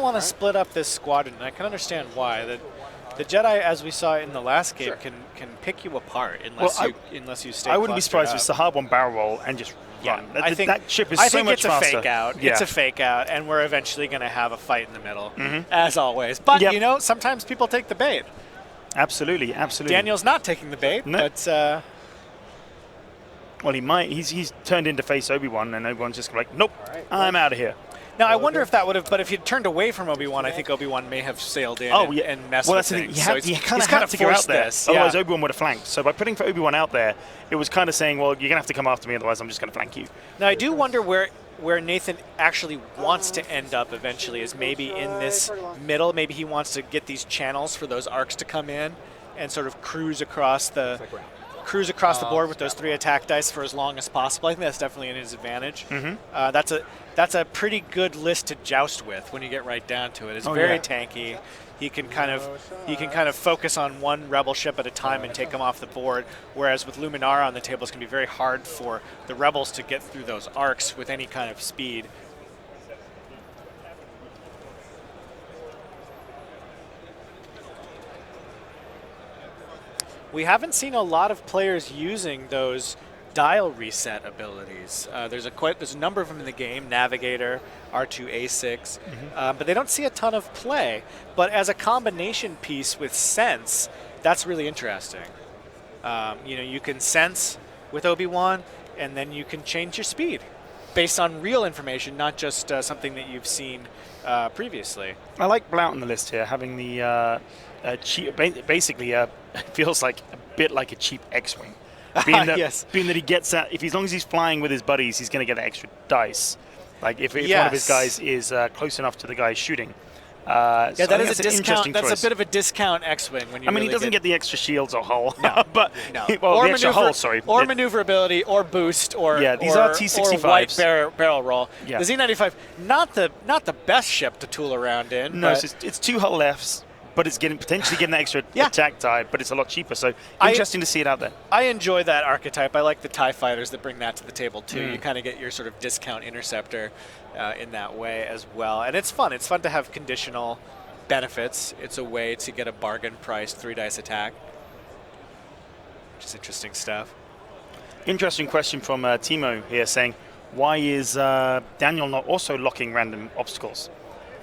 want to split up this squadron, and I can understand why. The Jedi, as we saw in the last game, can pick you apart unless you stay. I wouldn't be surprised if Sahab on barrel roll and just run. I think that ship is so much faster. I think it's a fake out. Yeah. It's a fake out, and we're eventually going to have a fight in the middle, as always. But sometimes people take the bait. Absolutely. Daniel's not taking the bait, but. Well, he might. He's turned into face Obi-Wan, and Obi-Wan's just like, nope, I'm out of here. Now, I wonder if that would have, but if he'd turned away from Obi-Wan, I think Obi-Wan may have sailed in and messed with things. You kind of had to go out there. Otherwise, Obi-Wan would have flanked. So by putting for Obi-Wan out there, it was kind of saying, well, you're going to have to come after me, otherwise I'm just going to flank you. Now, I do wonder where Nathan actually wants to end up eventually is maybe in this middle. Maybe he wants to get these channels for those arcs to come in and sort of cruise across the board with those 3 attack dice for as long as possible. I think that's definitely in his advantage. That's a pretty good list to joust with when you get right down to it. It's very tanky. He can kind of focus on one Rebel ship at a time and take them off the board. Whereas with Luminara on the table, it's going to be very hard for the Rebels to get through those arcs with any kind of speed. We haven't seen a lot of players using those dial reset abilities. There's a number of them in the game, Navigator, R2A6, but they don't see a ton of play. But as a combination piece with Sense, that's really interesting. You can Sense with Obi-Wan, and then you can change your speed based on real information, not just something that you've seen previously. I like Blout on the list here, having the basically it feels like a bit like a cheap X-Wing. Being that he gets that, as long as he's flying with his buddies, he's going to get extra dice. Like if one of his guys is close enough to the guy shooting. That is a discount. That's choice. a bit of a discount X-Wing when you. He doesn't get the extra shields or hull. No, but or the extra hull. Sorry, or maneuverability, or boost, or these are T65s. Or white barrel roll. Yeah. The Z95, not the best ship to tool around in. No, it's 2 hull lefts. But it's potentially getting that extra attack die, but it's a lot cheaper. So interesting to see it out there. I enjoy that archetype. I like the TIE fighters that bring that to the table too. You kind of get your sort of discount interceptor in that way as well. And it's fun. It's fun to have conditional benefits. It's a way to get a bargain priced 3-dice attack, which is interesting stuff. Interesting question from Timo here saying, why is Daniel not also locking random obstacles?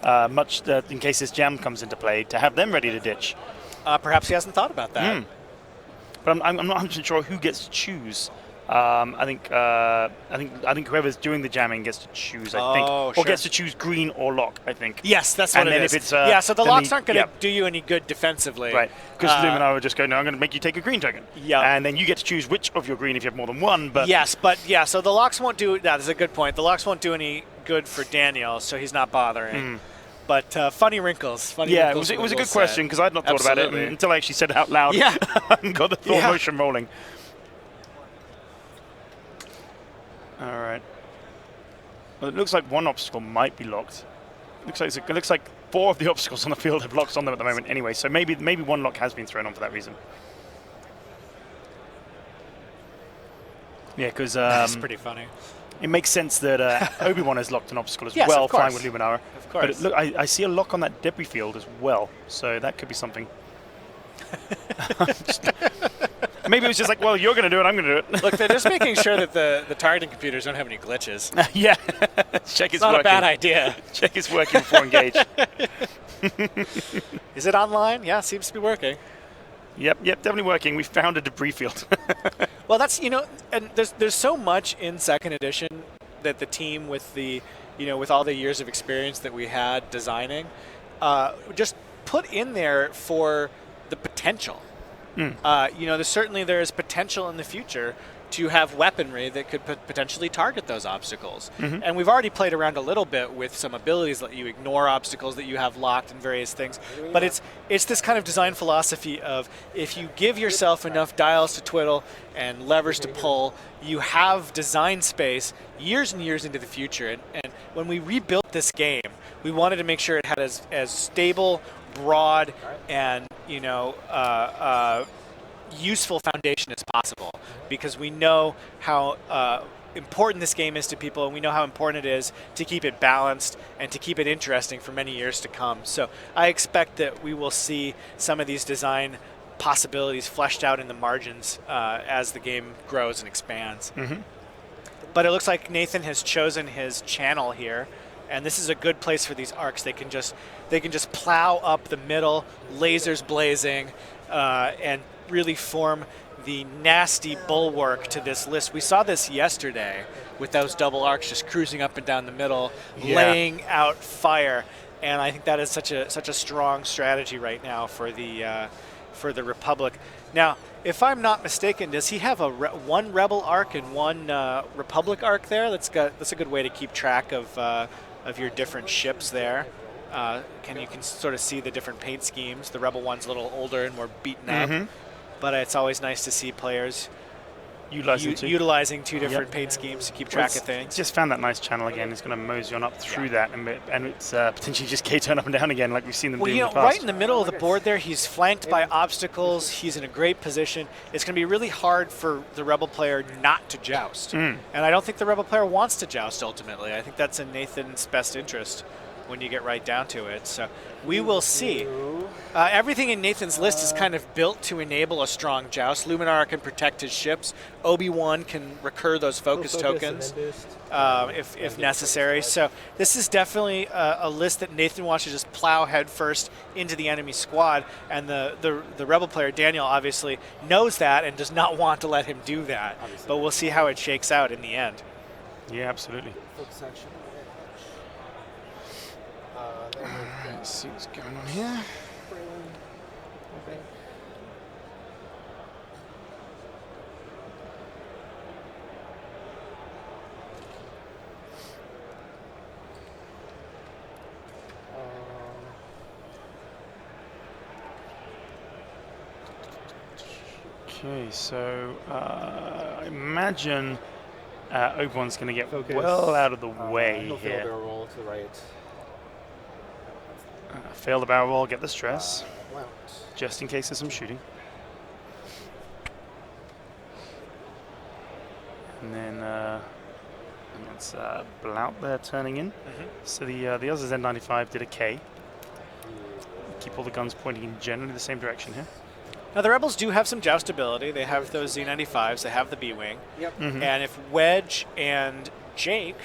In case this jam comes into play, to have them ready to ditch. Perhaps he hasn't thought about that. But I'm not 100% sure who gets to choose. I think whoever's doing the jamming gets to choose. Or gets to choose green or lock. I think. Yes, that's what it is. If it's, so the locks aren't going to do you any good defensively. Right. Because Luminar would just go, no, I'm going to make you take a green token. Yeah. And then you get to choose which of your green if you have more than one. But so the locks won't do. That's a good point. The locks won't do any good for Daniel, so he's not bothering. But funny wrinkles. It was a good question because I'd not thought about it until I actually said it out loud and got the thought motion rolling. All right. Well, it looks like one obstacle might be locked. It looks like 4 of the obstacles on the field have locks on them at the moment anyway, so maybe one lock has been thrown on for that reason. Yeah, because that's pretty funny. It makes sense that Obi-Wan has locked an obstacle as yes, well, of course. flying with Luminara. Of course. But look, I see a lock on that debris field as well, so that could be something. Maybe it was just like, well, you're going to do it, I'm going to do it. Look, they're just making sure that the targeting computers don't have any glitches. Yeah. Check it's not working. a bad idea. Check it's working before engage. Is it online? Yeah, seems to be working. Yep, definitely working. We found a debris field. Well, that's, and there's so much in second edition that the team with with all the years of experience that we had designing, just put in there for the potential. There is potential in the future to have weaponry that could potentially target those obstacles. And we've already played around a little bit with some abilities that you ignore obstacles that you have locked and various things. But it's this kind of design philosophy of if you give yourself enough dials to twiddle and levers to pull, you have design space years and years into the future. And when we rebuilt this game, we wanted to make sure it had as stable, broad, and useful foundation as possible, because we know how important this game is to people, and we know how important it is to keep it balanced and to keep it interesting for many years to come. So I expect that we will see some of these design possibilities fleshed out in the margins as the game grows and expands. But it looks like Nathan has chosen his channel here, and this is a good place for these arcs. They can just plow up the middle, lasers blazing, and really form the nasty bulwark to this list. We saw this yesterday with those double arcs just cruising up and down the middle, laying out fire, and I think that is such a strong strategy right now for the Republic. Now, if I'm not mistaken, does he have one Rebel arc and one Republic arc there? That's a good way to keep track of your different ships there. You can sort of see the different paint schemes. The Rebel one's a little older and more beaten up, but it's always nice to see players utilizing two different paint schemes to keep track of things. Just found that nice channel again. It's going to mosey on up through that, and it's potentially just K-turn up and down again like we've seen them do in the past. Right in the middle of the board there, he's flanked by obstacles. He's in a great position. It's going to be really hard for the Rebel player not to joust. And I don't think the Rebel player wants to joust ultimately. I think that's in Nathan's best interest when you get right down to it. So we will see. Everything in Nathan's list is kind of built to enable a strong joust. Luminara can protect his ships. Obi-Wan can recur those focus tokens if necessary. So this is definitely a list that Nathan wants to just plow headfirst into the enemy squad. And the Rebel player, Daniel, obviously knows that and does not want to let him do that. But we'll see how it shakes out in the end. Yeah, absolutely. Let's see what's going on here. Okay, so I imagine Obi-Wan's going to get well out of the way here. Barrel roll to the right. Fail the barrel roll, get the stress, just in case there's some shooting. And then it's Blout there turning in. So the other Z95 did a K. Keep all the guns pointing in generally the same direction here. Now the Rebels do have some joust ability. They have those Z95s. They have the B-Wing. And if Wedge and Jake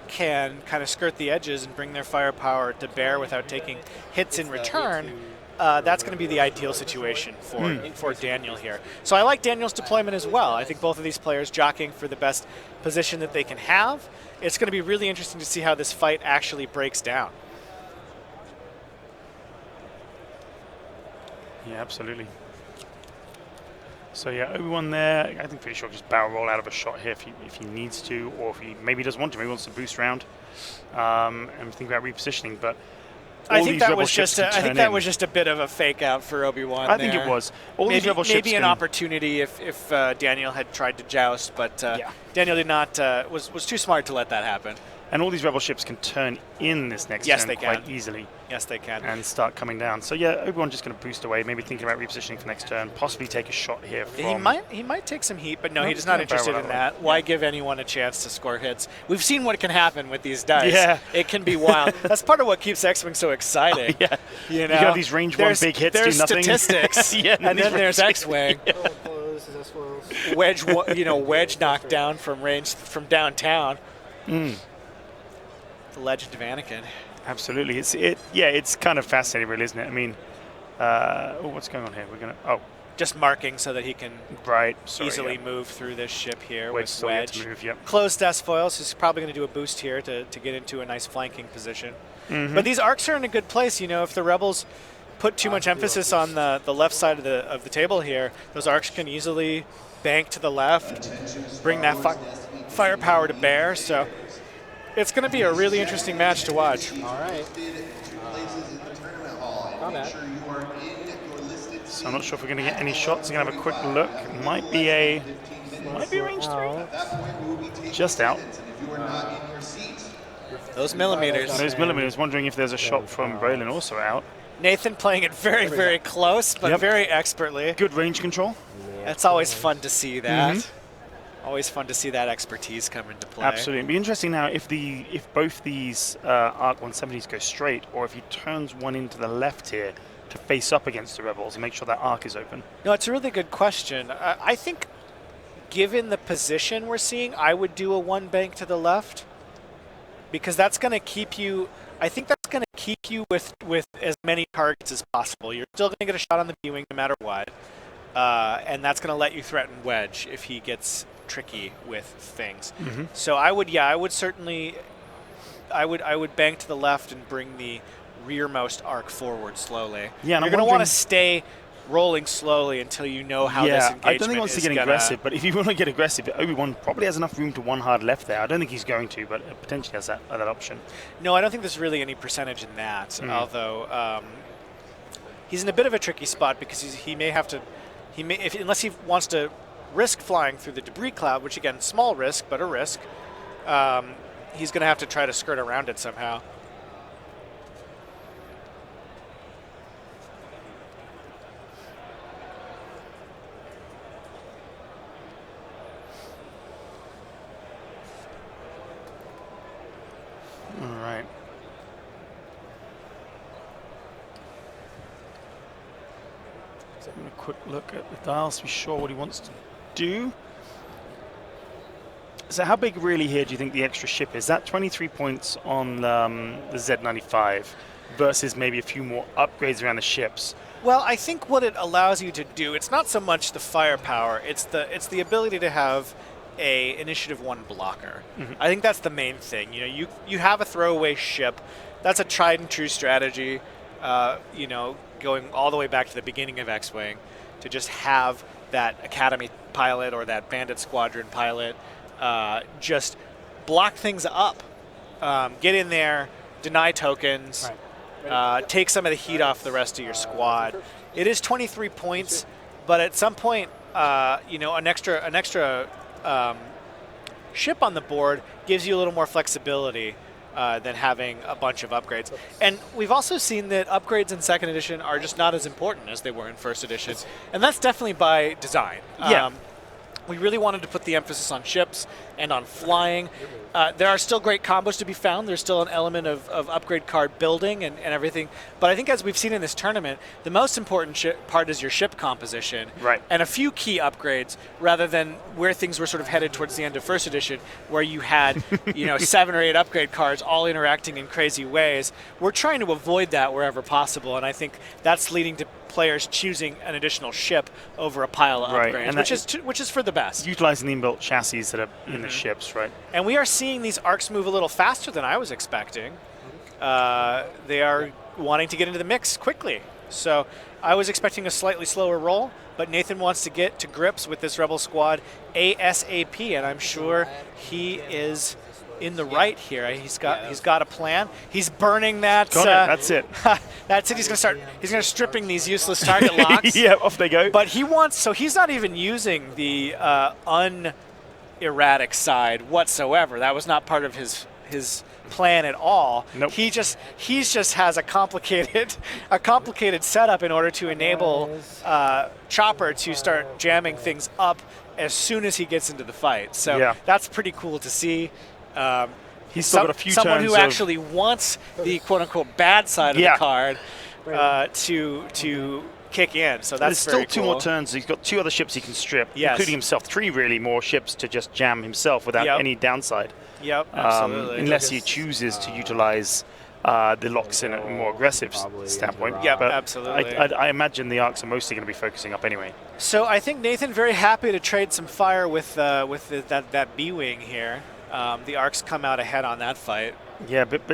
can kind of skirt the edges and bring their firepower to bear without taking hits in return, that's going to be the ideal situation for Daniel here. So I like Daniel's deployment as well. I think both of these players jockeying for the best position that they can have. It's going to be really interesting to see how this fight actually breaks down. Yeah, absolutely. So yeah, Obi-Wan there. I think pretty sure just barrel roll out of a shot here if he needs to, or if he maybe doesn't want to. Maybe he wants to boost round and think about repositioning. But all I think these that rebel was ships just can I think turn that in. was just a bit of a fake out for Obi-Wan. I think it was. All these rebel ships maybe an can- opportunity if Daniel had tried to joust, but Yeah. Daniel did not was too smart to let that happen. And all these rebel ships can turn in this next Yes, turn they quite can. easily Yes, they can. and start coming down. So yeah, Obi-Wan just going to boost away, maybe thinking about repositioning for next turn, possibly take a shot here from... He might take some heat, but no, No, he's he's not gonna barrel interested in that that. way. Why Yeah. give anyone a chance to score hits? We've seen what can happen with these dice. Yeah. It can be wild. That's part of what keeps X-Wing so exciting. Yeah. You know, You got these range one big hits, do there's nothing. statistics, Yeah, and these then there's range- X-Wing. This is S-foils. Wedge knocked down from range from downtown. The Legend of Anakin. Absolutely. It's kind of fascinating, really, isn't it? I mean, what's going on here? We're going to... Just marking so that he can Right. Sorry, easily yeah. move through this ship here Wedge with still yet to Wedge. move, yep. Closed S-foils. He's probably going to do a boost here to get into a nice flanking position. Mm-hmm. But these arcs are in a good place. You know, if the rebels put too much emphasis on the left side of the table here, those arcs can easily bank to the left, bring that firepower to bear. So it's going to be a really interesting match to watch. All right. Combat. So I'm not sure if we're going to get any shots. I'm going to have a quick look. It might be range 3. Just out. Those millimeters. Those millimeters. Wondering if there's a shot from Braylon also out. Nathan playing it very, very close, but Yep. very expertly. Good range control. It's always fun to see that. Mm-hmm. Always fun to see that expertise come into play. Absolutely. It'd be interesting now if both these Arc 170s go straight, or if he turns one into the left here to face up against the rebels and make sure that arc is open. No, it's a really good question. I think, given the position we're seeing, I would do a one bank to the left, because that's going to keep you. I think that's going to keep you with as many targets as possible. You're still going to get a shot on the B-wing no matter what, and that's going to let you threaten Wedge if he gets tricky with things. Mm-hmm. So I would certainly, I would bank to the left and bring the rearmost arc forward slowly. Yeah, and you're I'm going to want wondering- to stay rolling slowly until you know how this engagement I don't think he wants to is get gonna- aggressive, but if you want to get aggressive, Obi-Wan probably has enough room to one hard left there. I don't think he's going to, but potentially has that option. No, I don't think there's really any percentage in that. Although he's in a bit of a tricky spot because he may have to, unless he wants to risk flying through the debris cloud, which again, small risk but a risk. He's going to have to try to skirt around it somehow. All right. So I'm going to quick look at the dials to be sure what he wants to do. So how big really here do you think the extra ship is? That 23 points on the Z95 versus maybe a few more upgrades around the ships. Well, I think what it allows you to do, it's not so much the firepower, it's the ability to have a initiative 1 blocker. I think that's the main thing. You know, you have a throwaway ship. That's a tried and true strategy. You know, going all the way back to the beginning of X-Wing, to just have that Academy pilot or that Bandit Squadron pilot just block things up, get in there, deny tokens, take some of the heat off the rest of your squad. It is 23 points, but at some point, you know, an extra ship on the board gives you a little more flexibility than having a bunch of upgrades. And we've also seen that upgrades in second edition are just not as important as they were in first edition, and that's definitely by design. Yeah. We really wanted to put the emphasis on ships and on flying. There are still great combos to be found. There's still an element of upgrade card building and everything. But I think as we've seen in this tournament, the most important part is your ship composition. Right. And a few key upgrades rather than where things were sort of headed towards the end of first edition, where you had 7 or 8 upgrade cards all interacting in crazy ways. We're trying to avoid that wherever possible. And I think that's leading to players choosing an additional ship over a pile of upgrades, and which is for the best. Utilizing the inbuilt chassis that are in the ships, right? And we are seeing these arcs move a little faster than I was expecting. They are wanting to get into the mix quickly. So I was expecting a slightly slower roll, but Nathan wants to get to grips with this Rebel squad ASAP, and I'm sure he is in the right here. He's got a plan. He's burning that. That's it. That's it. He's going to start stripping these useless target locks. Yeah, off they go. But he's not even using the unerratic side whatsoever. That was not part of his plan at all. Nope. He just has a complicated setup in order to enable Chopper to start jamming things up as soon as he gets into the fight. So that's pretty cool to see. He's still got a few someone turns who actually wants the quote-unquote bad side of the card to kick in. So that's There's still 2 more turns. He's got 2 other ships he can strip, including himself. 3 really more ships to just jam himself without any downside. Yep, absolutely. Unless he chooses to utilize the locks in a more aggressive standpoint. Yeah, but absolutely. I imagine the arcs are mostly going to be focusing up anyway. So I think Nathan very happy to trade some fire with that B-wing here. The arcs come out ahead on that fight. Yeah, but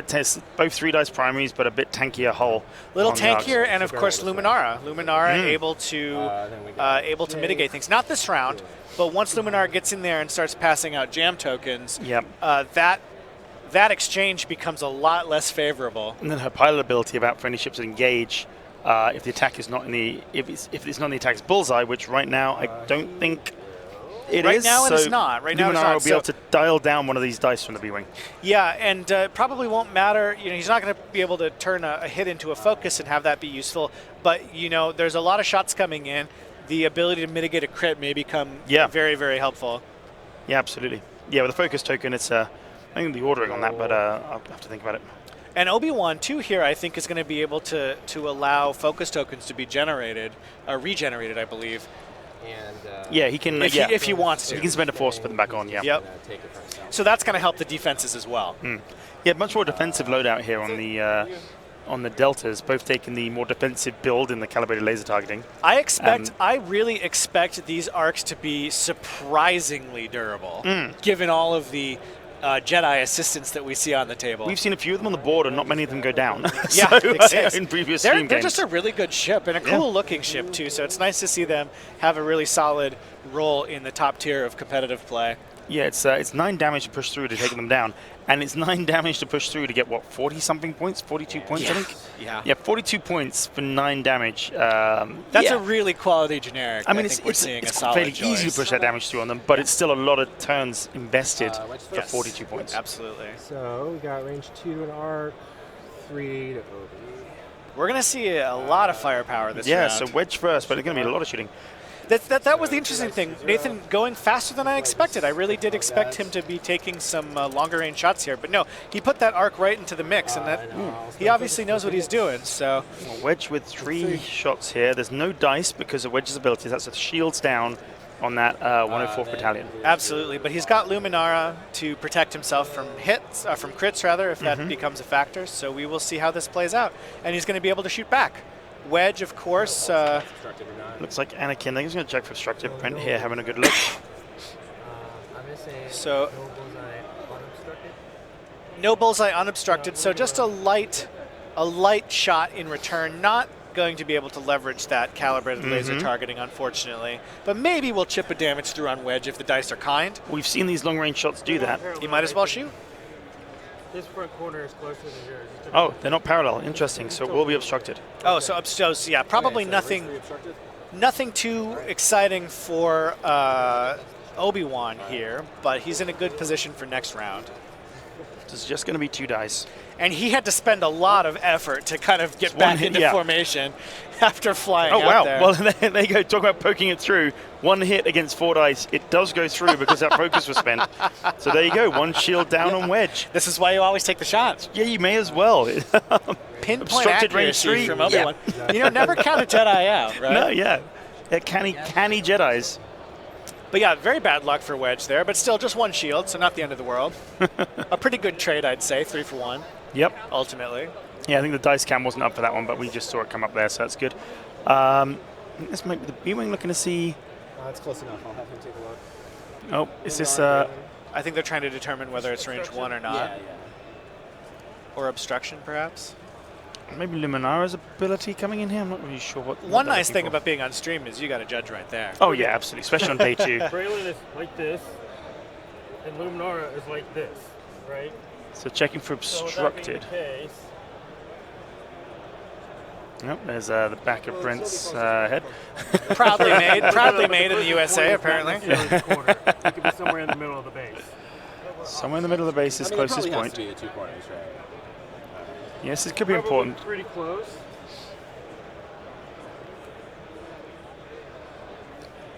both 3 dice primaries, but a bit tankier hull. Little tankier, and of course Luminara. Luminara able to mitigate things. Not this round, but once Luminara gets in there and starts passing out jam tokens, that exchange becomes a lot less favorable. And then her pilot ability about for any ships that engage, if the attack is not in the if it's not in the attack's bullseye, which right now I don't think. Right now it is not. Right now it's not. will be able to dial down one of these dice from the B-wing. Yeah, and probably won't matter. He's not going to be able to turn a hit into a focus and have that be useful. But there's a lot of shots coming in. The ability to mitigate a crit may become very, very helpful. Yeah, absolutely. Yeah, with a focus token, it's I think the ordering on that, but I'll have to think about it. And Obi-Wan too here, I think, is going to be able to allow focus tokens to be regenerated, I believe. And he can. If he wants to, he can spend a force to put them back on. Yeah. Yep. So that's going to help the defenses as well. Yeah, much more defensive loadout here on the deltas, both taking the more defensive build in the calibrated laser targeting. I really expect these arcs to be surprisingly durable, given all of the Jedi assistants that we see on the table. We've seen a few of them on the board, and not many of them go down. In previous they're stream games. just a really good ship, and a cool-looking ship, too, so it's nice to see them have a really solid role in the top tier of competitive play. Yeah, it's 9 damage to push through to take them down, and it's 9 damage to push through to get, 40-something points? 42 points, I think? Yeah, 42 points for 9 damage. That's a really quality generic. I mean, it's it's fairly easy to push that damage through on them, but it's still a lot of turns invested for 42 points. Absolutely. So we got range 2 to an arc, 3 to Obi. We're going to see a lot of firepower this round. Yeah, so wedge first, but it's going to be a lot of shooting. That was the interesting thing. Nathan going faster than I expected. I really did expect him to be taking some longer range shots here, but no, he put that arc right into the mix, and he obviously knows what he's doing. So wedge with 3 shots here. There's no dice because of Wedge's abilities. That's the shields down on that 104th Battalion. Absolutely, but he's got Luminara to protect himself from hits, from crits rather, if that becomes a factor. So we will see how this plays out, and he's going to be able to shoot back. Wedge, of course. Looks like Anakin. I think he's going to check for obstructed. Brent here having a good look. I'm going to say so no bullseye unobstructed. No bullseye unobstructed. So just a light shot in return. Not going to be able to leverage that calibrated laser targeting, unfortunately. But maybe we'll chip a damage through on Wedge if the dice are kind. We've seen these long-range shots do that. You might as well shoot. This front corner is closer than yours. Oh, they're not parallel. Interesting. So it will be obstructed. Oh, so yeah, probably nothing too exciting for Obi-Wan here, but he's in a good position for next round. This is just going to be 2 dice. And he had to spend a lot of effort to kind of get back into formation after flying out there. Well, there you go. Talk about poking it through. 1 hit against 4 dice. It does go through because that focus was spent. So there you go. 1 shield down on Wedge. This is why you always take the shots. Yeah, you may as well. Pinpoint obstructed range accuracy 3 from Obi-Wan. Never count a Jedi out, right? No, yeah. Canny Jedis. But yeah, very bad luck for Wedge there, but still just 1 shield, so not the end of the world. A pretty good trade, I'd say, 3 for 1. Yep. Ultimately. Yeah, I think the dice cam wasn't up for that one, but we just saw it come up there, so that's good. This might be the B-wing looking to see. That's close enough. I'll have him take a look. Oh, is this? I think they're trying to determine whether it's range 1 or not. Yeah. Or obstruction, perhaps. Maybe Luminara's ability coming in here. I'm not really sure what. One nice thing about being on stream is you got to judge right there. Oh yeah, absolutely, especially on day 2. Braylon is like this, and Luminara is like this. right? So checking for obstructed. Yep, there's the back of Brent's head. Proudly made in the USA, apparently. It could be somewhere in the middle of the base. Somewhere in the middle of the base is closest point. It has to be 2 corners, right? Yes, it could be Probably important. pretty close.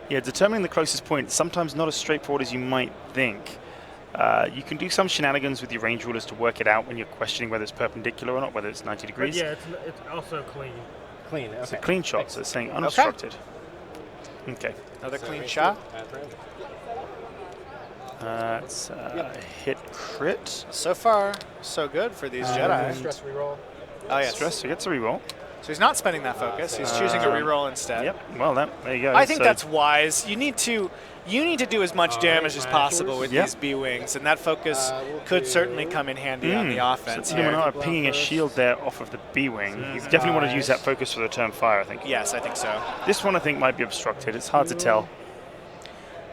Yeah, determining the closest point, sometimes not as straightforward as you might think. You can do some shenanigans with your range rulers to work it out when you're questioning whether it's perpendicular or not, whether it's 90 degrees. But yeah, it's also clean. Clean, okay. It's a clean shot, so it's saying unobstructed. Okay. Another clean shot. It's hit crit. So far, so good for these Jedi. Stress reroll. Oh, yes. Stress, so he gets a reroll. So he's not spending that focus. He's choosing a reroll instead. Yep, well, there you go. I think So that's wise. You need to do as much damage as possible with Yep. these B-Wings, and that focus could certainly come in handy on the offense So here. Luminara pinging a shield there off of the B-Wing. You definitely want to use that focus for the turn fire, I think. Yes, I think so. This one, I think, might be obstructed. It's hard to tell.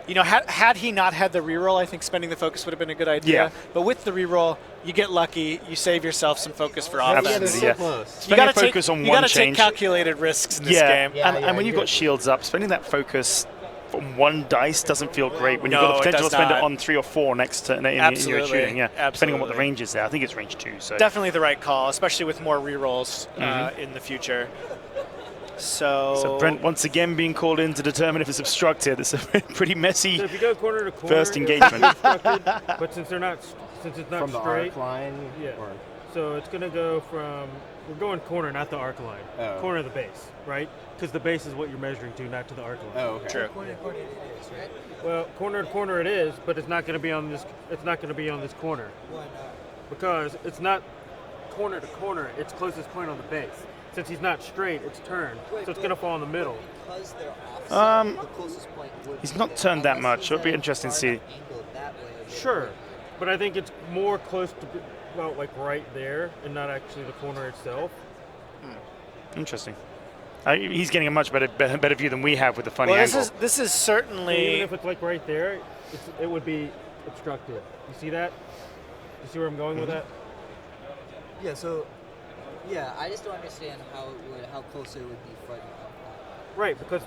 You know, had he not had the reroll, I think spending the focus would have been a good idea. Yeah. But with the reroll, you get lucky. You save yourself some focus for offense. Absolutely, yeah. You Spending got a focus on you one gotta take change. calculated risks in this game. And when you've got shields up, spending that focus on one dice doesn't feel great when you've got the potential to spend it on 3 or 4 next to in your shooting. Yeah, depending on what the range is there. I think it's range 2. So definitely the right call, especially with more rerolls in the future. So Brent once again being called in to determine if it's obstructed. It's a pretty messy So if you go corner to corner, first engagement. but since it's not From the straight, arc line? yeah. Or? So it's going to go from, we're going corner, not the arc line. Oh. Corner of the base, right? Because the base is what you're measuring to, not to the arc line. Oh, okay. True. Well, corner to corner it is, but it's not going to be on this. It's not going to be on this corner. Why not? Because it's not corner to corner. It's closest point on the base. Since he's not straight, it's turned, so it's going to fall in the middle. Because they're offset, the closest point would He's not turned that much. It'll be interesting to see. Sure, but I think it's more close to, well, like right there, and not actually the corner itself. Interesting. He's getting a much better view than we have with the funny well, angle. this is So certainly. even if it's like right there, it would be obstructed. You see that? You see where I'm going with that? Yeah. So, yeah, I just don't understand how close it would be front. Right, because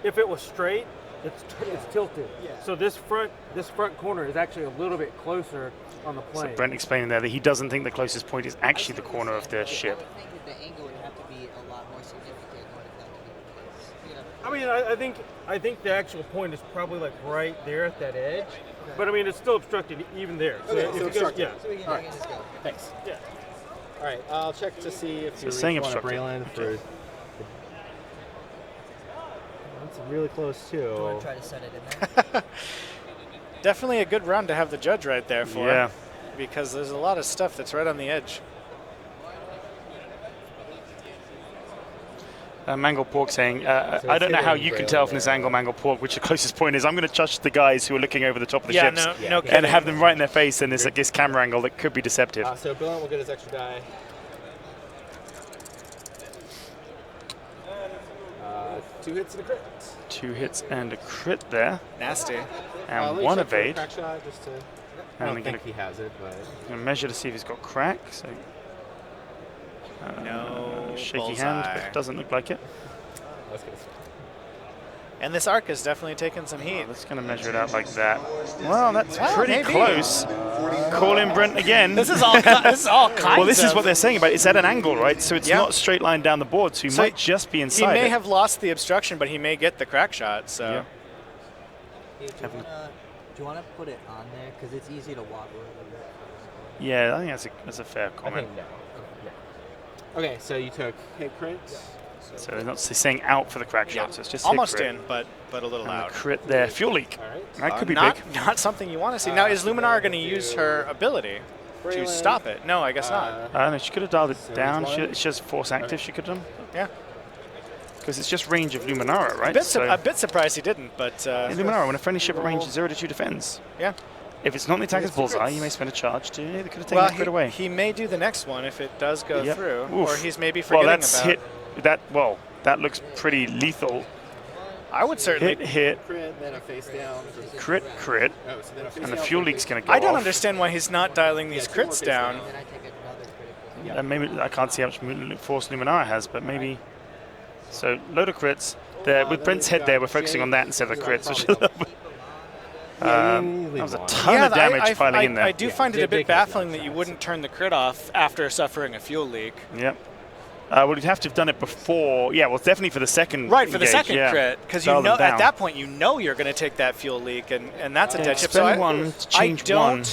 if it was straight, it's tilted. Yeah. So this front corner is actually a little bit closer on the plane. So Brent explaining there that he doesn't think the closest point is actually the corner of the ship. I would think that the angle would have to be a lot more significant in order for that to be the case. I mean, I think the actual point is probably like right there at that edge. Okay. But I mean, it's still obstructed even there. So Okay, if so it goes, yeah. So we can All just go. Thanks. Yeah. All right, I'll check to see if So you saying reach one of obstructed. Braylon for. That's really close too. Do you want to try to set it in there? Definitely a good run to have the judge right there for. Yeah. Because there's a lot of stuff that's right on the edge. Mangle Pork saying, I don't know how you can tell from this angle, Mangle Pork, which the closest point is. I'm going to trust the guys who are looking over the top of the ships no and have them right in their face, and there's like this camera angle that could be deceptive. So Braylon will get his extra die. 2 hits and a crit. 2 hits and a crit there, Nasty. and Let me 1 check for a evade. crack shot just to. I And don't they're think he has it, but. going to measure to see if he's got crack. So No shaky hand, but bullseye. it doesn't look like it. Let's get it. And this arc is definitely taking some heat. Let's going to measure it out like that. Well, that's Well, pretty maybe. close. Call in Brent again. This is all kinds Well, this is of- what they're saying about it. It's at an angle, right? So it's Yeah. not a straight line down the board, so he So might just be He inside may it. have lost the obstruction, but he may get the crack shot. So. Yeah. Hey, do you want to put it on there? Because it's easy to walk over. Yeah, I think that's a fair I comment. think no. Okay, so you took hit crits. So they're not saying out for the crack shot, so it's just Almost hit crit. in, but a little And out. the crit there, fuel leak. All right. That could be not, big. Not something you want to see. Now, is Luminara going to use her ability to Braylon, stop it? No, I guess not. No, she could have dialed it So down. it's one? It's just force active she could have done. Yeah. Because it's just range of Luminara, right? A bit surprised he didn't, but in Luminara, when a friendly ship at range 0 to 2 defends. yeah. If it's not the attacker's bullseye, you may spend a charge to. They could have taken Well, that crit away. he may do the next one if it does go Yep. through, Oof. or he's maybe Well, forgetting that's about. hit. That looks pretty lethal. I would certainly hit, Crit, then a face down. crit, Oh, so then a face and the down fuel for leak's face- going to go I don't off. understand why he's not dialing these two more crits face down. down. And then I take another critical. And maybe I can't see how much force Luminara has, but maybe. So load of crits. There with then Brent's we've head there, got we're focusing on that instead of the crits. Which probably that was a ton of I- damage I, piling I, in there. I do find it a They bit can have baffling that you shots. wouldn't turn the crit off after suffering a fuel leak. Yep. Well, you'd have to have done it before. Yeah, well, definitely for the second. Right, for the engage, second yeah. crit, because Dial you them know down. at that point you know you're going to take that fuel leak, and that's a dead chip. Spend So one to change one.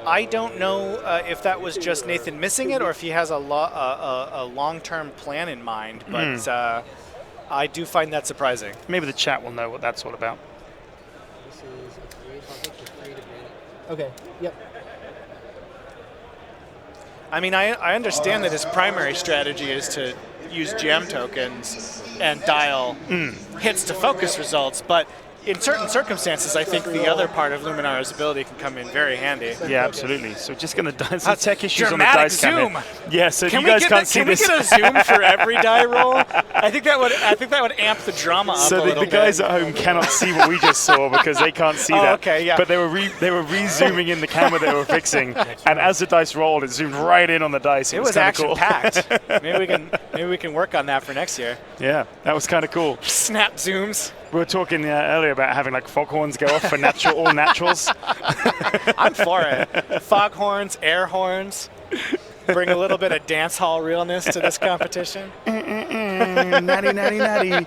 I don't know if that was just Nathan missing it or if he has a long-term plan in mind, but I do find that surprising. Maybe the chat will know what that's all about. This is a 3, so I'll take the 3 to bring it. Okay. Yep. I mean, I understand that his primary strategy is to use gem tokens and dial hits to focus results, but in certain circumstances, I think the other part of Luminara's ability can come in very handy. Yeah, absolutely. So just going to die. Some tech issues on the Dramatic dice cam here. zoom. Yeah, so if Can you we guys get can't that, see can this. we get a zoom for every die roll? I think that would amp the drama up a So little the guys bit. at home cannot see what we just saw because they can't see that. Okay, yeah. But they were re-zooming in the camera they were fixing, and as the dice rolled, it zoomed right in on the dice. It was kinda action cool. packed. maybe we can work on that for next year. Yeah, that was kind of cool. Snap zooms. We were talking earlier about having like foghorns go off for all naturals. I'm for it. Foghorns, air horns. Bring a little bit of dance hall realness to this competition. Natty, natty, natty.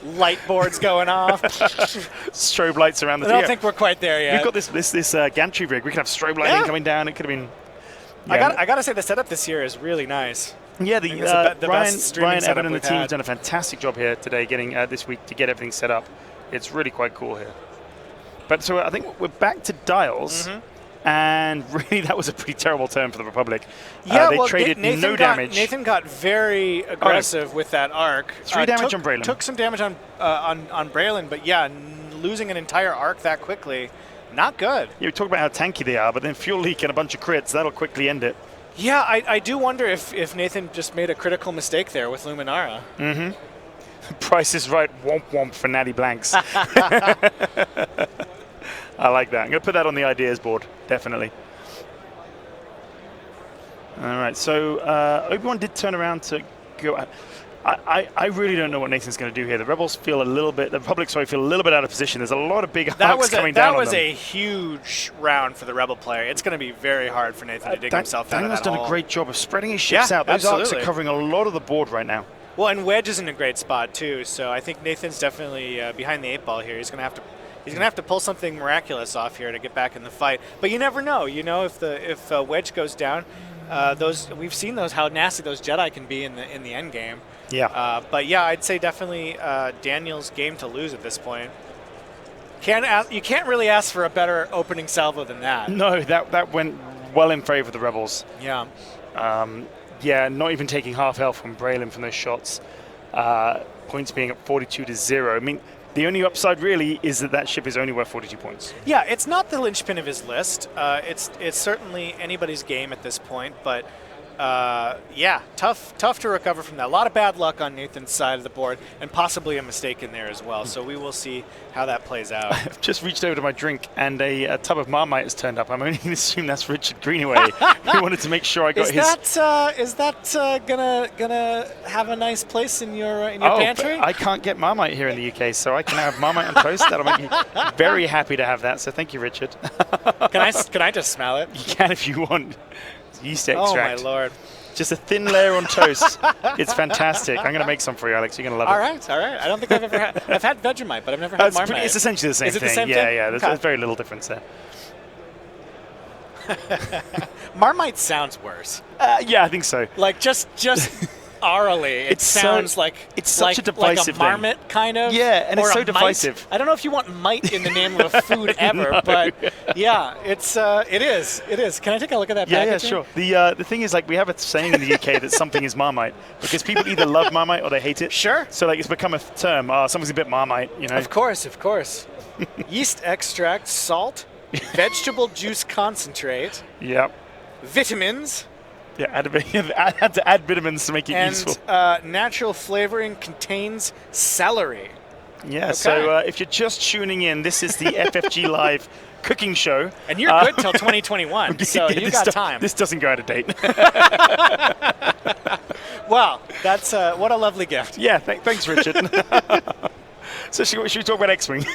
Light boards going off. Strobe lights around the I don't theater. think we're quite there yet. We've got this gantry rig. We could have strobe lighting Yeah. coming down. It could have been. I got to say the setup this year is really nice. Yeah, think it's the best streaming Ryan setup Evan and the we've team had. have done a fantastic job here today, getting this week to get everything set up. It's really quite cool here. But so I think we're back to dials, and really that was a pretty terrible turn for the Republic. Yeah, they well, traded no damage. Nathan got very aggressive with that arc. 3 damage on Braylon. Took some damage on Braylon, but yeah, losing an entire arc that quickly, not good. Yeah, we talk about how tanky they are, but then fuel leak and a bunch of crits, that'll quickly end it. Yeah, I do wonder if Nathan just made a critical mistake there with Luminara. Price is right, womp womp for natty blanks. I like that. I'm going to put that on the ideas board, definitely. All right, so Obi-Wan did turn around to go. I really don't know what Nathan's going to do here. The Rebels feel a little bit, the Republic, sorry, feel a little bit out of position. There's a lot of big arcs coming down on them. That was a huge round for the Rebel player. It's going to be very hard for Nathan to dig himself out of Daniel's that done hole. a great job of spreading his ships Yeah, out. Those arcs are absolutely. covering a lot of the board right now. Well, and Wedge is in a great spot too. So I think Nathan's definitely behind the 8 ball here. He's going to have to pull something miraculous off here to get back in the fight. But you never know. You know, if Wedge goes down, we've seen how nasty those Jedi can be in the end game. Yeah. But yeah, I'd say definitely Daniel's game to lose at this point. You can't really ask for a better opening salvo than that. No, that went well in favor of the Rebels. Yeah. Yeah, not even taking half health from Braylon from those shots. Points being at 42-0. I mean, the only upside really is that ship is only worth 42 points. Yeah, it's not the linchpin of his list. It's certainly anybody's game at this point, but yeah, tough to recover from that. A lot of bad luck on Nathan's side of the board, and possibly a mistake in there as well. So we will see how that plays out. I've just reached over to my drink, and a tub of Marmite has turned up. I'm only going to assume that's Richard Greenaway. He wanted to make sure I got Is that gonna have a nice place in your pantry? I can't get Marmite here in the UK, so I can have Marmite on toast. That'll make me very happy to have that. So thank you, Richard. Can I just smell it? You can if you want. It's yeast Oh extract. my lord! Just a thin layer on toast. It's fantastic. I'm going to make some for you, Alex. You're going to love All it. right. I don't think I've ever had. I've had Vegemite, but I've never had Marmite. It's essentially the same Is it thing. the same yeah, thing? yeah. There's very little difference there. Marmite sounds worse. Yeah, I think so. Like just orally, it sounds like it's such a like divisive a marmot kind of. Yeah, and or it's so a mite. divisive. I don't know if you want mite in the name of a food ever, No. but yeah, it is. Can I take a look at that Yeah, packaging? sure. The thing is, like, we have a saying in the UK that something is Marmite because people either love Marmite or they hate it. Sure. So like, it's become a term. Something's a bit Marmite, you know. Of course. Yeast extract, salt, vegetable juice concentrate, Yep. vitamins, Yeah, I had to add vitamins to make it useful. And natural flavoring contains celery. Yeah, Okay. so if you're just tuning in, this is the FFGLive cooking show. And you're good till 2021, so you got time. This doesn't go out of date. Wow, that's what a lovely gift. Yeah, thanks, Richard. So should we talk about X-Wing?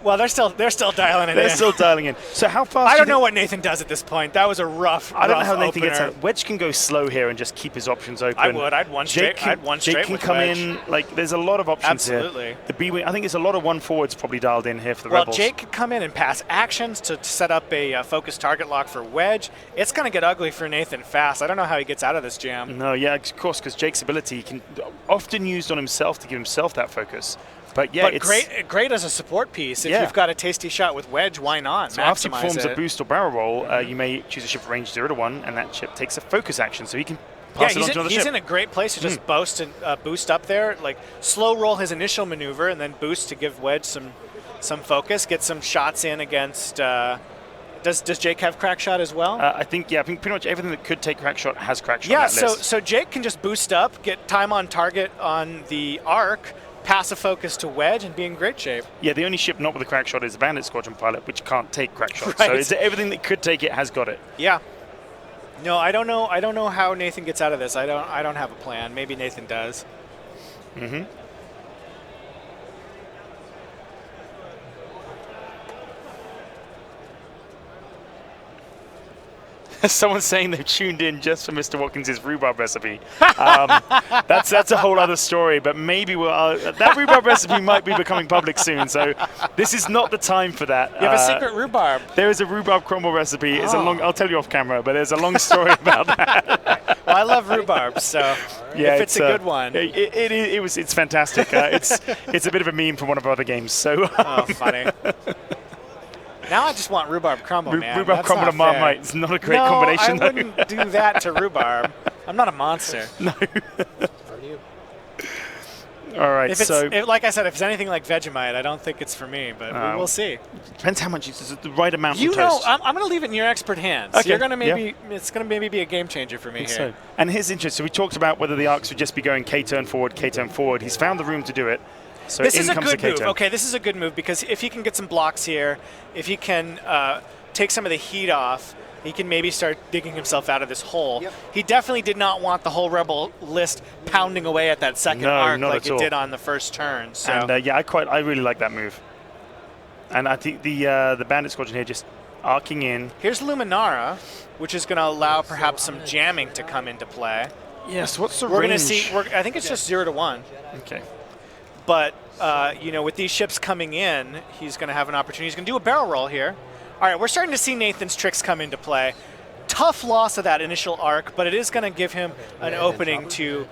Well, they're still dialing it in. They're still dialing in. So how fast? I don't know what Nathan does at this point. That was a rough. I don't know how opener. Nathan gets out. Wedge can go slow here and just keep his options open. I would. I'd one straight. Jake can with come Wedge. in. Like, there's a lot of options Absolutely. here. The B-wing. I think there's a lot of one forwards probably dialed in here for the Well, Rebels. Jake could come in and pass actions to set up a focus target lock for Wedge. It's going to get ugly for Nathan fast. I don't know how he gets out of this jam. No, yeah, of course, because Jake's ability can often used on himself to give himself that focus. But yeah, But it's great as a support piece. If you've got a tasty shot with Wedge, why not? So after he Maximize performs it. a boost or barrel roll, you may choose a ship range 0 to 1, and that ship takes a focus action, so he can pass it on to another he's ship. in a great place to just boost up there, like slow roll his initial maneuver and then boost to give Wedge some focus, get some shots in against. Does Jake have crack shot as well? I think pretty much everything that could take crack shot has crack shot. Yeah, on that list. so Jake can just boost up, get time on target on the arc, pass a focus to Wedge, and be in great shape. Yeah, the only ship not with a crack shot is the Bandit Squadron pilot, which can't take crack shot. Right. So it's everything that could take it has got it. Yeah. No, I don't know how Nathan gets out of this. I don't have a plan. Maybe Nathan does. Mm-hmm. Someone's saying they've tuned in just for Mr. Watkins' rhubarb recipe. That's a whole other story, but maybe that rhubarb recipe might be becoming public soon, so this is not the time for that. You have a secret rhubarb. There is a rhubarb crumble recipe. It's a long. I'll tell you off camera, but there's a long story about that. Well, I love rhubarb, so yeah, if it's a good one. It's fantastic. It's a bit of a meme from one of our other games. So. Oh, funny. Now I just want rhubarb crumble, man. Rhubarb That's crumble not and Marmite. fair. It's not a great combination, No, I wouldn't do that to rhubarb. I'm not a monster. No. All right, like I said, if it's anything like Vegemite, I don't think it's for me, but we'll see. Depends how much it's the right amount of You toast. know, I'm going to leave it in your expert hands. Okay, You're going to it's going to maybe be a game changer for me here. So. And here's interesting. So we talked about whether the arcs would just be going K-turn forward, K-turn forward. He's found the room to do it. So This in is a comes good the move. K-turn. Okay, this is a good move because if he can get some blocks here, if he can take some of the heat off, he can maybe start digging himself out of this hole. Yep. He definitely did not want the whole Rebel list pounding away at that second arc not like at it all. did on the first turn. So. And I really like that move. And I think the Bandit Squadron here just arcing in. Here's Luminara, which is going to allow perhaps some jamming to come into play. Yes, what's the We're going range? to see. I think it's just 0 to 1. Okay. But with these ships coming in, he's going to have an opportunity. He's going to do a barrel roll here. All right, we're starting to see Nathan's tricks come into play. Tough loss of that initial arc, but it is going to give him an opening to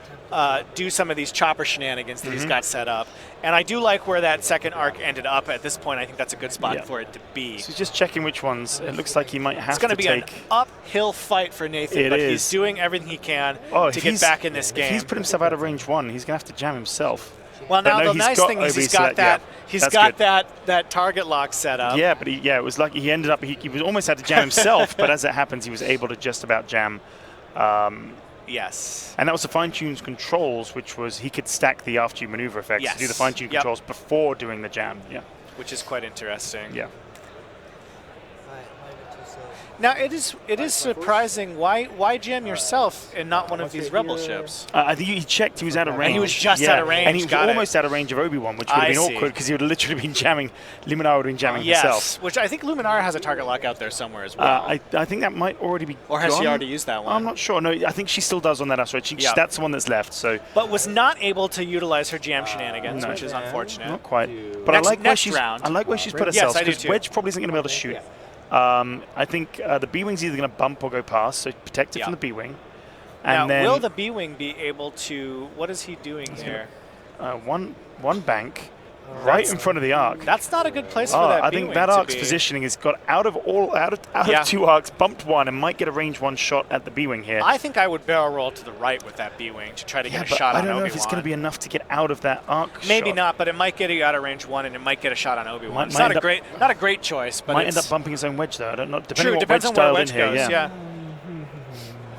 do some of these chopper shenanigans that he's got set up. And I do like where that second arc ended up at this point. I think that's a good spot for it to be. So he's just checking which ones. It looks like he might have It's going to be take. an uphill fight for Nathan, but he's doing everything he can to get back in this game. If he's put himself out of range 1, he's going to have to jam himself. Well, now the nice thing is he's got that. He's got that target lock set up. Yeah, but it was lucky. He ended up. He was almost had to jam himself, but as it happens, he was able to just about jam. Yes. And that was the fine-tuned controls, which was he could stack the after-you maneuver effects to do the fine-tuned controls before doing the jam. Yeah. Which is quite interesting. Yeah. Now it is surprising why jam yourself and not one of these Rebel ships. I think he checked he was out of range. And he was just out of range. And he was almost out of range of Obi-Wan, which would have been awkward because he would have literally been jamming. Luminara would have been jamming himself. Which I think Luminara has a target lock out there somewhere as well. I think that might already be Or has gone. she already used that one? I'm not sure. No, I think she still does on that asteroid. That's the one that's left. So, but was not able to utilize her jam shenanigans, which is unfortunate. Not quite. But I like where she's put herself. Yes, I do because too. Wedge probably isn't going to be able to shoot. I think the B-Wing's either going to bump or go past, so protect it from the B-Wing. Now, And then will the B-Wing be able to... What is he doing here? one bank right in front of the arc. That's not a good place for that I B-Wing think that to arc's be. positioning has got out of 2 arcs, bumped 1, and might get a range 1 shot at the B-Wing here. I think I would barrel roll to the right with that B-Wing to try to get a shot on Obi-Wan. I don't know if it's going to be enough to get out of that arc. Maybe shot. not, but it might get you out of range 1, and it might get a shot on Obi-Wan. It's not a great choice, but might end up bumping his own wedge though. I don't know. Depending true, on what depends wedge on where dialed wedge in here, goes. Yeah.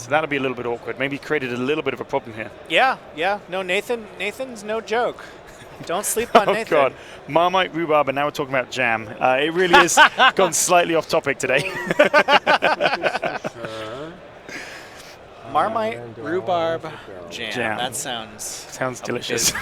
So that'll be a little bit awkward. Maybe created a little bit of a problem here. Yeah, yeah. No, Nathan's no joke. Don't sleep on Oh Nathan. God, Marmite, rhubarb, and now we're talking about jam. It really is gone slightly off topic today. Marmite, rhubarb, jam. That sounds delicious.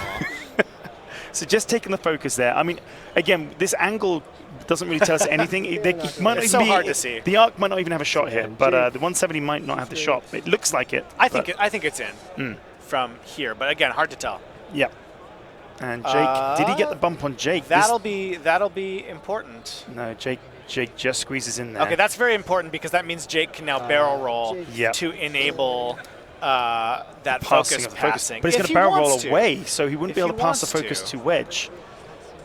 So just taking the focus there. I mean, again, this angle doesn't really tell us anything. Might not It's even so hard to see. The arc might not even have a shot here, but the 170 might not have the shot. It looks like it. I think it's in from here, but again, hard to tell. Yeah. And Jake, did he get the bump on Jake? That'll be important. No, Jake just squeezes in there. Okay, that's very important because that means Jake can now barrel roll to enable that focus passing. But he's going to barrel roll away, so he wouldn't be able to pass the focus to wedge.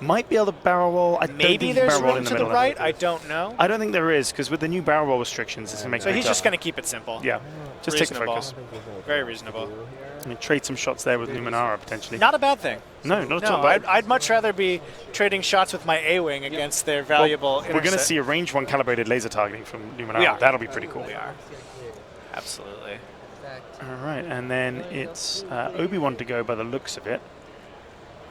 Might be able to barrel roll. Maybe there's room to the right. I don't know. I don't think there is, because with the new barrel roll restrictions, it's going to make it So he's just going to keep it simple. Yeah, just take the focus. Very reasonable. I mean, trade some shots there with Luminara potentially. Not a bad thing. No, not at all. I'd much rather be trading shots with my A-wing against their valuable. We're going to see a range 1 calibrated laser targeting from Luminara. Yeah. That'll be pretty cool. We are. Absolutely. All right, and then it's Obi-Wan to go by the looks of it.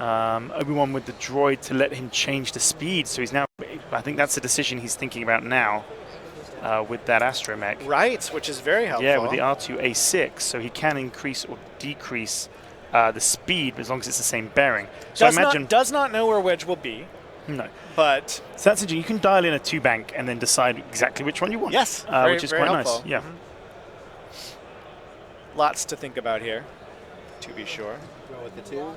Obi-Wan with the droid to let him change the speed. So he's now, I think that's the decision he's thinking about now with that astromech. Right, which is very helpful. Yeah, with the R2A6, so he can increase or decrease the speed as long as it's the same bearing. So does not know where wedge will be. No. But so that's interesting. You can dial in a 2-bank and then decide exactly which one you want. Yes, which is quite helpful. nice. Yeah. Lots to think about here, to be sure. Go with the 2.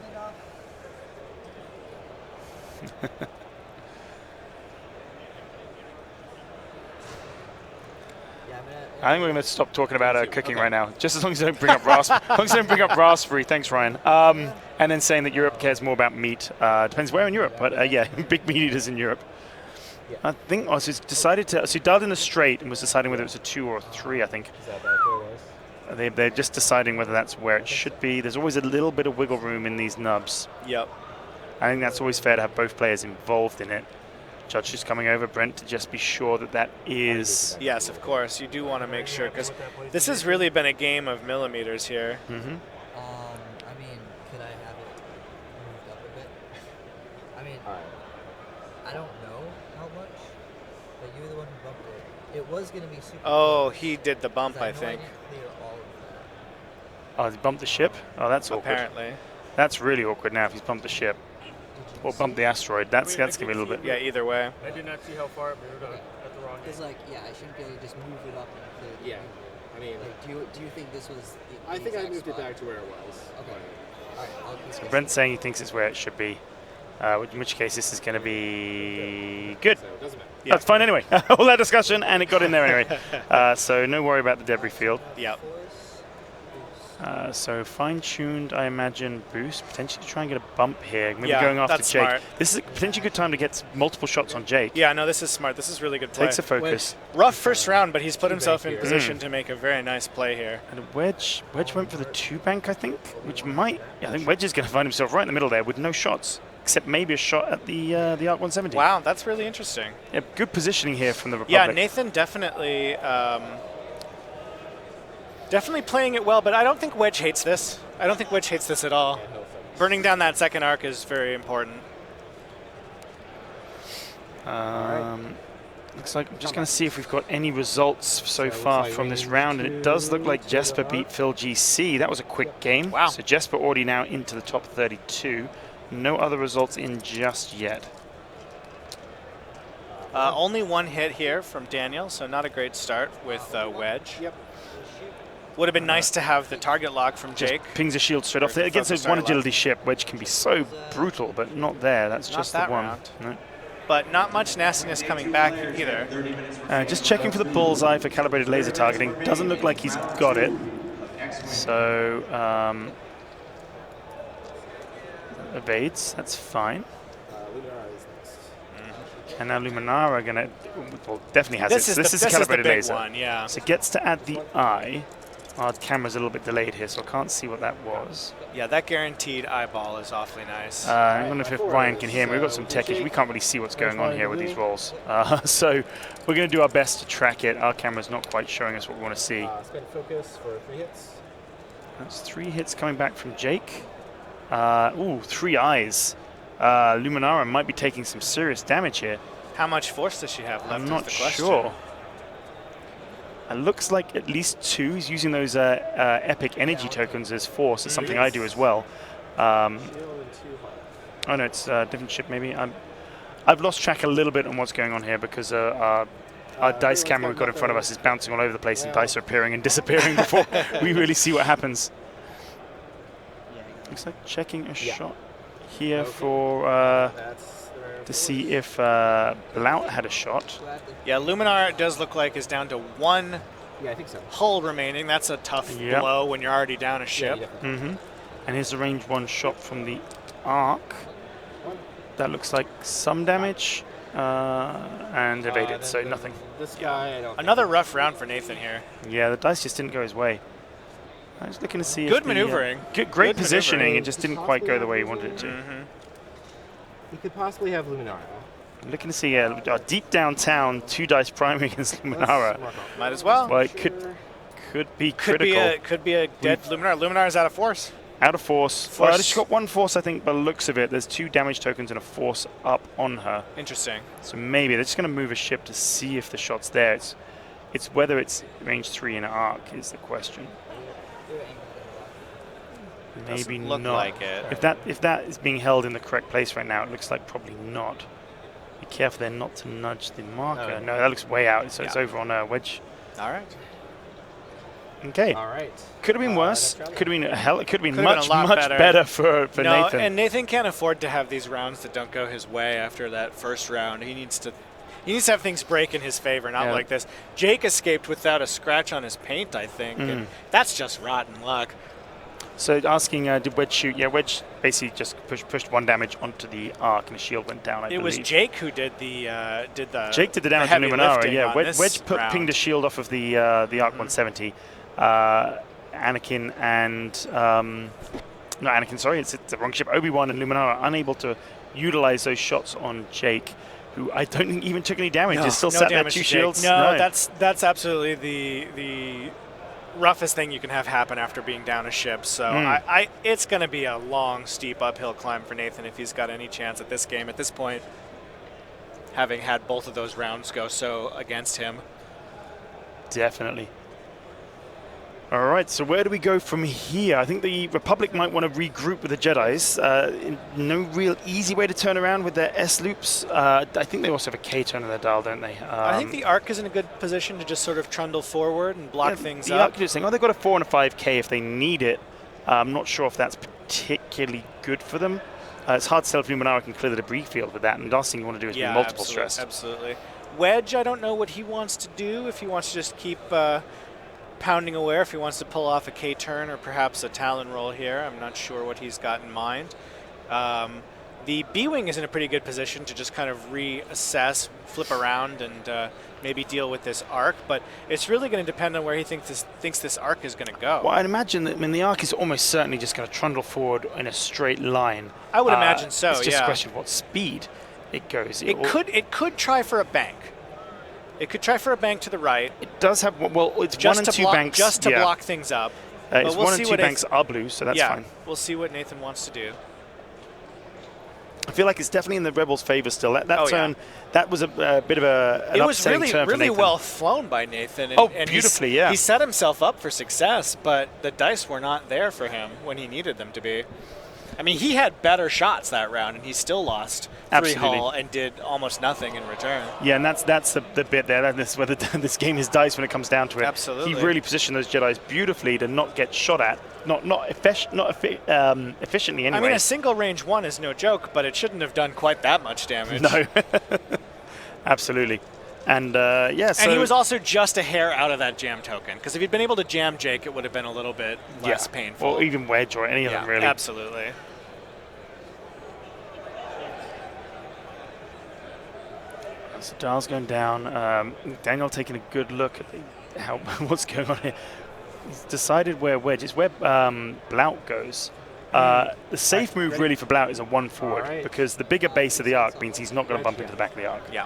I think we're going to stop talking about cooking right now, just as long as they don't bring up raspberry. Thanks, Ryan. And then saying that Europe cares more about meat. Depends where in Europe, but yeah, big meat eaters in Europe. Yeah. I think so he's decided to. So he dialed in a straight and was deciding whether it was a 2 or a 3. I think. Is that where it was? They're just deciding whether that's where it should be. There's always a little bit of wiggle room in these nubs. Yep. I think that's always fair to have both players involved in it. Judge is coming over, Brent, to just be sure that that is... Yes, of course. You do want to make sure, because this has really been a game of millimeters here. I mean, could I have it moved up a bit? I mean, I don't know how much, but you were the one who bumped it. It was going to be super Oh, close, he did the bump, I know think. didn't clear all of that. Oh, he bumped the ship? Oh, that's awkward. Apparently. That's really awkward now if he's bumped the ship. Or bumped the asteroid. That's going to be a little bit... Yeah, either way. I did not see how far it moved at the wrong Because, like, I shouldn't be able to just move it up and clear it. Yeah. I mean, Like, do you think this was the I think I exact moved spot? it back to where it was. Okay. All right, I'll keep guessing. Brent's saying he thinks it's where it should be. In which case, this is going to be good. So it doesn't matter. Yeah. That's fine anyway. All that discussion, and it got in there anyway. So no worry about the debris field. Yep. So fine-tuned, I imagine, boost. Potentially try and get a bump here. Maybe Yeah, going after that's Jake. smart. This is a potentially good time to get multiple shots on Jake. Yeah, no, this is smart. This is really good play. Takes a focus. Rough first round, but he's put himself in position to make a very nice play here. And Wedge went for the 2-bank, I think, which might... I think Wedge is going to find himself right in the middle there with no shots, except maybe a shot at the Arc 170. Wow, that's really interesting. Yeah, good positioning here from the Republic. Yeah, Nathan definitely playing it well, but I don't think Wedge hates this. I don't think Wedge hates this at all. Burning down that second arc is very important. Looks like I'm just going to see if we've got any results so far from this round, and it does look like Jesper beat Phil GC. That was a quick game. Wow. So Jesper already now into the top 32. No other results in just yet. Only one hit here from Daniel, so not a great start with Wedge. Yep. Would have been nice to have the target lock from Jake. Just pings a shield straight off there. Against a 1 agility ship, Wedge can be so brutal, but not there. That's Not just that the one. round. No. But not much nastiness coming back either. Just checking for the bullseye for calibrated laser targeting. Doesn't look like he's got it. So evades. That's fine. And now Luminara gonna, well, definitely has This it. is So this the is calibrated big laser. one, yeah. So gets to add the eye. Our camera's a little bit delayed here, so I can't see what that was. Yeah, that guaranteed eyeball is awfully nice. I wonder if Ryan can hear me. We've got some tech issues. We can't really see what's going on here with these rolls. So we're going to do our best to track it. Our camera's not quite showing us what we want to see. Spend focus for 3 hits. That's 3 hits coming back from Jake. Ooh, 3 eyes. Luminara might be taking some serious damage here. How much force does she have left? I'm not is the question. sure. It looks like at least 2. He's using those epic energy tokens as force. It's something I do as well. Oh no, it's a different ship maybe. I've lost track a little bit on what's going on here because our dice camera we've got in front of us is bouncing all over the place and dice are appearing and disappearing before we really see what happens. Looks like checking a shot here for to see if Blout had a shot. Yeah, Luminar, it does look like, is down to 1 hull remaining. That's a tough blow when you're already down a ship. And here's a range 1 shot from the Arc. That looks like some damage and evaded, so nothing. This guy, Another rough round for Nathan here. Yeah, the dice just didn't go his way. I was looking to see good if maneuvering. Great positioning. It just didn't quite go the way he wanted it to. He could possibly have Luminara. Looking to see deep downtown 2 dice primary against Luminara. Might as well. Well, it could be critical. Could be a dead Luminar. Luminar's out of force. Out of force. Well, she's got 1 force, I think, by the looks of it. There's 2 damage tokens and a force up on her. Interesting. So maybe they're just going to move a ship to see if the shot's there. It's whether it's range 3 in an Arc is the question. Maybe look not. Like it. If that is being held in the correct place right now, it looks like probably not. Be careful there not to nudge the marker. No, that looks way out. So it's over on a wedge. All right. Okay. All right. Could have been worse. Could have been hell. It could have been much better. better for Nathan. And Nathan can't afford to have these rounds that don't go his way after that first round. He needs to have things break in his favor, not like this. Jake escaped without a scratch on his paint, I think, and that's just rotten luck. So asking, did Wedge shoot? Yeah, Wedge basically just pushed 1 damage onto the Arc, and the shield went down. I believe. It was Jake who did the Jake did the damage on Luminara. Yeah, Wedge pinged a shield off of the Arc 170. Anakin and not Anakin. Sorry, it's the wrong ship. Obi-Wan and Luminara unable to utilize those shots on Jake, who I don't think even took any damage. Just still sat there 2 shields. No, that's absolutely the roughest thing you can have happen after being down a ship. So it's going to be a long, steep uphill climb for Nathan if he's got any chance at this game at this point, having had both of those rounds go so against him. Definitely. All right, so where do we go from here? I think the Republic might want to regroup with the Jedis. No real easy way to turn around with their S-loops. I think they also have a K-turn on their dial, don't they? I think the Arc is in a good position to just sort of trundle forward and block things the up. Arc is saying, they've got a 4 and a 5K if they need it. I'm not sure if that's particularly good for them. It's hard to tell if Luminara can clear the debris field with that, and the last thing you want to do is be multiple stress. Absolutely. Wedge, I don't know what he wants to do, if he wants to just keep pounding away, if he wants to pull off a K-turn or perhaps a Talon roll here. I'm not sure what he's got in mind. The B-Wing is in a pretty good position to just kind of reassess, flip around, and maybe deal with this Arc, but it's really going to depend on where he thinks this Arc is going to go. Well, I'd imagine that the Arc is almost certainly just going to trundle forward in a straight line. I would imagine so, It's just a question of what speed it goes. It could try for a bank. It could try for a bank to the right. It does have, well, it's just 1 and 2 banks. Just to block things up. It's 1 and 2 banks are blue, so that's fine. We'll see what Nathan wants to do. I feel like it's definitely in the Rebels' favor still. That turn, that was a bit of an upsetting turn for really Nathan. well flown by Nathan. And beautifully, He set himself up for success, but the dice were not there for him when he needed them to be. I mean, he had better shots that round, and he still lost 3 hull and did almost nothing in return. Yeah, and that's the bit there. That's where this game is dice when it comes down to it. Absolutely. He really positioned those Jedis beautifully to not get shot at, not efficiently anyway. I mean, a single range 1 is no joke, but it shouldn't have done quite that much damage. No, absolutely. And and he was also just a hair out of that jam token, because if he'd been able to jam Jake, it would have been a little bit less painful. Or even Wedge or any of them, really. Absolutely. So dial's going down. Daniel taking a good look at what's going on here. he's decided where Wedge is, where Blout goes. The safe move really for Blout is a 1 forward because the bigger base of the arc means he's not going to bump into the back of the arc. Yeah.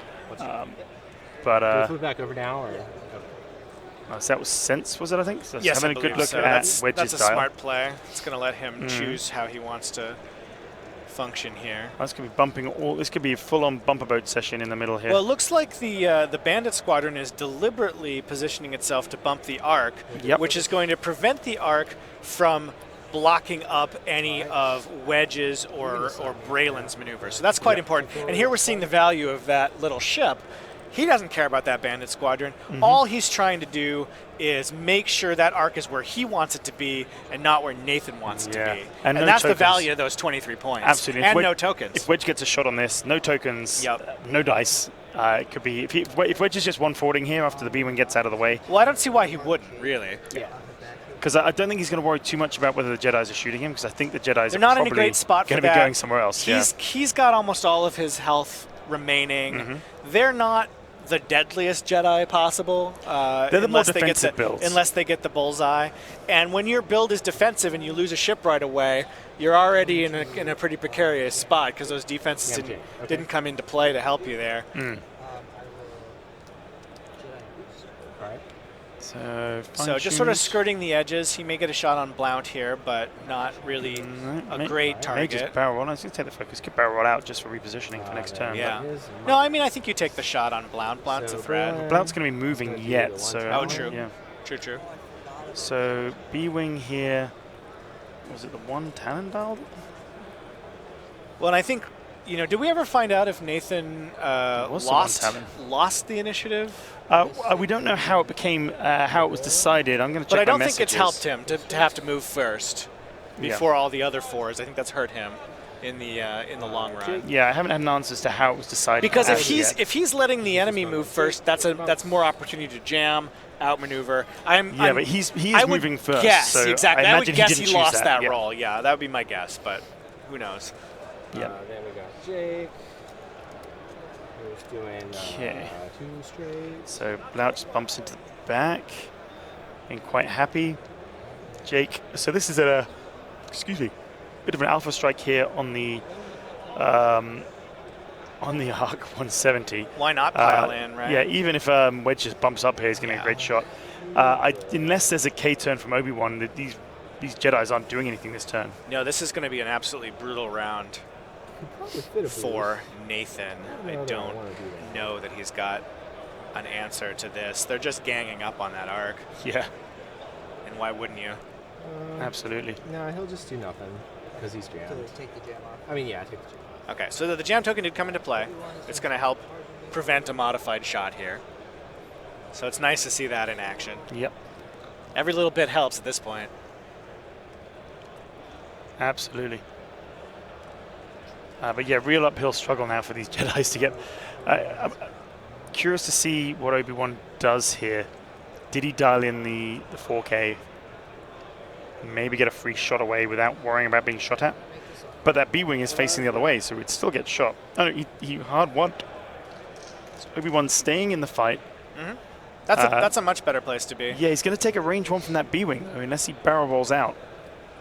But move back over now, or so that was Sense, was it? I think. So yes, having I a good look so. at That's Wedge's a dial. smart play. It's going to let him choose how he wants to function here. That's going to be bumping all. This could be a full-on bumper boat session in the middle here. Well, it looks like the Bandit Squadron is deliberately positioning itself to bump the arc, which is going to prevent the arc from blocking up any of Wedge's or Braylon's maneuvers. So that's quite important. And here we're seeing the value of that little ship. He doesn't care about that Bandit Squadron. All he's trying to do is make sure that arc is where he wants it to be and not where Nathan wants it to be. And no that's tokens. The value of those 23 points. Absolutely. And no tokens. If Wedge gets a shot on this, no tokens, no dice. It could be if Wedge is just 1 forwarding here after the B-wing gets out of the way. Well, I don't see why he wouldn't, really. Yeah. Because I don't think he's going to worry too much about whether the Jedis are shooting him, because I think the Jedis They're are not in probably a great spot for going to be going somewhere else. He's got almost all of his health remaining. They're not the deadliest Jedi possible. They're the more defensive builds. Unless they get the bullseye. And when your build is defensive and you lose a ship right away, you're already in a pretty precarious spot because those defenses didn't come into play to help you there. So just sort of skirting the edges. He may get a shot on Blount here, but not really a great target. May just barrel roll. I was going to take the focus. Could barrel roll out just for repositioning for next turn. Yeah. No, I mean, I think you take the shot on Blount. Blount's a threat. Blount's going to be moving yet, so... Oh, true. Yeah. True. So B-wing here. Was it the one Talon dialed? Well, and I think, did we ever find out if Nathan lost the initiative? We don't know how it became, how it was decided. I'm going to check. But I don't think it's helped him to have to move first before all the other fours. I think that's hurt him in the long run. Yeah, I haven't had an answer as to how it was decided. Because if he's letting the enemy move first, that's more opportunity to jam, outmaneuver. But he's moving first. Yes, so exactly. I would guess he lost that yeah. role. Yeah, that would be my guess, but who knows? Yeah. Then we got Jake. Who's doing 2 straight. So Blount just bumps into the back. Being quite happy. Jake. So this is a bit of an alpha strike here on the Arc 170. Why not pile in, right? Yeah, even if Wedge just bumps up here, he's getting a great shot. Unless there's a K turn from Obi-Wan, these Jedis aren't doing anything this turn. No, this is going to be an absolutely brutal round for Nathan. I don't know that he's got an answer to this. They're just ganging up on that arc. Yeah. And why wouldn't you? Absolutely. No, he'll just do nothing because he's jammed. Take the jam off. I mean, yeah, take the jam off. Okay, so the jam token did come into play. It's going to help prevent a modified shot here. So it's nice to see that in action. Yep. Every little bit helps at this point. Absolutely. But yeah, real uphill struggle now for these Jedis to get. I'm curious to see what Obi-Wan does here. Did he dial in the 4K? Maybe get a free shot away without worrying about being shot at? But that B-wing is facing the other way, so he'd still get shot. Oh, no, he hard won. So Obi-Wan's staying in the fight. That's a much better place to be. Yeah, he's going to take a range 1 from that B-wing, unless he barrel rolls out.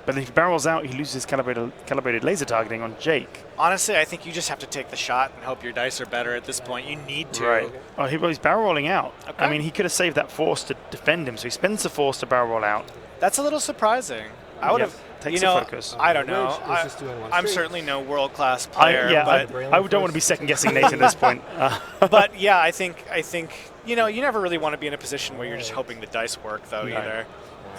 But if he barrels out, he loses calibrated laser targeting on Jake. Honestly, I think you just have to take the shot and hope your dice are better at this point. You need to. Right. Oh, he's barrel rolling out. Okay. I mean, he could have saved that force to defend him, so he spends the force to barrel roll out. That's a little surprising. I would have. Takes the focus. I don't know. I'm certainly no world-class player. I don't want to be second-guessing Nathan at this point. But yeah, I think you never really want to be in a position where you're just hoping the dice work, though, either.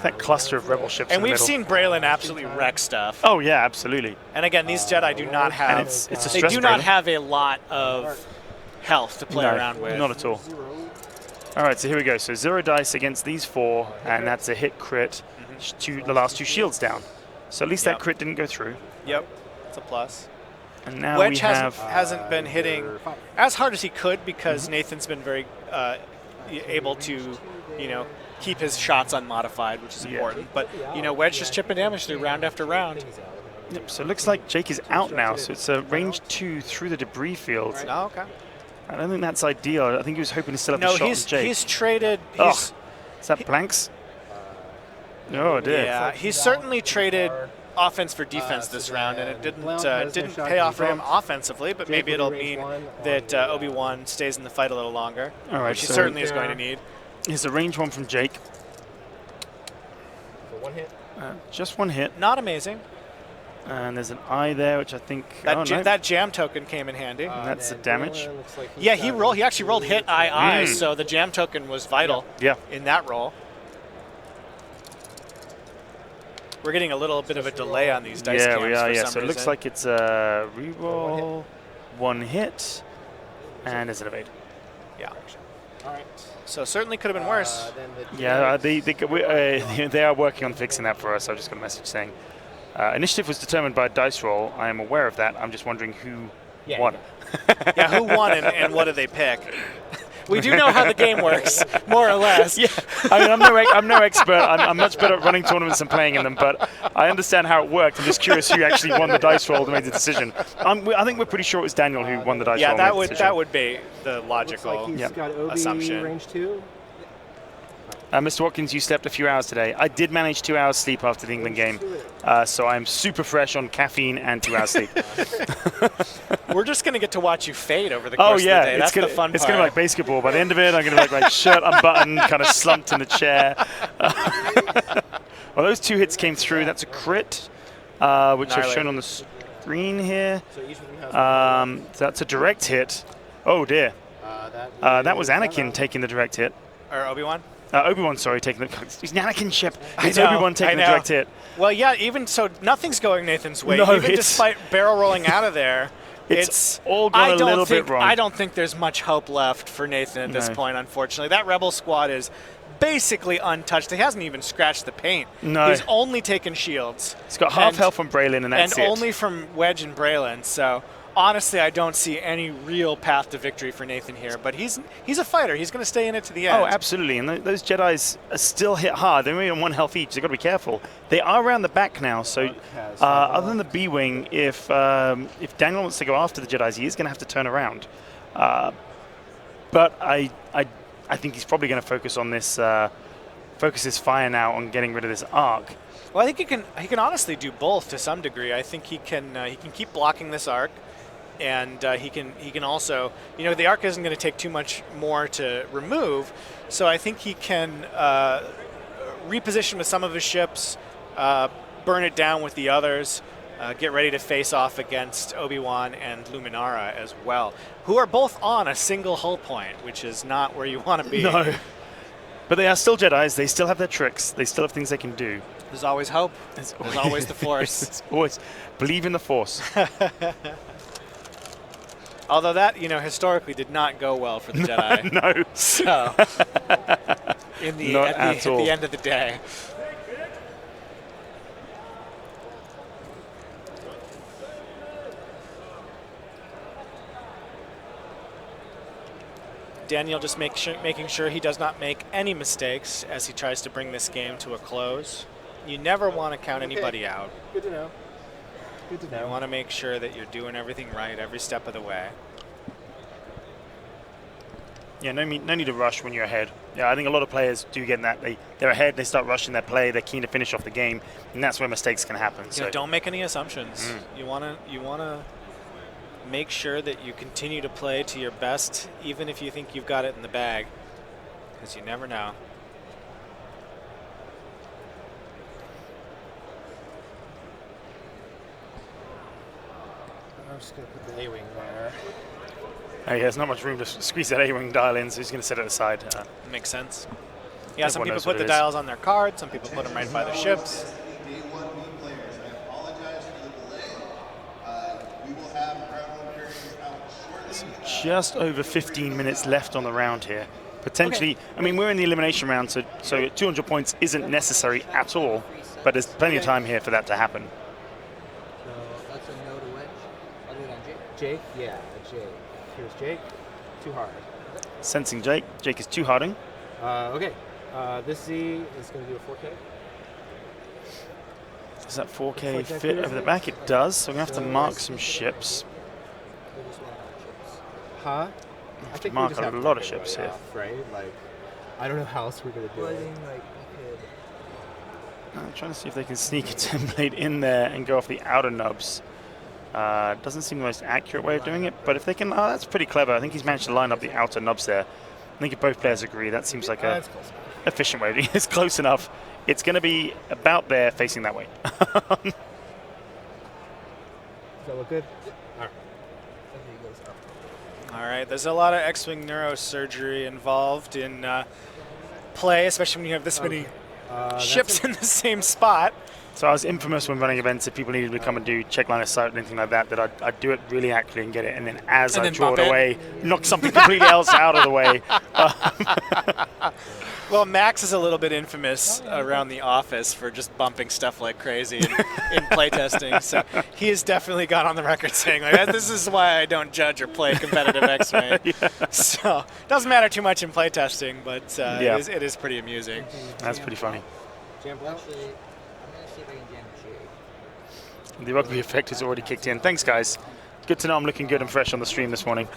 That cluster of rebel ships. And we've seen Braylon absolutely wreck stuff. Oh yeah, absolutely. And again, these Jedi do not have. It's a they do not have a lot of health to play around with. Not at all. All right, so here we go. So 0 dice against these 4, and that's a hit crit. The last 2 shields down. So at least that crit didn't go through. Yep, it's a plus. And now Wedge we have hasn't been hitting as hard as he could because Nathan's been very able to, keep his shots unmodified, which is important. But Wedge just chipping damage through round after round. Yep. So it looks like Jake is out now. So it's a range 2 through the debris field. Oh, okay. I don't think that's ideal. I think he was hoping to still have the shot on Jake. He's traded. Is that blanks? Oh, dear. Yeah, he certainly traded offense for defense this round, and it didn't pay off for him offensively, but maybe it'll mean that Obi-Wan stays in the fight a little longer, All right, which he so certainly is going to need. Here's a range one from Jake. For one hit. Just one hit. Not amazing. And there's an eye there, which I think... That jam token came in handy. That's the damage. Like Yeah, he actually rolled hit eye, so the jam token was vital in that roll. We're getting a little bit of a delay on these dice cams we are, for yeah. some So it looks reason. like it's a reroll, one hit, and there's an evade. Yeah. All right. So certainly could have been worse. Yeah, they are working on fixing that for us. I just got a message saying initiative was determined by a dice roll. I am aware of that. I'm just wondering who won. Yeah, who won and what do they pick? We do know how the game works, more or less. Yeah, I mean, I'm no expert. I'm much better at running tournaments and playing in them, but I understand how it worked. I'm just curious who actually won the dice roll and made the decision. I think we're pretty sure it was Daniel who won the dice roll. Yeah, that would be the logical assumption. Range 2. Mr. Watkins, you slept a few hours today. I did manage 2 hours sleep after the England game, so I'm super fresh on caffeine and 2 hours sleep. We're just going to get to watch you fade over the course of the day. That's the fun part. It's going to be like basketball. By the end of it, I'm going to be like shirt unbuttoned, kind of slumped in the chair. Well, those 2 hits came through. That's a crit, which I've shown on the screen here. That's a direct hit. Oh, dear. That was Anakin taking the direct hit. Or Obi-Wan? Obi-Wan, sorry, taking the... It's Anakin ship. It's Obi-Wan taking the direct hit. Well, yeah, even so, nothing's going Nathan's way. No, even despite barrel rolling out of there, it's all gone a little bit wrong. I don't think there's much hope left for Nathan at this point, unfortunately. That Rebel squad is basically untouched. He hasn't even scratched the paint. No. He's only taken shields. He's got half health from Braylon, and that's it. And only from Wedge and Braylon, so... Honestly, I don't see any real path to victory for Nathan here, but he's a fighter. He's going to stay in it to the end. Oh, absolutely. And those Jedis are still hit hard. They're only on 1 health each. They've got to be careful. They are around the back now, so other than the B-Wing, if Daniel wants to go after the Jedis, he is going to have to turn around. But I think he's probably going to focus on this, focus his fire now on getting rid of this arc. Well, I think he can honestly do both to some degree. I think he can keep blocking this arc. And he can also, the arc isn't going to take too much more to remove, so I think he can reposition with some of his ships, burn it down with the others, get ready to face off against Obi-Wan and Luminara as well, who are both on a single hull point, which is not where you want to be. No, but they are still Jedis. They still have their tricks. They still have things they can do. There's always hope. There's always the Force. Always believe in the Force. Although that, historically did not go well for the Jedi. No. So, at the end of the day. Daniel just making sure he does not make any mistakes as he tries to bring this game to a close. You never want to count anybody out. Good to know. Good to know. You want to make sure that you're doing everything right every step of the way. Yeah, no need to rush when you're ahead. Yeah, I think a lot of players do get in that. They're ahead, they start rushing their play, they're keen to finish off the game, and that's where mistakes can happen. So don't make any assumptions. You wanna make sure that you continue to play to your best, even if you think you've got it in the bag, because you never know. I'm just going to put the A-Wing there. yeah, there's not much room to squeeze that A-Wing dial in, so he's going to set it aside. Makes sense. Yeah, some people put the dials on their card, some people put them right by the ships. Just over 15 minutes left on the round here. Potentially, I mean, we're in the elimination round, so 200 points isn't necessary at all, but there's plenty of time here for that to happen. So that's a no to Wedge. I'll do it on Jake. Jake? Yeah, Jake. Here's Jake. Too hard. Sensing Jake. Jake is too harding. Okay. This Z is going to do a 4K. Does that 4K fit over the back? It does, so we're going to have to mark some ships. Huh? I think mark we just a have lot of ships here. Right? Like, I don't know how else we're going to do it. Like, I'm trying to see if they can sneak a template in there and go off the outer nubs. Doesn't seem the most accurate way of doing it, but if they can, that's pretty clever. I think he's managed to line up the outer nubs there. I think if both players agree, that seems like a efficient way. It's close enough. It's going to be about there, facing that way. Does that look good? All right, there's a lot of X-Wing neurosurgery involved in play, especially when you have this many ships in the same spot. So I was infamous when running events. If people needed to come and do check line of sight or anything like that, I'd do it really accurately and get it, and then as I draw it away, knock something completely else out of the way. Well, Max is a little bit infamous around the office for just bumping stuff like crazy in playtesting. So he has definitely got on the record saying, like, this is why I don't judge or play competitive X-Wing. So it doesn't matter too much in playtesting, but it is pretty amusing. That's pretty funny. Actually, I'm going to see if I can jam Jay. The rugby effect has already kicked in. Thanks, guys. Good to know I'm looking good and fresh on the stream this morning.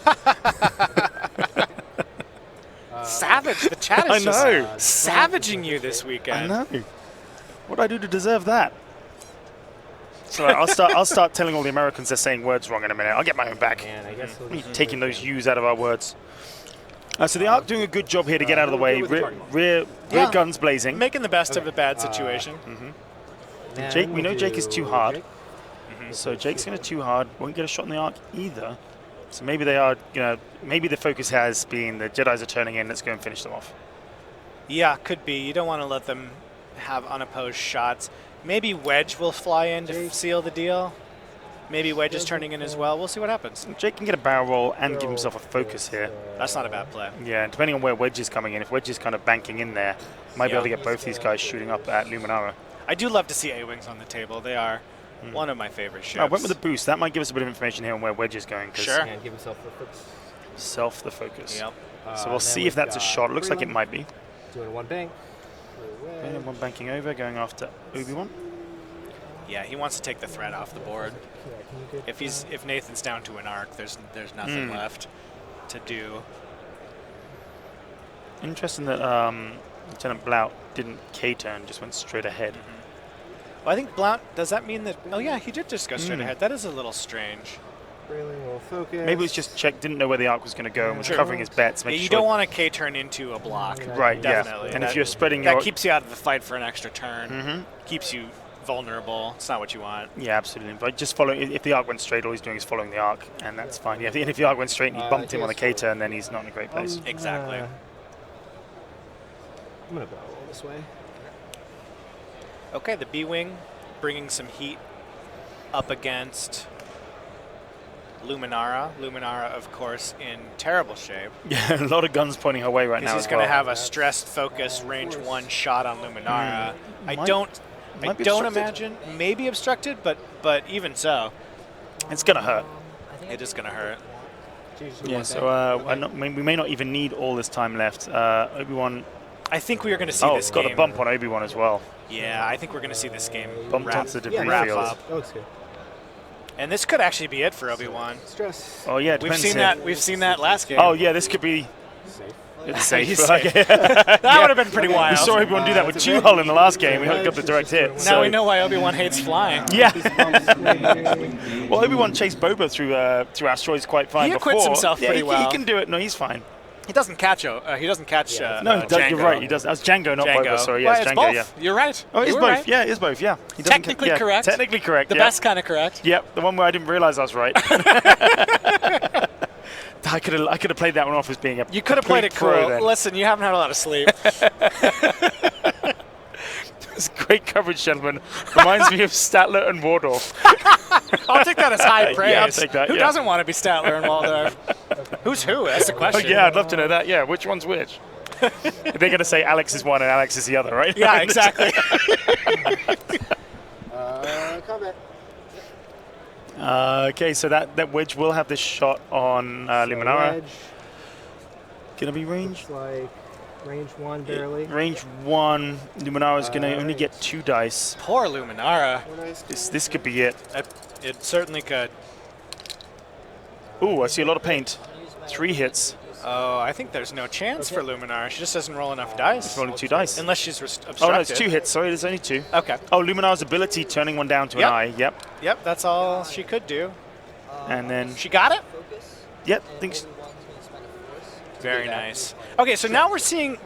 Savage. The chat is just savaging you this weekend. I know. What do I do to deserve that? So I'll start telling all the Americans they're saying words wrong in a minute. I'll get my own back. And I guess Taking those U's out of our words. So the Ark doing a good job here to get out of the way. Rear guns blazing. Making the best of a bad situation. Jake, we know Jake is too hard. So Jake's going to too hard. Won't get a shot in the Ark either. So maybe they are, maybe the focus has been the Jedis are turning in. Let's go and finish them off. Yeah, could be. You don't want to let them have unopposed shots. Maybe Wedge will fly in to seal the deal. Maybe Wedge is turning in as well. We'll see what happens. Jake can get a barrel roll and give himself a focus here. That's not a bad play. Yeah, depending on where Wedge is coming in. If Wedge is kind of banking in there, might be able to get both these guys shooting up at Luminara. I do love to see A-Wings on the table. They are one of my favorite ships. I went with the boost. That might give us a bit of information here on where Wedge is going. Sure. And give himself the focus. Self the focus. Yep. So we'll see if that's a shot. It looks like it might be. Doing one bank. And one banking over, going after Obi-Wan. Yeah, he wants to take the threat off the board. If Nathan's down to an arc, there's nothing left to do. Interesting that Lieutenant Blount didn't K-turn, just went straight ahead. Well, I think Blount, does that mean that, oh yeah, he did just go straight ahead. That is a little strange. Will focus. Maybe it was just didn't know where the arc was going to go and was covering his bets. Yeah, you don't want to K-turn into a block. Right, definitely. Yeah. And if you're spreading that keeps you out of the fight for an extra turn. Keeps you vulnerable. It's not what you want. Yeah, absolutely. But just follow. If the arc went straight, all he's doing is following the arc, and that's fine. Yeah, if the arc went straight and he bumped him on the K-turn, then he's not in a great place. Exactly. I'm going to go all this way. Okay, the B-Wing bringing some heat up against Luminara. Luminara, of course, in terrible shape. Yeah, a lot of guns pointing her way right now. He's going to have a stressed focus range 1 shot on Luminara. I don't imagine, maybe obstructed, but even so, it's going to hurt. It is going to hurt. Yeah, so we may not even need all this time left. Obi-Wan. I think we are going to see this game. Got a bump on Obi-Wan as well. Yeah, I think we're going to see this game bumped onto the debris wrap field. up. That looks good. And this could actually be it for Obi-Wan. Stress. Oh yeah, we've seen that last game. Oh yeah, this could be safe. It's safe. That would have been pretty wild. We saw Obi-Wan do that with Chu-Hull in the last game. We got the direct hit. Now we know why Obi-Wan hates flying. Yeah. Well, Obi-Wan chased Boba through asteroids quite fine. He acquits himself pretty well. He can do it. No, he's fine. He doesn't catch. No, Django. You're right. He does. That's Django, not Boba. Sorry, well, yes, it's Django. both. Yeah. You're right. Oh, it's both. Right. Yeah, it's both. Yeah. Technically correct. Technically correct. The best kind of correct. Yep. The one where I didn't realize I was right. I could have played that one off as being a. You could have played it cool. Listen, you haven't had a lot of sleep. It's great coverage, gentlemen. Reminds me of Statler and Waldorf. I'll take that as high praise. Yeah, I'll take that. Who doesn't want to be Statler and Waldorf? Who's who? That's the question. Oh, yeah, I'd love to know that. Yeah, which one's which? They're going to say Alex is one and Alex is the other, right? Yeah, exactly. Combat. Okay, so that wedge will have this shot on Luminara. Gonna be range? Looks like range 1 barely. Range 1. Luminara's gonna only get 2 dice. Poor Luminara. This could be it. It certainly could. Ooh, I see a lot of paint. 3 hits. Oh, I think there's no chance for Luminara. She just doesn't roll enough dice. She's rolling 2 dice. Unless she's obstructed. Oh, no, it's 2 hits. Sorry, there's only 2. Okay. Oh, Luminara's ability, turning one down to an eye. Yep. Yep, that's all she could do. And then... She got it? Yep. Think Very nice. Okay, so now we're seeing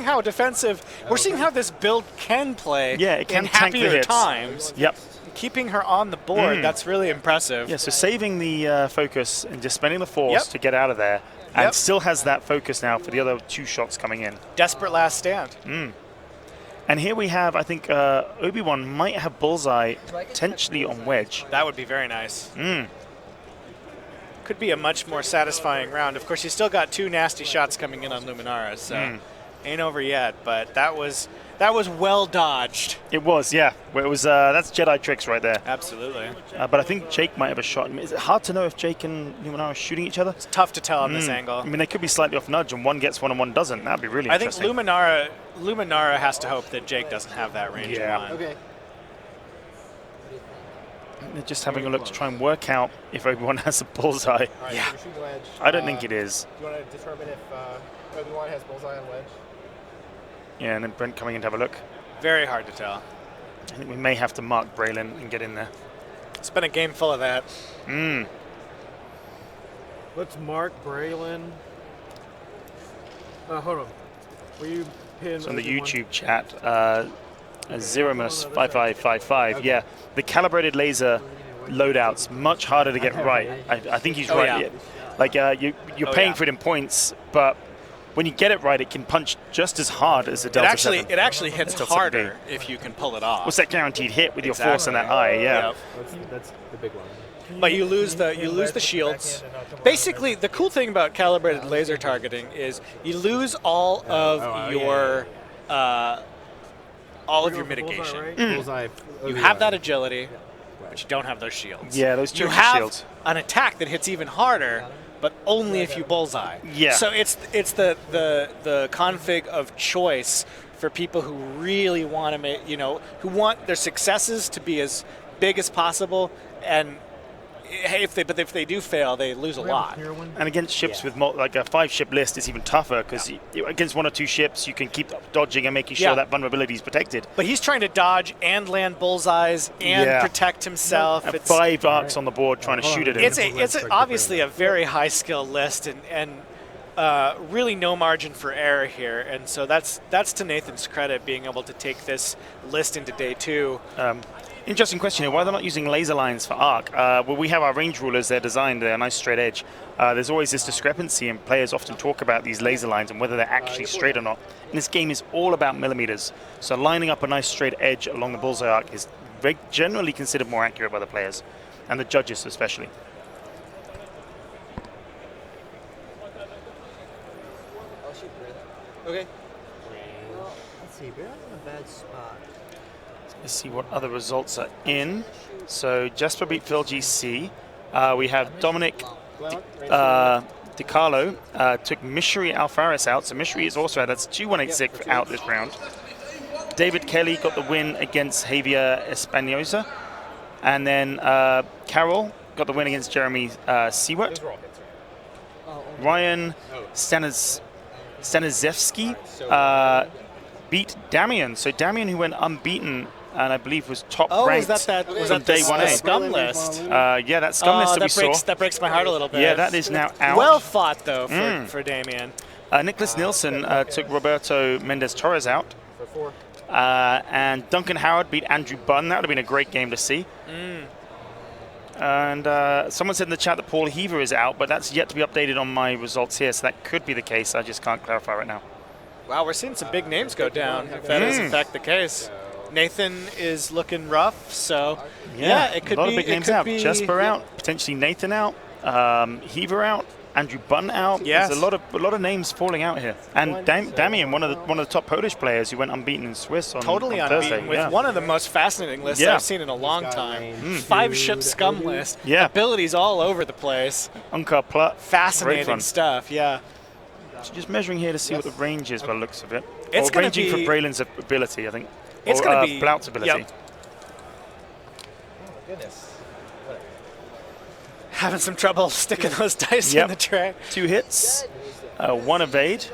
how defensive, we're seeing how this build can play it can in tank the happier hits. times. Yep. Keeping her on the board, that's really impressive. Yeah, so saving the focus and just spending the force to get out of there, and still has that focus now for the other 2 shots coming in. Desperate last stand. And here we have, I think, Obi-Wan might have Bullseye potentially on Wedge. That would be very nice. Could be a much more satisfying round. Of course, you still got 2 nasty shots coming in on Luminara, so ain't over yet. But that was well dodged. It was, yeah. Well, it was. That's Jedi tricks right there. Absolutely. But I think Jake might have a shot. I mean, is it hard to know if Jake and Luminara are shooting each other? It's tough to tell on this angle. I mean, they could be slightly off nudge, and one gets one and one doesn't. That'd be really interesting. I think Luminara has to hope that Jake doesn't have that range in mind. Okay. They're just having a look to try and work out if Obi-Wan has a bullseye. All right, so you're shooting wedge. I don't think it is. Do you want to determine if Obi-Wan has bullseye on wedge? Yeah, and then Brent coming in to have a look. Very hard to tell. I think we may have to mark Braylon and get in there. It's been a game full of that. Let's mark Braylon. Hold on. Will you pin So on the Obi-Wan? YouTube chat, Zeromus5555, yeah, the calibrated laser loadout's much harder to get right. I think he's right. Yeah. Like you're paying for it in points, but when you get it right, it can punch just as hard as the Delta 7. It actually hits Delta harder 7B. if you can pull it off. What's that guaranteed hit with your force in that eye? Yeah. Yep. That's the big one. But you lose the shields. Basically, the cool thing about calibrated laser targeting is you lose all of your mitigation. Bullseye. You have that agility, but you don't have those shields. Yeah, those You two have shields. an attack that hits even harder, but only if you bullseye. Yeah. So it's the config of choice for people who really want to make, who want their successes to be as big as possible, and if they do fail, they lose a lot. And against ships with like a 5-ship list, it's even tougher because against 1 or 2 ships, you can keep dodging and making sure that vulnerability is protected. But he's trying to dodge and land bullseyes and protect himself. And 5 arcs on the board trying to shoot at him. It's obviously a very high skill list and really no margin for error here. And so that's to Nathan's credit, being able to take this list into day 2. Interesting question here. Why they're not using laser lines for arc? Well, we have our range rulers. They're designed. They're a nice straight edge. There's always this discrepancy, and players often talk about these laser lines and whether they're actually straight or not. And this game is all about millimeters. So lining up a nice straight edge along the bullseye arc is generally considered more accurate by the players, and the judges especially. I'll shoot Braylon. Okay. Well, let's see. Braylon's in a bad spot. Let's see what other results are in. So Jesper beat Phil GC. We have Dominic DiCarlo took Mishri Alfaris out. So Mishri is also out. That's 2186 out this round. David Kelly got the win against Javier Espanosa. And then Carol got the win against Jeremy Seward. Ryan Stanizevsky beat Damian. So Damian, who went unbeaten and I believe was top ranked was that from day 1A. scum list? Yeah, that scum list that we saw. That breaks my heart a little bit. Yeah, that is now out. Well fought, though, for Damian. Nicholas Nielsen took Roberto Mendez Torres out. And Duncan Howard beat Andrew Bunn. That would have been a great game to see. And someone said in the chat that Paul Heaver is out, but that's yet to be updated on my results here, so that could be the case. I just can't clarify right now. Wow, we're seeing some big names go down, if that is in fact the case. Nathan is looking rough, so yeah, it could be. A lot of big names out. Jesper out, potentially Nathan out, Heaver out, Andrew Bunn out. Yes. There's a lot of names falling out here. And Damian, one of the top Polish players who went unbeaten in Swiss on totally on unbeaten Thursday. with one of the most fascinating lists I've seen in a long time. 5-ship scum list. Yeah. Abilities all over the place. Unkar Plut. Fascinating stuff, yeah. So just measuring here to see what the range is by the looks of it. It's going ranging to for be Braylon's ability, I think. It's going to be Blout's ability. Oh my goodness. Having some trouble sticking those dice in the tray. 2 hits, 1 evade.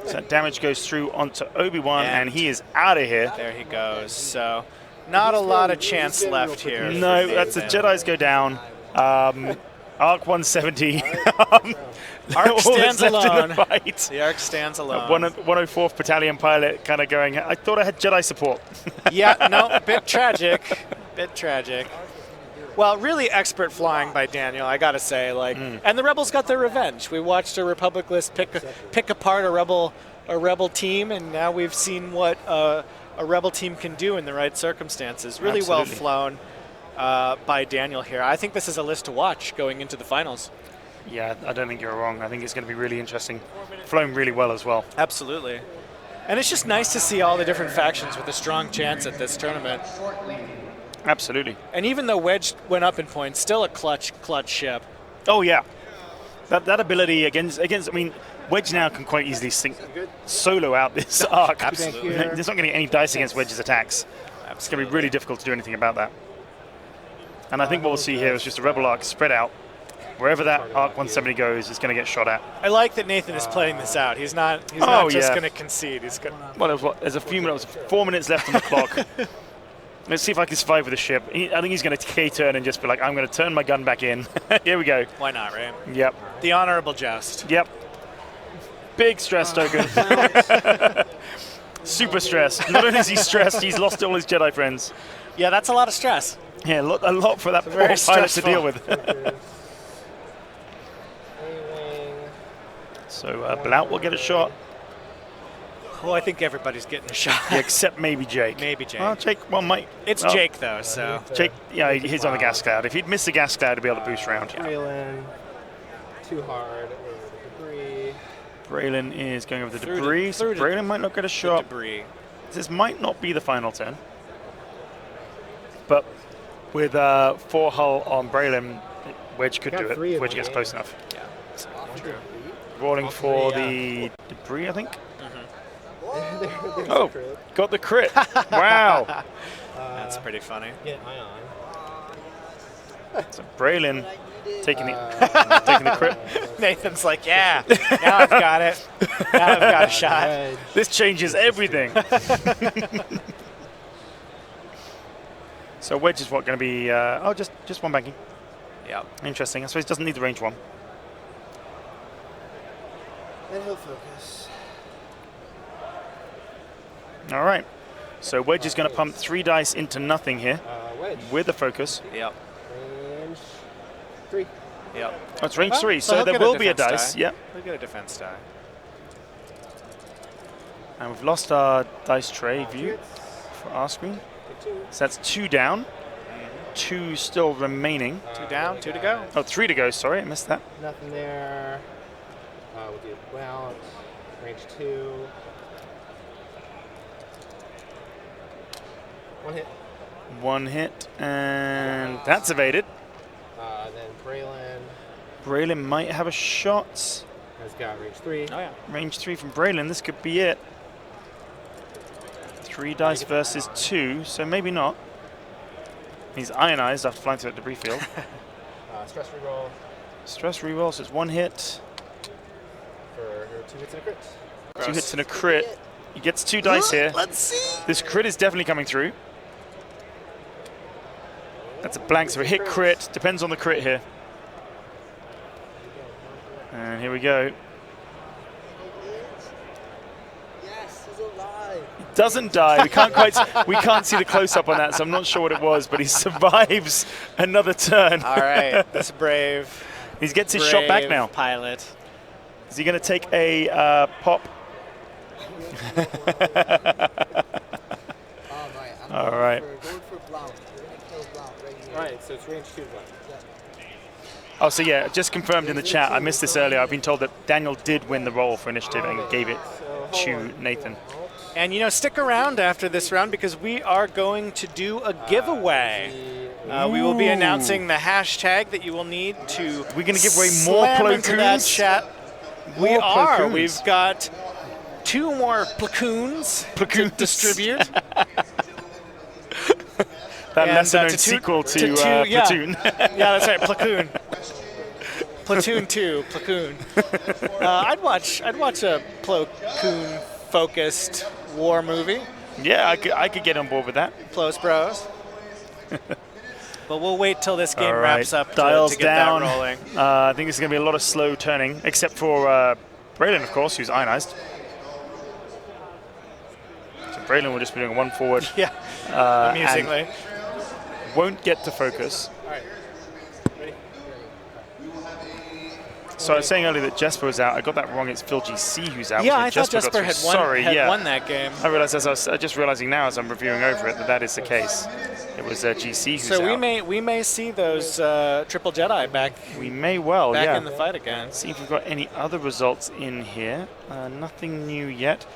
So that damage goes through onto Obi-Wan, and he is out of here. There he goes. So not a lot of chance left here. No, that's the Jedis go down. Arc 170. Arc stands alone. The fight. The Arc stands alone. 104th Battalion pilot kind of going, I thought I had Jedi support. Yeah, no, a bit tragic. Bit tragic. Well, really expert flying by Daniel, I gotta say. And the Rebels got their revenge. We watched a Republic list pick apart a Rebel team, and now we've seen what a Rebel team can do in the right circumstances. Really well flown by Daniel here. I think this is a list to watch going into the finals. Yeah, I don't think you're wrong. I think it's going to be really interesting. Flown really well as well. Absolutely. And it's just nice to see all the different factions with a strong chance at this tournament. Absolutely. And even though Wedge went up in points, still a clutch ship. Oh, yeah. That ability against I mean, Wedge now can quite easily solo out this arc. Absolutely. There's not going to be any dice against Wedge's attacks. Absolutely. It's going to be really difficult to do anything about that. And I think what we'll see here is just a Rebel arc spread out. Wherever that Arc 170 goes, it's going to get shot at. I like that Nathan is playing this out. He's not just going to concede. He's going. Well, there's a few minutes, 4 minutes left on the clock. Let's see if I can survive with the ship. I think he's going to K-turn and just be like, I'm going to turn my gun back in. Here we go. Why not, right? Yep. The honorable jest. Yep. Big stress token. Super stressed. Not only is he stressed, he's lost all his Jedi friends. Yeah, that's a lot of stress. Yeah, a lot for that poor pilot to deal with. So Blount will get a shot. Oh, I think everybody's getting a shot. Yeah, except maybe Jake. Maybe Jake. Well, Jake, might. It's Jake, though, so. Jake, yeah, he's on the gas cloud. If he'd missed the gas cloud, he'd be able to boost round. Braylon, too hard over the debris. Braylon is going over the debris, so Braylon might not get a shot. Debris. This might not be the final turn. But with 4 hull on Braylon, Wedge could do it. Wedge gets close enough. Yeah, true. Rolling for the debris, I think. Oh, got the crit. Wow. That's pretty funny. Get Ion. So Braylon taking the crit. Nathan's like, yeah, now I've got it. Now I've got a shot. This changes everything. So Wedge is what going to be? Just 1 banking. Yeah. Interesting. I suppose he doesn't need the range 1. Then he'll focus. All right. So Wedge is going to pump 3 dice into nothing here Wedge. with the focus. Yep. Range 3. Yep. Oh, it's range 3, so there will be a dice. Yep. We'll get a defense die. And we've lost our dice tray view for our screen. So that's 2 down. 2 still remaining. 2 down, 2 to go. Oh, 3 to go. Sorry, I missed that. Nothing there. We'll do Blount. Range 2. 1 hit. 1 hit, and that's evaded. Then Braylon Braylon might have a shot. has got range 3. Oh, yeah. Range 3 from Braylon. This could be it. 3 dice versus 2, so maybe not. He's ionized after flying through the debris field. Stress reroll. Stress reroll, so it's 1 hit. For 2 hits and a crit. Gross. 2 hits and a crit. He gets 2 dice here. Let's see. This crit is definitely coming through. That's a blank, so a hit crit. Depends on the crit here. And here we go. Yes, he's alive. He doesn't die. We can't see the close-up on that, so I'm not sure what it was, but he survives another turn. All right, this brave. He gets his shot back now. Pilot. Is he going to take a pop? All right. Going for Blount. We're going to kill Blount right here. Alright, so it's range 2 Blount. Oh, so yeah, just confirmed in the chat. I missed this earlier. I've been told that Daniel did win the roll for initiative and gave it to Nathan. And, stick around after this round because we are going to do a giveaway. We will be announcing the hashtag that you will need to. We're going to give away more into that platoons. chat. We More are. platoons. We've got 2 more platoons to distribute. That And, lesser-known to sequel to yeah. Platoon. Yeah, that's right, Platoon. Platoon 2, Platoon. I'd watch a Platoon-focused war movie. Yeah, I could get on board with that. Plos Bros. But we'll wait till this game All right. wraps up Dials to get down. that rolling. I think there's going to be a lot of slow turning, except for Braylon, of course, who's ionized. So Braylon will just be doing one forward. Yeah, amusingly. Won't get to focus. All right. Ready? So I was saying earlier that Jesper was out. I got that wrong. It's Phil GC who's out. Yeah, I thought got Jesper through. had won that game. I realized as I was just realizing now as I'm reviewing over it that is the case. It was GC who's So out. we may see those Triple Jedi back. We may well, back yeah. in the fight again. See if we've got any other results in here. Nothing new yet.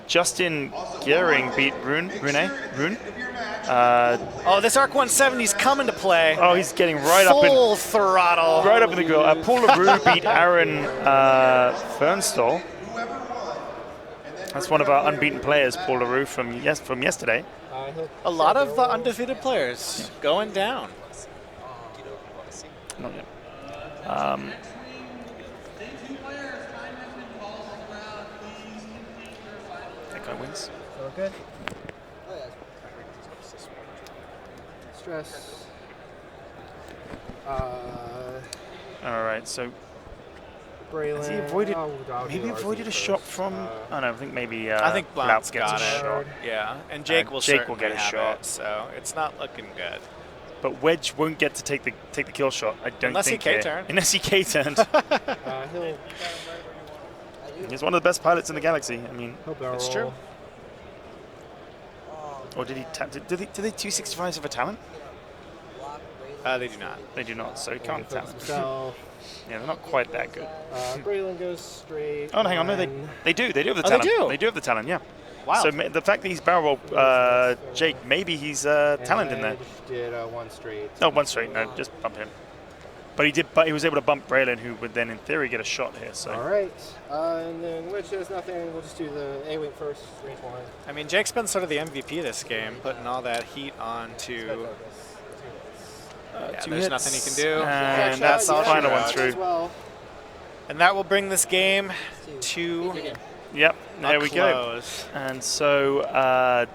Justin Gehring beat Rune. This Arc 170's coming to play. Oh, he's getting right up in full throttle. right up in the grill. Paul LaRue beat Aaron Fernstall. That's one of our unbeaten players, Paul LaRue from yesterday. A lot of undefeated players going down. Not yet. That guy wins. So we're good. Stress. All right, so Braylon. has he avoided? Maybe avoided a shot from. I don't know. I think maybe. I think Blount's gets a got it. shot. Yeah, and Jake will Jake will get a have shot. it, so it's not looking good. But Wedge won't get to take the kill shot. I don't Unless think. he K-turned. Unless he K-turned. He's one of the best pilots in the galaxy. I mean, It's true. or did he? Do they 265s have a talent? They do not. They do not. So he can't talent. Himself. Yeah, they're not quite that good. Braylon goes straight. Oh no, hang on. No, they do. They do have the Oh, they talent. do? They do have the talent. Yeah. Wow. So the fact that he's barrel roll, Jake, maybe he's talent in there. Did one straight. No, one straight. No, just bump him. But he did. But he was able to bump Braylon, who would then, in theory, get a shot here. So. All right. And then Wedge does nothing. We'll just do the A-wing first. Range 1. I mean, Jake's been sort of the MVP this game, putting all that heat onto. Two there's hits, nothing he can do. And that's the final one through. Well. And that will bring this game to Yep, there a we go. close. And so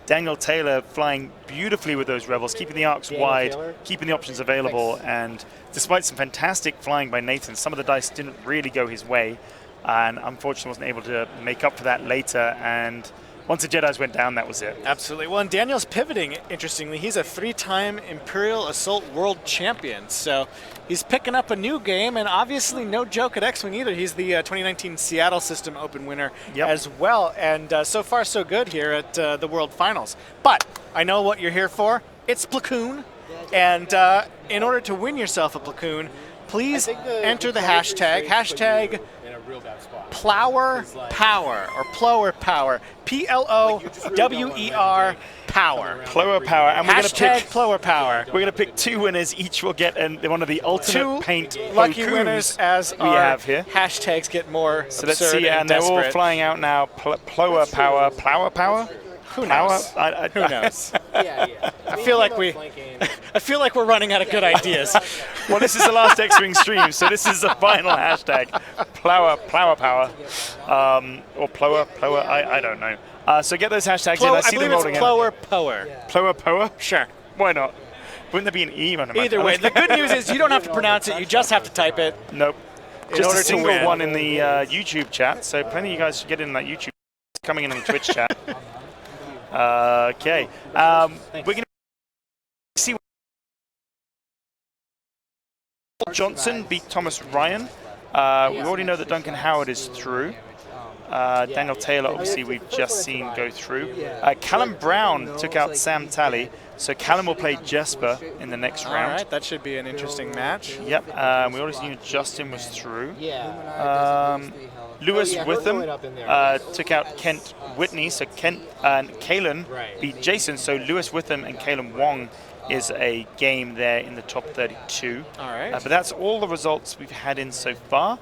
Daniel Taylor flying beautifully with those Rebels, keeping the arcs wide, keeping the options available, and despite some fantastic flying by Nathan, some of the dice didn't really go his way, and unfortunately wasn't able to make up for that later. And once the Jedis went down, that was it. Absolutely. Well, and Daniel's pivoting, interestingly. He's a 3-time Imperial Assault World Champion. So he's picking up a new game, and obviously no joke at X-Wing either. He's the 2019 Seattle System Open winner as well. And so far, so good here at the World Finals. But I know what you're here for. It's Platoon. And in order to win yourself a Platoon, please enter the hashtag Plower Power or Plower Power, PLOWER Power. Plower Power, and we're going to pick Plower Power. We're going to pick 2 winners. Each will get one of the ultimate paint lucky Hokuns winners as we have here. Hashtags get more So let's absurd see, and they're all desperate. flying out now. Plower Power, Plower Power. Who knows? Who knows? I feel like we're running out of good ideas. Well, this is the last X-Wing stream, so this is the final hashtag. Plower Power. Or Plower, I don't know. So get those hashtags in. I see them rolling in. Plower Power. Plower Power? Sure. Why not? Wouldn't there be an E on it? Either way, the good news is you don't have to pronounce it, you just have to type it. Nope. In Just order a to single win. one in the YouTube chat, so plenty of you guys should get in that YouTube. It's coming in on the Twitch chat. Okay. We're going to see Johnson beat Thomas Ryan. We already know that Duncan Howard is through. Daniel Taylor, obviously, we've just seen go through. Callum Brown took out Sam Talley, so Callum will play Jesper in the next round. All right, that should be an interesting match. Yep, we already knew Justin was through. Lewis Witham took out Kent Whitney, so Kent and Kalen beat Jason, so Lewis Witham and Kalen Wong is a game there in the top 32. All right. But that's all the results we've had in so far.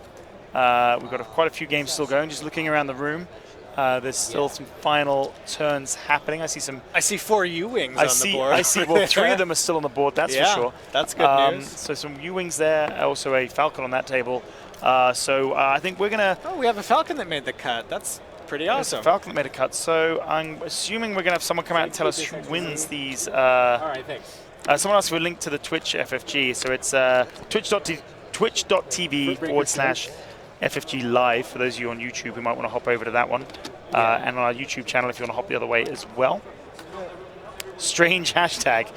We've got quite a few games still going, just looking around the room. There's still some final turns happening. I see 4 U-wings on the board. I see. Well, 3 of them are still on the board. That's for sure. That's good news. So some U-wings there. Also a Falcon on that table. So I think we're gonna. Oh, we have a Falcon that made the cut. That's pretty awesome. Falcon that made a cut. So I'm assuming we're gonna have someone come out and tell us who wins these. All right, thanks. Someone else will link to the Twitch FFG. So it's twitch.tv/FFGLive for those of you on YouTube who might want to hop over to that one. And on our YouTube channel if you want to hop the other way as well. Strange hashtag.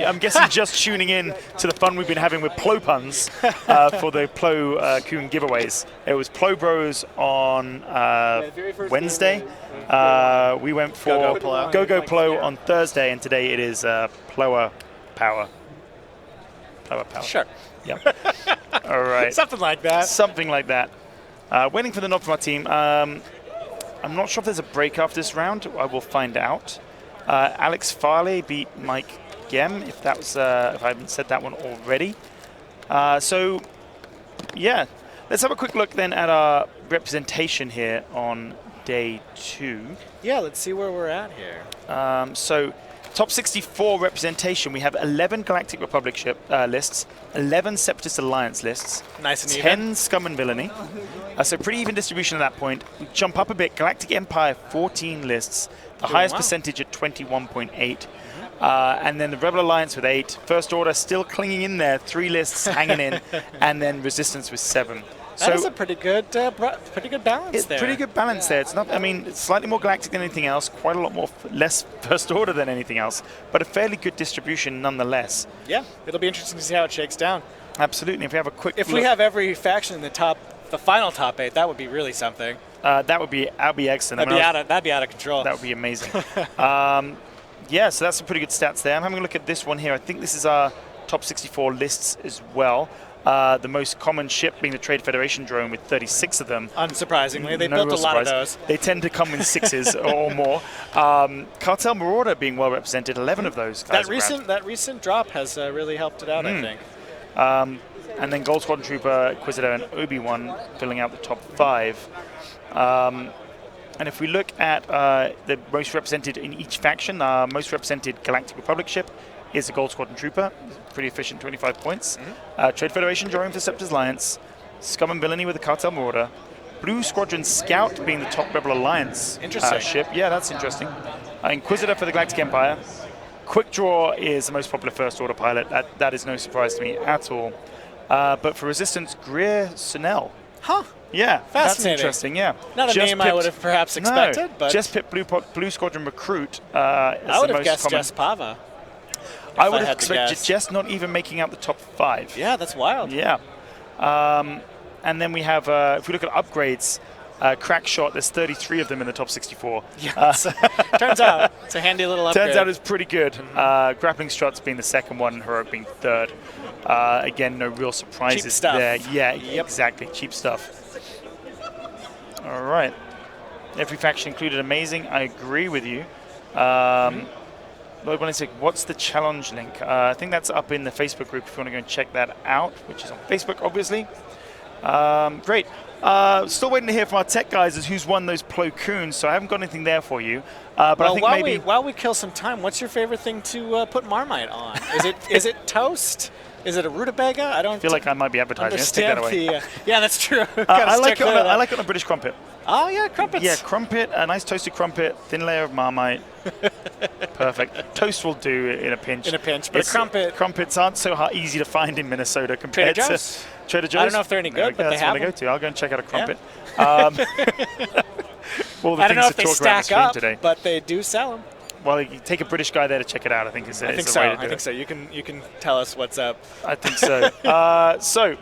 I'm guessing just tuning in to the fun we've been having with Plo puns for the Plo Coon giveaways. It was Plo Bros on Wednesday. We went for Go Plo on Thursday, and today it is Ploa Power. Ploa Power. Sure. Yep. All right. Something like that. Something like that. Waiting for the nod from our team. I'm not sure if there's a break after this round. I will find out. Alex Farley beat Mike Gem, if that was if I haven't said that one already. So, yeah, let's have a quick look then at our representation here on day 2. Yeah, let's see where we're at here. So, top 64 representation. We have 11 Galactic Republic ship lists, 11 Separatist Alliance lists, nice and 10 even. Scum and Villainy. So pretty even distribution at that point. We jump up a bit. Galactic Empire, 14 lists. The highest percentage at 21.8. And then the Rebel Alliance with 8. First Order still clinging in there. 3 lists hanging in. And then Resistance with 7. That is a pretty good balance it's there. Pretty good balance there. It's not. I mean, it's slightly more galactic than anything else. Quite a lot more less First Order than anything else. But a fairly good distribution nonetheless. Yeah, it'll be interesting to see how it shakes down. Absolutely. If we have a quick If look, we have every faction in the final top 8, that would be really something. that would be excellent. That'd be out of control. That would be amazing. Yeah, so that's some pretty good stats there. I'm having a look at this one here. I think this is our top 64 lists as well. The most common ship being the Trade Federation drone with 36 of them. Unsurprisingly, they built a lot of those. They tend to come in 6s or more. Cartel Marauder being well represented, 11 of those guys. That recent drop has really helped it out, I think. And then Gold Squadron Trooper, Inquisitor, and Obi-Wan filling out the top 5. And if we look at the most represented in each faction, our most represented Galactic Republic ship is the Gold Squadron Trooper, pretty efficient, 25 points. Trade Federation drawing for Separatist Alliance, Scum and Villainy with the Cartel Marauder, Blue Squadron Scout being the top Rebel Alliance ship. Yeah, that's interesting. Inquisitor for the Galactic Empire. Quick Draw is the most popular First Order pilot. That is no surprise to me at all. But for Resistance, Greer Sunel. Huh. Yeah, that's fascinating. Interesting, yeah. Not a name I would have perhaps expected, but... Just picked Blue Squadron Recruit I would have guessed Jess Pava. I would have expected Jess not even making out the top 5. Yeah, that's wild. Yeah. And then we have, if we look at upgrades, Crack Shot, there's 33 of them in the top 64. Yeah, turns out it's a handy little upgrade. Turns out it's pretty good. Grappling Struts being the second one, Heroic being third. Again, no real surprises cheap stuff. there. Yeah, exactly. Cheap stuff. All right. Every faction included amazing. I agree with you. Lloyd Wellington, what's the challenge link? I think that's up in the Facebook group if you want to go and check that out, which is on Facebook, obviously. Great. Still waiting to hear from our tech guys as who's won those Plo Koons, so I haven't got anything there for you. But I think while we kill some time, what's your favorite thing to put Marmite on? Is it toast? Is it a rutabaga? I don't feel like I might be advertising. Let's take that away. Yeah, that's true. I like it on a British crumpet. Oh yeah, crumpets. Yeah, crumpet, a nice toasted crumpet, thin layer of Marmite. Perfect. Toast will do in a pinch. But crumpets aren't so easy to find in Minnesota compared to Trader Joe's. I don't know if they're any good, but they have them. That's where I go to. I'll go and check out a crumpet. Yeah. All the I don't know if to they talk about stack up, today. but they do sell them. Well, you take a British guy there to check it out. I think is the way to do it. I think so. You can tell us what's up. I think so. So,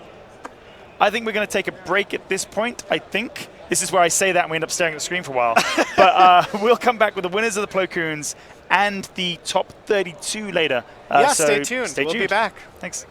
I think we're going to take a break at this point. I think this is where I say that and we end up staring at the screen for a while. But we'll come back with the winners of the Plo Koons and the top 32 later. So stay tuned. We'll be back. Thanks.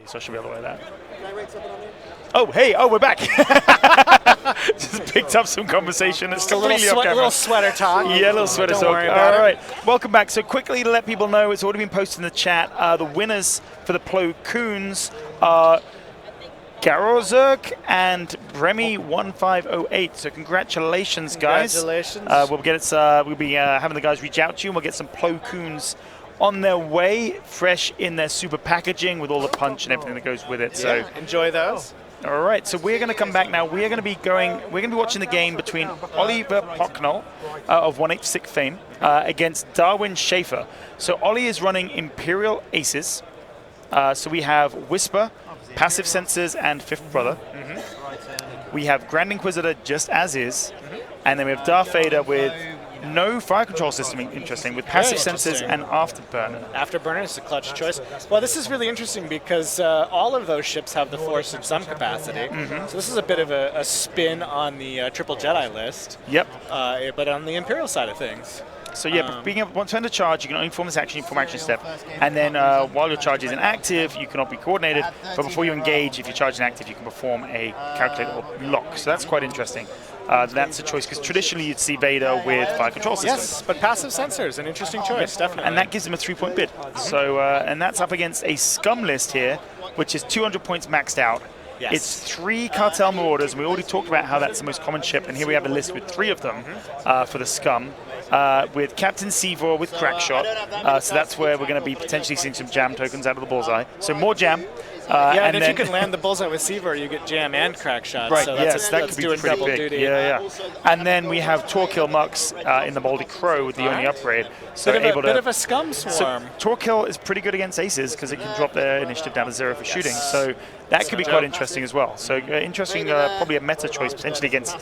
So I should be able to wear that. Can I rate something on there? Oh, hey, we're back. Just picked up some conversation. It's completely off camera. Little sweater talk. Yeah, a little sweater Don't talk. worry about All it. right, welcome back. So quickly to let people know, it's already been posted in the chat. The winners for the Plo Koons are Garozerk and Bremy1508. So congratulations, guys. Congratulations. We'll be having the guys reach out to you, and we'll get some Plo Koons on their way, fresh in their super packaging with all the punch and everything that goes with it. So enjoy those. all right, so we're going to come back now. We're going to be watching the game between Oliver Pocknell of 186 fame against Darwin Schaefer. So Ollie is running Imperial Aces. So we have Whisper, Passive Sensors, and Fifth Brother. We have Grand Inquisitor just as is. And then we have Darth Vader with no fire control system, interesting, with passive sensors and afterburner. Afterburner is a clutch choice. Well, this is really interesting because all of those ships have the Force in some capacity. So this is a bit of a spin on the Triple Jedi list. Yep. But on the Imperial side of things. So yeah, being able to turn the charge, you can only perform this action, perform action step, and then while your charge is inactive, you cannot be coordinated. But before you engage, if your charge is inactive, you can perform a calculate or block. So that's quite interesting. That's a choice because traditionally you'd see Vader with fire control system. Yes, but passive sensors, an interesting choice, definitely. And that gives him a 3-point bid. So and that's up against a scum list here, which is 200 points maxed out. Yes. It's 3 Cartel Marauders, and we already talked about how that's the most common ship, and here we have a list with 3 of them for the scum. With Captain Seavor with Crackshot, so that's where we're going to be potentially seeing some jam tokens out of the bullseye. So more jam. And if you can land the bullseye with Seavor, you get jam and Crackshot. Right, so yes, that could be doing pretty double big. duty. Yeah. And then we have Torkill Mux in the Moldy Crow with the only upgrade. So bit of a scum swarm. So Torkill is pretty good against aces because it can drop their initiative down to 0 for shooting. So that could be quite interesting as well. So interesting, probably a meta choice potentially against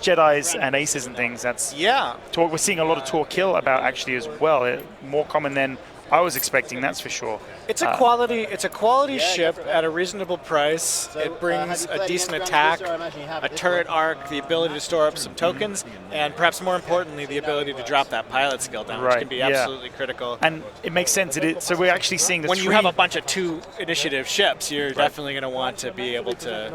Jedis and aces and things. That's we're seeing a lot of Torkill about actually as well. More common than I was expecting, that's for sure. It's a quality ship at a reasonable price. It brings a decent attack, a turret arc, the ability to store up some tokens, and perhaps more importantly, the ability to drop that pilot skill down, which can be absolutely critical. And it makes sense. So we're actually seeing the when you have a bunch of 2 initiative ships, you're definitely going to want to be able to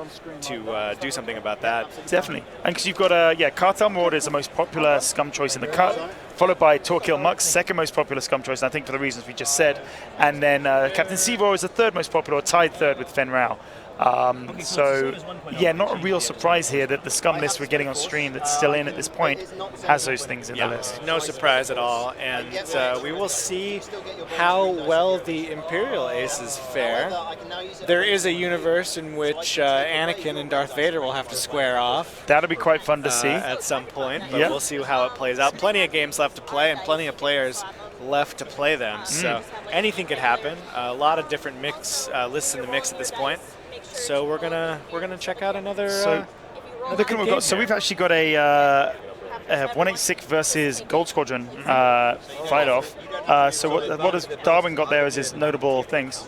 do something about that. Definitely. And because you've got Cartel Marauder is the most popular scum choice in the cut, followed by Torkill Mux, second most popular scum choice, I think for the reasons we just said. And then Captain Seavor is the 3rd most popular, or tied 3rd with Fen Rao. So, not a real surprise here that the scum list we're getting on stream that's still in at this point has those things in the list. No surprise at all. And we will see how well the Imperial Aces fare. There is a universe in which Anakin and Darth Vader will have to square off. That'll be quite fun to see. At some point, but we'll see how it plays out. Plenty of games left to play and plenty of players left to play them. So anything could happen. A lot of different lists in the mix at this point. So we're gonna check out another. So we've actually got a 186 versus Gold Squadron fight off. So what has Darwin got there as his notable things?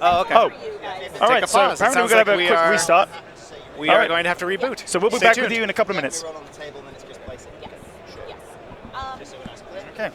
Oh, okay. All right. So apparently we're gonna have a quick restart. We are going to have to reboot. So we'll be back with you in a couple of minutes. Okay.